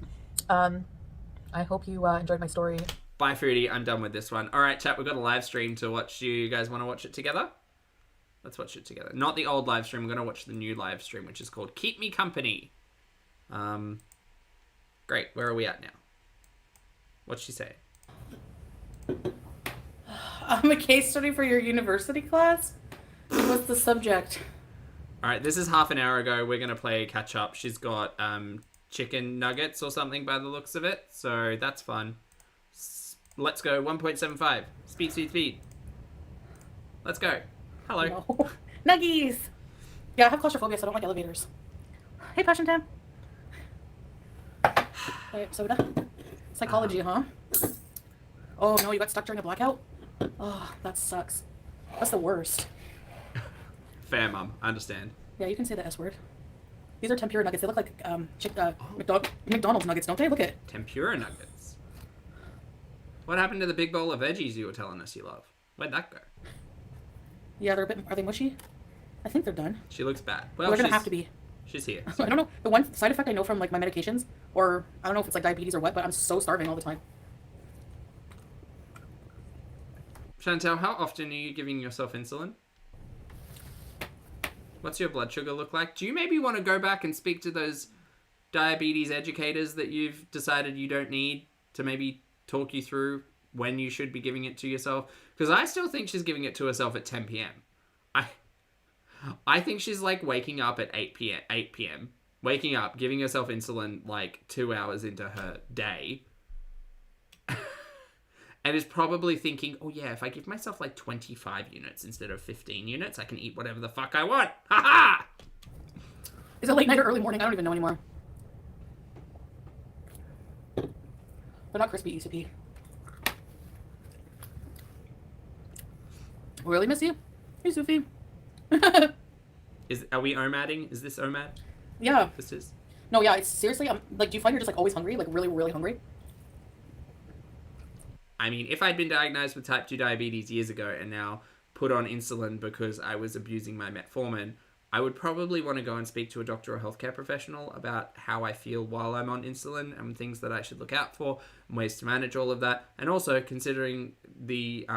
I hope you enjoyed my story. Bye, Foodie. I'm done with this one. All right, chat. We've got a live stream to watch. Do you guys want to watch it together? Let's watch it together. Not the old live stream. We're going to watch the new live stream, which is called Keep Me Company. Great. Where are we at now? What's she say? A case study for your university class? What's the subject? All right, this is half an hour ago. We're going to play catch up. She's got chicken nuggets or something by the looks of it. So that's fun. Let's go. 1.75. Speed. Let's go. Hello. No. Nuggies! Yeah, I have claustrophobia, so I don't like elevators. Hey, Passion Tam. Hey, soda. Psychology, huh? Oh no, you got stuck during a blackout? Oh, that sucks. That's the worst. Fair, Mum. I understand. Yeah, you can say the S word. These are tempura nuggets. They look like McDonald's nuggets, don't they? Look at. Tempura nuggets. What happened to the big bowl of veggies you were telling us you love? Where'd that go? Yeah, they're a bit. Are they mushy? I think they're done. She looks bad. Well, They're gonna have to be. She's here. I don't know. The one side effect I know from like my medications, or I don't know if it's like diabetes or what, but I'm so starving all the time. Chantel, how often are you giving yourself insulin? What's your blood sugar look like? Do you maybe want to go back and speak to those diabetes educators that you've decided you don't need to maybe talk you through when you should be giving it to yourself? Because I still think she's giving it to herself at 10 p.m. I think she's like waking up at 8 p.m. Waking up, giving herself insulin like 2 hours into her day. And is probably thinking, oh yeah, if I give myself like 25 units instead of 15 units, I can eat whatever the fuck I want. Ha ha! Is it late night or early morning? I don't even know anymore. They're not crispy ECP. Really, Missy? Hey, Sophie. Are we OMADing? Is this OMAD? Yeah. This is? No, yeah, it's seriously, like, do you find you're just, like, always hungry? Like, really, really hungry? I mean, if I'd been diagnosed with type 2 diabetes years ago and now put on insulin because I was abusing my metformin, I would probably want to go and speak to a doctor or healthcare professional about how I feel while I'm on insulin and things that I should look out for and ways to manage all of that. And also, considering the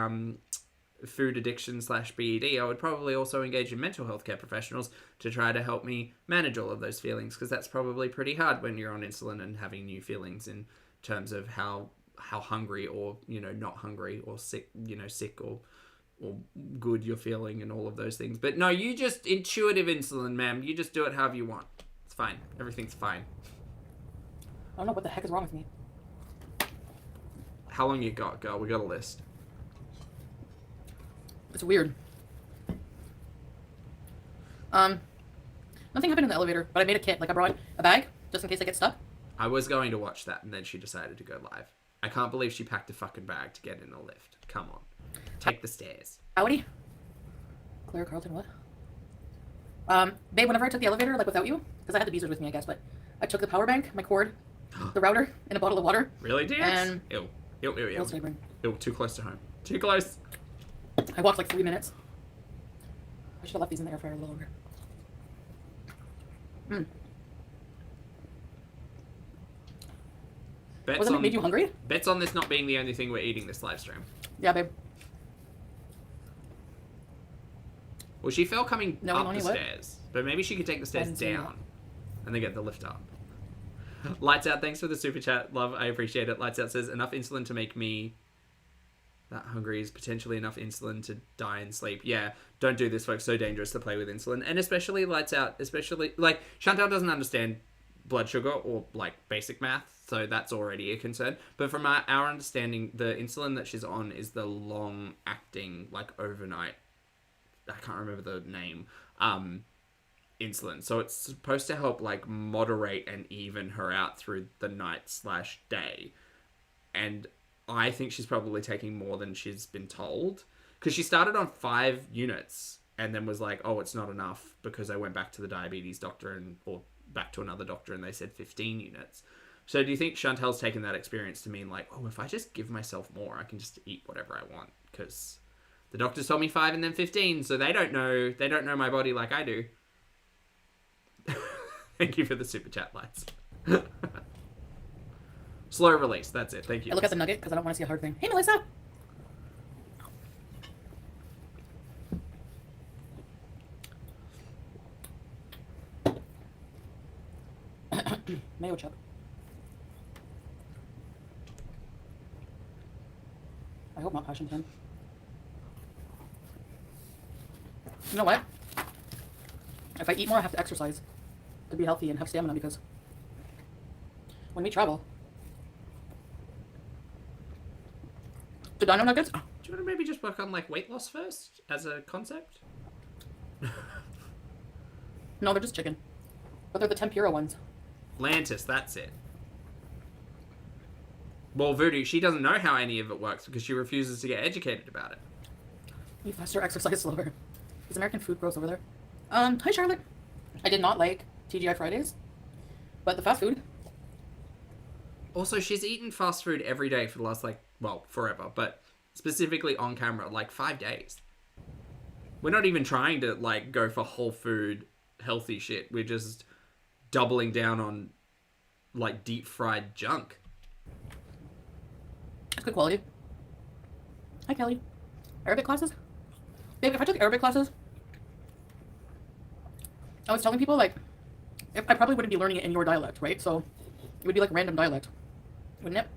food addiction / BED, I would probably also engage in mental health care professionals to try to help me manage all of those feelings, because that's probably pretty hard when you're on insulin and having new feelings in terms of how hungry or, you know, not hungry or sick, you know, sick or good you're feeling and all of those things. But no, you just intuitive insulin, ma'am. You just do it however you want. It's fine. Everything's fine. I don't know what the heck is wrong with me. How long you got, girl? We got a list. It's weird. Nothing happened in the elevator, but I made a kit. Like, I brought a bag just in case I get stuck. I was going to watch that, and then she decided to go live. I can't believe she packed a fucking bag to get in a lift. Come on. Take the stairs. Howdy. Claire Carlton, what? Babe, whenever I took the elevator, like, without you, because I had the beezers with me, I guess, but I took the power bank, my cord, the router, and a bottle of water. Really, dear? And... Ew. What else did I bring? Ew, too close to home. Too close. I walked like 3 minutes. I should have left these in the air fryer a little longer. Wasn't it made you hungry? Bets on this not being the only thing we're eating this live stream. Yeah, babe. Well, she fell coming up the what? stairs. But maybe she could take the stairs Hadn't seen down and then get the lift up. Lights Out, thanks for the super chat. Love, I appreciate it. Lights Out says, enough insulin to make me that hungry is potentially enough insulin to die in sleep. Yeah, don't do this, folks. So dangerous to play with insulin. And especially Lights Out, especially, like, Chantal doesn't understand blood sugar or, like, basic math, so that's already a concern. But from our understanding, the insulin that she's on is the long-acting, like, overnight, I can't remember the name, insulin. So it's supposed to help, like, moderate and even her out through the night / day. And I think she's probably taking more than she's been told, because she started on 5 units and then was like, oh, it's not enough because I went back to the diabetes doctor or back to another doctor and they said 15 units. So do you think Chantel's taken that experience to mean like, oh, if I just give myself more, I can just eat whatever I want? Because the doctors told me 5 and then 15, so they don't know my body like I do. Thank you for the super chat, lights. Slow release, that's it. Thank you. I look at the nugget because I don't want to see a hard thing. Hey, Melissa! Mayo chip. I hope not passion 10. You know what? If I eat more, I have to exercise to be healthy and have stamina, because when we travel, the dino nuggets. Do you want to maybe just work on like weight loss first as a concept? No, they're just chicken, but they're the tempura ones. Lantis, that's it. Well, Voodoo, she doesn't know how any of it works because she refuses to get educated about it. Eat faster, exercise slower. Is American food gross over there? Hi Charlotte. I did not like TGI Fridays, but the fast food. Also, she's eaten fast food every day for the last, like, well, forever, but specifically on camera, like 5 days. We're not even trying to, like, go for whole food, healthy shit. We're just doubling down on, like, deep fried junk. It's good quality. Hi Kelly. Arabic classes? Babe, if I took Arabic classes, I was telling people, like, I probably wouldn't be learning it in your dialect, right? So it would be like random dialect, wouldn't it?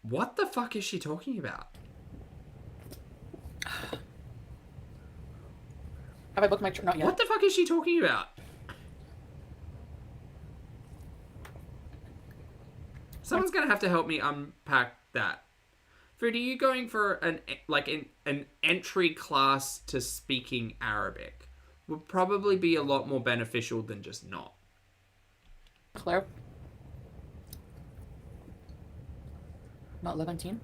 What the fuck is she talking about? Have I booked my trip? Not yet. What the fuck is she talking about? Someone's gonna have to help me unpack that. Food, are you going for an entry class to speaking Arabic? Would probably be a lot more beneficial than just not. Claire. Not Levantine.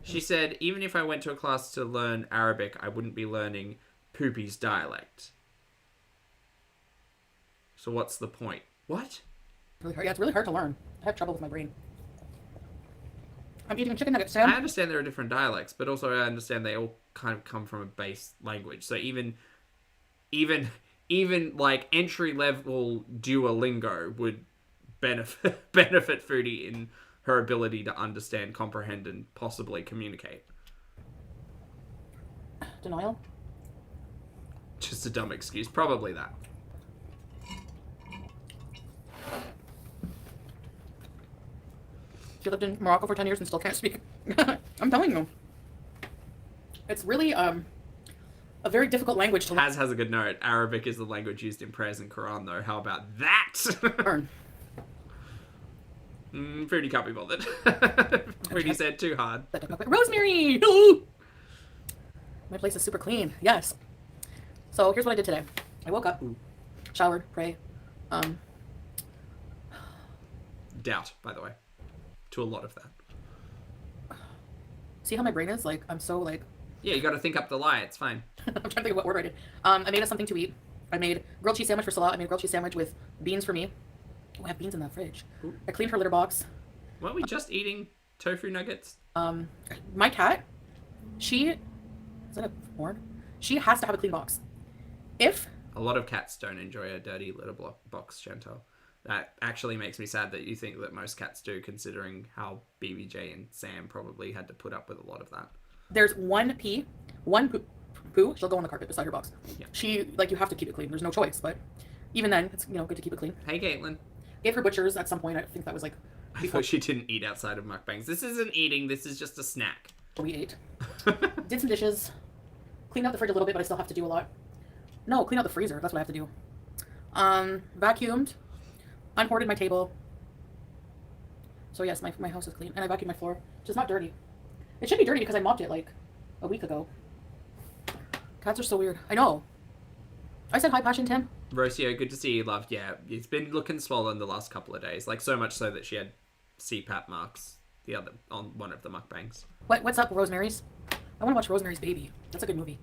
She said, even if I went to a class to learn Arabic, I wouldn't be learning Poopy's dialect. So what's the point? What? Really hard. Yeah, it's really hard to learn. I have trouble with my brain. I'm eating chicken nuggets, Sam. I understand there are different dialects, but also I understand they all kind of come from a base language. So even like entry level Duolingo would benefit Foodie in her ability to understand, comprehend, and possibly communicate. Denial? Just a dumb excuse. Probably that. She lived in Morocco for 10 years and still can't speak. I'm telling you. It's really a very difficult language to learn. Has a good note. Arabic is the language used in prayers and Quran, though. How about that? Foodie can't be bothered. Foodie said too hard. Rosemary! My place is super clean. Yes. So here's what I did today. I woke up, showered, prayed. Doubt, by the way. To a lot of that. See how my brain is? Like, I'm so like... Yeah, you gotta think up the lie. It's fine. I'm trying to think of what order I did. I made us something to eat. I made grilled cheese sandwich for Salah. I made a grilled cheese sandwich with beans for me. Oh, I have beans in that fridge. Ooh. I cleaned her litter box. Weren't we just eating tofu nuggets? My cat, she... Is that a horn? She has to have a clean box. If... A lot of cats don't enjoy a dirty litter box, Chantal. That actually makes me sad that you think that most cats do, considering how BBJ and Sam probably had to put up with a lot of that. There's one poo, she'll go on the carpet beside her box. Yeah. She, like, you have to keep it clean. There's no choice, but even then, it's, you know, good to keep it clean. Hey, Caitlin. Gave her butchers at some point. I think that was, like, I thought she didn't eat outside of mukbangs. This isn't eating. This is just a snack. We ate. Did some dishes. Cleaned out the fridge a little bit, but I still have to do a lot. No, clean out the freezer. That's what I have to do. Vacuumed. Unhoarded my table. So yes, my house is clean. And I vacuumed my floor, which is not dirty. It should be dirty because I mopped it like a week ago. Cats are so weird. I know. I said hi, Passion Tim. Rocio, good to see you, love. Yeah, it's been looking swollen the last couple of days. Like, so much so that she had CPAP marks on one of the mukbangs. What's up, Rosemary's? I want to watch Rosemary's Baby. That's a good movie.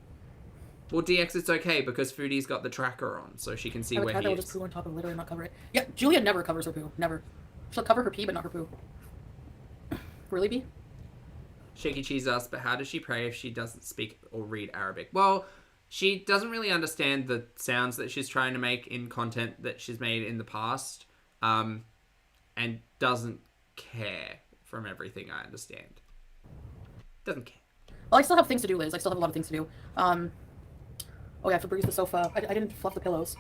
Well, DX, it's okay because Foodie's got the tracker on, so she can see I would where try he that will is. just poo on top of litter and not cover it. Yeah, Julia never covers her poo. Never. She'll cover her pee, but not her poo. Really, B? Shaky Cheese asks, but how does she pray if she doesn't speak or read Arabic? Well, she doesn't really understand the sounds that she's trying to make in content that she's made in the past, and doesn't care from everything I understand. Doesn't care. Well, I still have things to do, Liz. I still have a lot of things to do. Oh yeah, I have to breeze the sofa. I didn't fluff the pillows.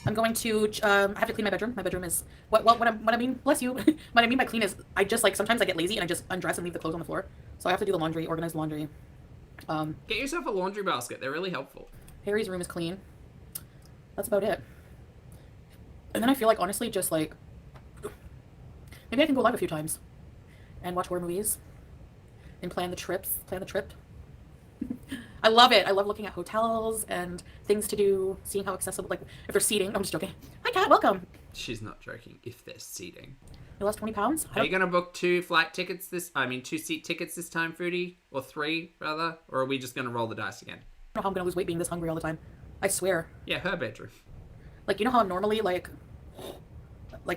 I'm going to, I have to clean my bedroom. My bedroom is, what I mean, bless you. What I mean by clean is, I just like, sometimes I get lazy and I just undress and leave the clothes on the floor. So I have to do the laundry, organize the laundry. Get yourself a laundry basket. They're really helpful. Harry's room is clean. That's about it. And then I feel like, honestly, just like, maybe I can go live a few times and watch horror movies and plan the trip. I love it. I love looking at hotels and things to do, seeing how accessible, like, if they're seating. I'm just joking. Hi, Kat. Welcome. She's not joking. If they're seating. You lost 20 pounds? Are you going to book 2 seat tickets this time, Foodie? Or 3, rather? Or are we just going to roll the dice again? I don't know how I'm going to lose weight being this hungry all the time. I swear. Yeah, her bedroom. Like, you know how I'm normally, like,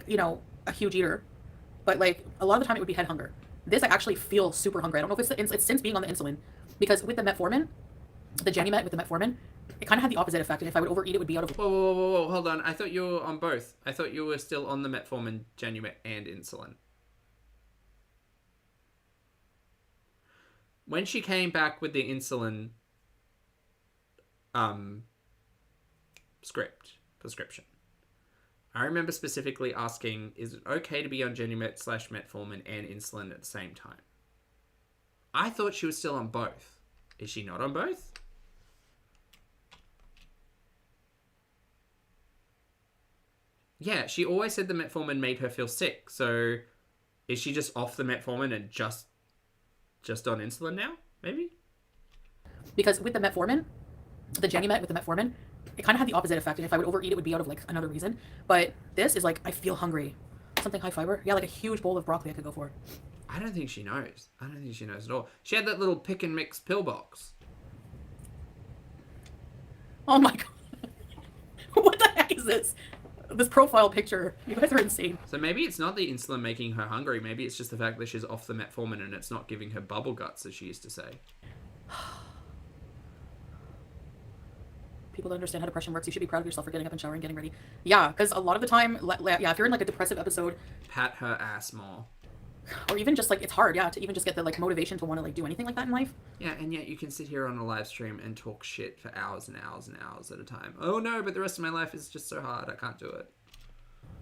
you know, a huge eater? But, like, a lot of the time it would be head hunger. This, I actually feel super hungry. I don't know if it's since being on the insulin. Because with the metformin, the Genumet with the metformin, it kind of had the opposite effect. And if I would overeat, it would be out of... Whoa. Hold on. I thought you were on both. I thought you were still on the metformin, Genumet, and insulin. When she came back with the insulin prescription, I remember specifically asking, is it okay to be on Genumet/metformin and insulin at the same time? I thought she was still on both. Is she not on both? Yeah, she always said the metformin made her feel sick. So is she just off the metformin and just on insulin now? Maybe? Because with the metformin, the Genumet with the metformin, it kind of had the opposite effect. And if I would overeat, it would be out of, like, another reason. But this is like, I feel hungry. Something high fiber. Yeah, like a huge bowl of broccoli I could go for. I don't think she knows. I don't think she knows at all. She had that little pick and mix pill box. Oh my god. What the heck is this? This profile picture. You guys are insane. So maybe it's not the insulin making her hungry. Maybe it's just the fact that she's off the metformin and it's not giving her bubble guts, as she used to say. People don't understand how depression works. You should be proud of yourself for getting up and showering and getting ready. Yeah, because a lot of the time, yeah, if you're in, like, a depressive episode... Pat her ass more. Or even just, like, it's hard, yeah, to even just get the, like, motivation to want to, like, do anything like that in life. Yeah, and yet you can sit here on a live stream and talk shit for hours and hours and hours at a time. Oh no, but the rest of my life is just so hard. I can't do it.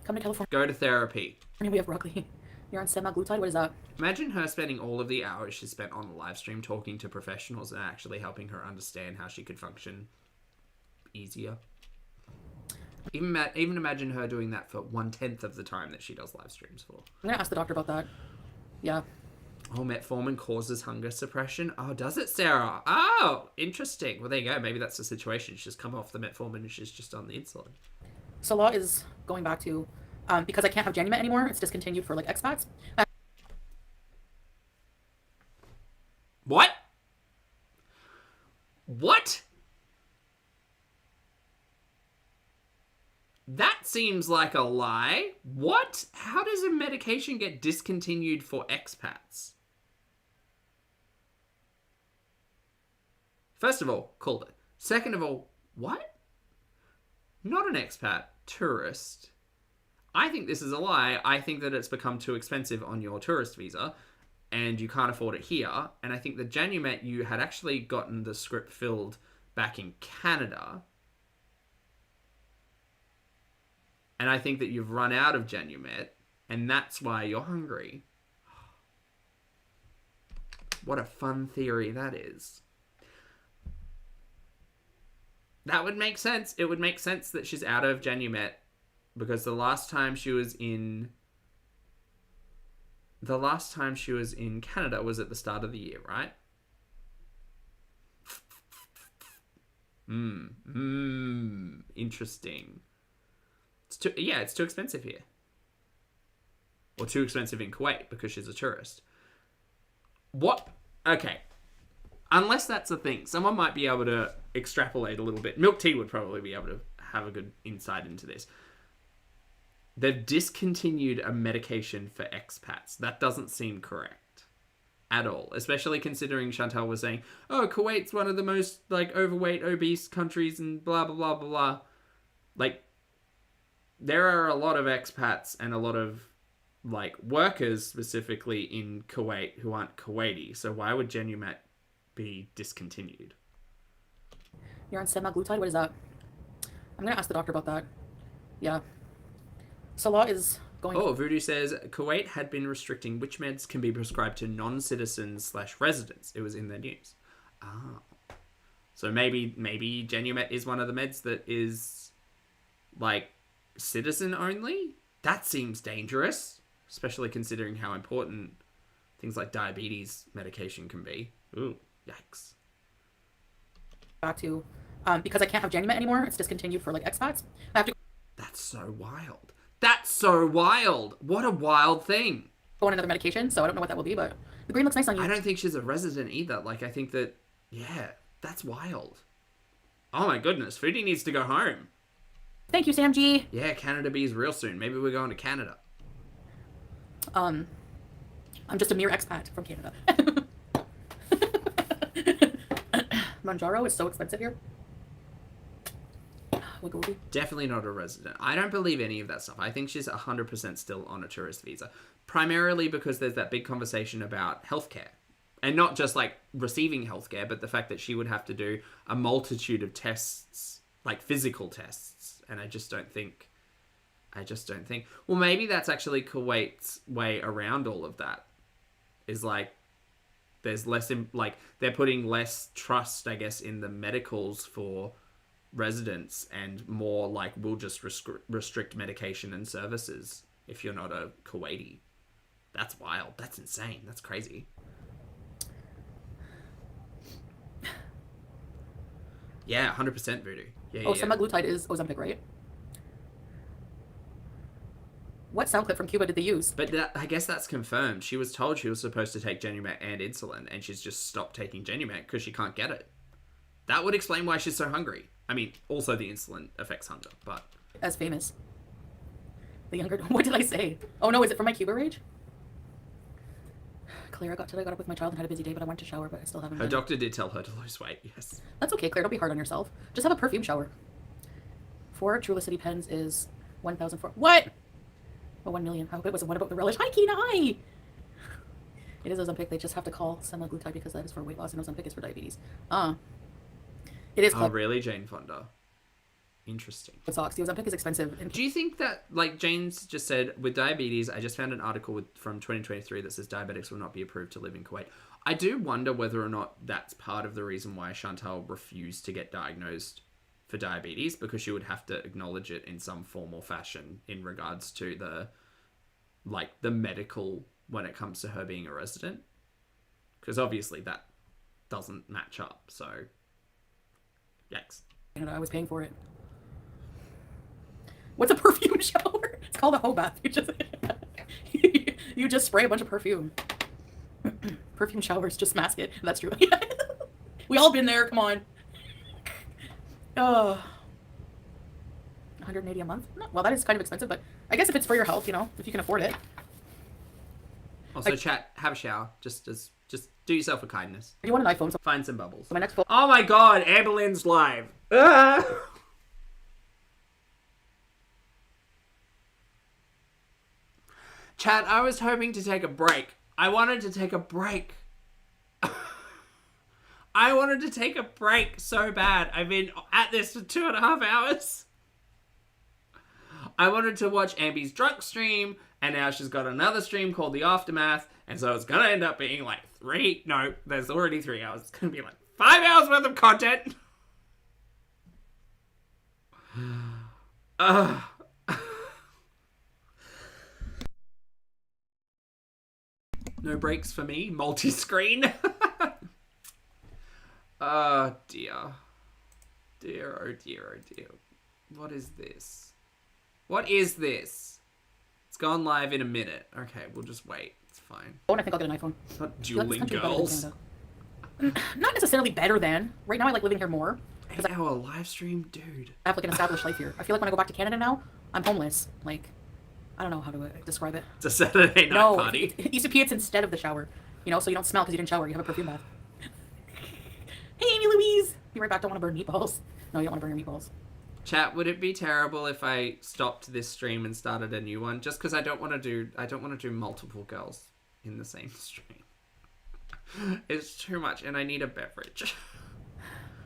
Come to California. Go to therapy. I mean, we have broccoli. You're on semaglutide? What is that? Imagine her spending all of the hours she spent on the live stream talking to professionals and actually helping her understand how she could function easier. Even imagine her doing that for 1/10 of the time that she does live streams for. I'm gonna ask the doctor about that. Yeah. Oh, metformin causes hunger suppression. Oh, does it, Sarah? Oh, interesting. Well, there you go. Maybe that's the situation. She's come off the metformin and she's just on the insulin. Salah is going back to, because I can't have Genumet anymore, it's discontinued for, like, expats. What? What? That seems like a lie. What? How does a medication get discontinued for expats? First of all, called it. Second of all, what? Not an expat, tourist. I think this is a lie. I think that it's become too expensive on your tourist visa and you can't afford it here. And I think the Genumet, you had actually gotten the script filled back in Canada. And I think that you've run out of Genumet, and that's why you're hungry. What a fun theory that is. That would make sense. It would make sense that she's out of Genumet, because the last time she was in Canada was at the start of the year, right? Interesting. It's too expensive here. Or too expensive in Kuwait because she's a tourist. What? Okay. Unless that's the thing. Someone might be able to extrapolate a little bit. Milk Tea would probably be able to have a good insight into this. They've discontinued a medication for expats. That doesn't seem correct at all, especially considering Chantal was saying, oh, Kuwait's one of the most, like, overweight, obese countries and blah, blah, blah, blah, blah. Like, there are a lot of expats and a lot of, like, workers specifically in Kuwait who aren't Kuwaiti. So why would Genumet be discontinued? You're on semaglutide? What is that? I'm going to ask the doctor about that. Yeah. Salah is going... Oh, Voodoo says Kuwait had been restricting which meds can be prescribed to non-citizens/residents. It was in their news. Ah. So maybe Genumet is one of the meds that is, like, citizen only? That seems dangerous, especially considering how important things like diabetes medication can be. Ooh, yikes. Back to... because I can't have Genumet anymore, it's discontinued for, like, expats. I have to... That's so wild. That's so wild. What a wild thing. Go on another medication, so I don't know what that will be, but the green looks nice on you. I don't think she's a resident either. Like, I think that, yeah, that's wild. Oh my goodness, Foodie needs to go home. Thank you, Sam G. Yeah, Canada Bees real soon. Maybe we're going to Canada. I'm just a mere expat from Canada. Manjaro is so expensive here. Definitely not a resident. I don't believe any of that stuff. I think she's 100% still on a tourist visa. Primarily because there's that big conversation about healthcare. And not just, like, receiving healthcare, but the fact that she would have to do a multitude of tests, like physical tests. And I just don't think... Well, maybe that's actually Kuwait's way around all of that. Is, like, there's less... they're putting less trust, I guess, in the medicals for... residents and more like we'll just restrict medication and services if you're not a Kuwaiti. That's wild. That's insane. That's crazy. Yeah, 100% Voodoo. Yeah, oh, semaglutide is Ozempic, right? What sound clip from Cuba did they use? But I guess that's confirmed. She was told she was supposed to take Genumet and insulin, and she's just stopped taking Genumet because she can't get it. That would explain why she's so hungry. I mean, also the insulin affects hunger, but... As famous. The younger... What did I say? Oh no, is it from my Cuba rage? Claire, I got up with my child and had a busy day, but I went to shower, but I still haven't Her doctor did tell her to lose weight, yes. That's okay, Claire. Don't be hard on yourself. Just have a perfume shower. 4 Trulicity pens is 1,004... What? Oh, 1 million. How good was it? What about the relish? Hi, Kina, hi! It is Ozempic. They just have to call semaglutide because that is for weight loss and Ozempic is for diabetes. It is. Oh, really, Jane Fonda? Interesting. It sucks. The Ozempic is expensive. Do you think that, like Jane's just said, with diabetes, I just found an article from 2023 that says diabetics will not be approved to live in Kuwait. I do wonder whether or not that's part of the reason why Chantal refused to get diagnosed for diabetes, because she would have to acknowledge it in some form or fashion in regards to the medical when it comes to her being a resident. Because obviously that doesn't match up, so... Yikes. I was paying for it. What's a perfume shower? It's called a hoe bath. You just spray a bunch of perfume. Perfume showers, just mask it. That's true. We all been there. Come on. Oh, 180 a month? Well, that is kind of expensive, but I guess if it's for your health, if you can afford it. Also, chat, have a shower. Just do yourself a kindness. You want an iPhone? So find some bubbles. my next phone. Oh my god, Amberlynn's live. Ah! Chat, I was hoping to take a break. I wanted to take a break. I wanted to take a break so bad. I've been at this for 2.5 hours. I wanted to watch Ambi's drunk stream, and now she's got another stream called The Aftermath, and so it's going to end up being like there's already 3 hours. It's going to be like 5 hours worth of content. No breaks for me. Multi-screen. Oh, dear. Dear, oh dear, oh dear. What is this? What is this? It's gone live in a minute. Okay, we'll just wait. It's fine. Oh, and I think I'll get an iPhone. Not dueling girls. Not necessarily better than. Right now I like living here more. 8-hour live stream, dude. I have like an established life here. I feel like when I go back to Canada now, I'm homeless. Like, I don't know how to describe it. It's a Saturday night No, party. it used to be it's instead of the shower. You know, so you don't smell because you didn't shower. You have a perfume bath. Hey, Amy Louise! Be right back. Don't want to burn meatballs. No, you don't want to burn your meatballs. Chat, would it be terrible if I stopped this stream and started a new one? Just because I don't want to do multiple girls in the same stream. It's too much, and I need a beverage.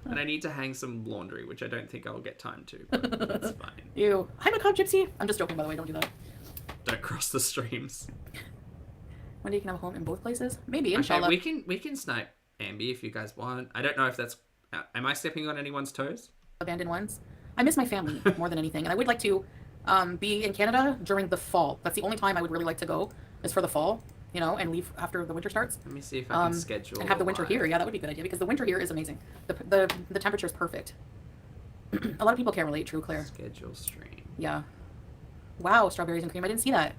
And I need to hang some laundry, which I don't think I'll get time to, but that's fine. Ew. Hi, Macabre Gypsy. I'm just joking, by the way. Don't do that. Don't cross the streams. Wendy can have a home in both places? Maybe, Okay, inshallah. we can snipe Ambi if you guys want. I don't know if that's... am I stepping on anyone's toes? Abandoned ones. I miss my family more than anything, and I would like to be in Canada during the fall. That's the only time I would really like to go, is for the fall, you know, and leave after the winter starts. Let me see if I can schedule and have the winter live. here. Yeah, that would be a good idea because the winter here is amazing. The temperature is perfect. A lot of people can't relate. True, Claire. Schedule stream. Yeah. Wow, strawberries and cream. I didn't see that.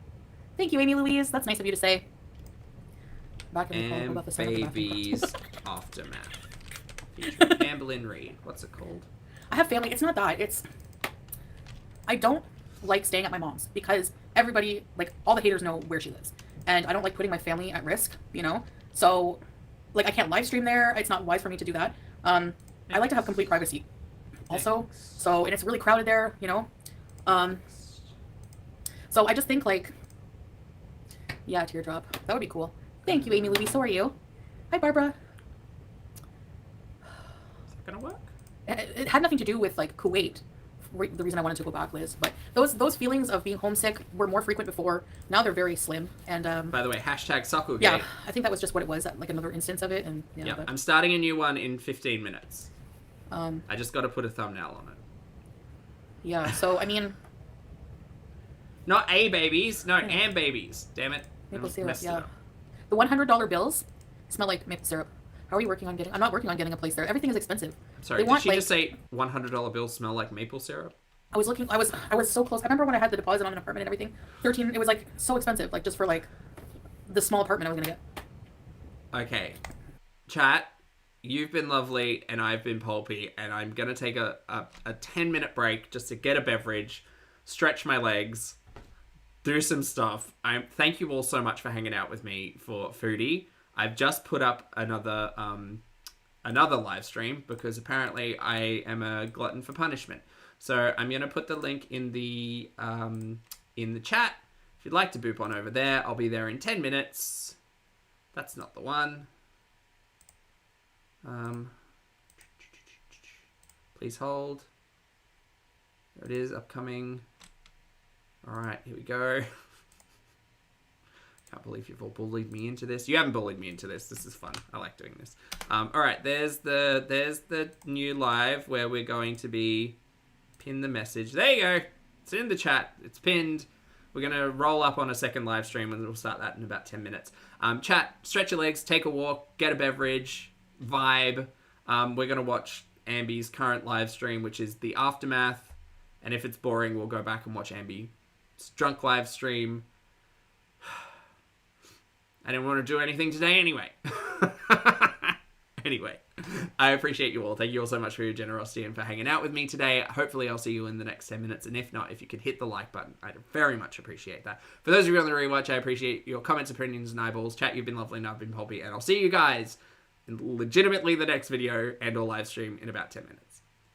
Thank you, Amy Louise. That's nice of you to say. Back in the about the sound of the Baby's Aftermath. Featuring Amberlynn Reed. What's it called? I have family. It's not that. It's... I don't like staying at my mom's because everybody, like, all the haters know where she lives. And I don't like putting my family at risk, you know? So, like, I can't live stream there. It's not wise for me to do that. I like to have complete privacy also. So, and it's really crowded there, you know? So I just think, like, yeah, teardrop. That would be cool. Thank you, Amy Louise. So are you? Hi, Barbara. Is that gonna work? It had nothing to do with, like, Kuwait, the reason I wanted to go back, Liz. But those feelings of being homesick were more frequent before. Now they're very slim. And by the way, hashtag Sokugate. yeah, I think that was just what it was, like another instance of it. And yeah, I'm starting a new one in 15 minutes. I just got to put a thumbnail on it. Yeah, so I mean, not A babies, no, and babies. Damn it. maple I syrup. messed it Yeah, up. the $100 bills smell like maple syrup. How are you working on getting? I'm not working on getting a place there. Everything is expensive. Sorry, They did want, she like, just say $100 bills smell like maple syrup? I was looking. I was so close. I remember when I had the deposit on an apartment and everything. 13. It was like so expensive. Like just for like the small apartment I was gonna get. Okay, chat. You've been lovely, and I've been pulpy, and I'm gonna take a 10-minute break just to get a beverage, stretch my legs, do some stuff. Thank you all so much for hanging out with me for Foodie. I've just put up another live stream because apparently I am a glutton for punishment. So I'm gonna put the link in the chat. If you'd like to boop on over there, I'll be there in 10 minutes. That's not the one. Please hold. There it is, upcoming. All right, here we go. Can't believe you've all bullied me into this. You haven't bullied me into this. This is fun. I like doing this. All right, there's the new live where we're going to be pin the message. There you go. It's in the chat. It's pinned. We're going to roll up on a second live stream and we'll start that in about 10 minutes. Chat, stretch your legs, take a walk, get a beverage, vibe. We're going to watch Ambi's current live stream, which is the Aftermath. And if it's boring, we'll go back and watch Ambi's drunk live stream. I didn't want to do anything today anyway. Anyway, I appreciate you all. Thank you all so much for your generosity and for hanging out with me today. Hopefully I'll see you in the next 10 minutes. And if not, if you could hit the like button, I'd very much appreciate that. For those of you on the rewatch, I appreciate your comments, opinions, and eyeballs. Chat, you've been lovely and I've been Poppy. And I'll see you guys in legitimately the next video and or live stream in about 10 minutes.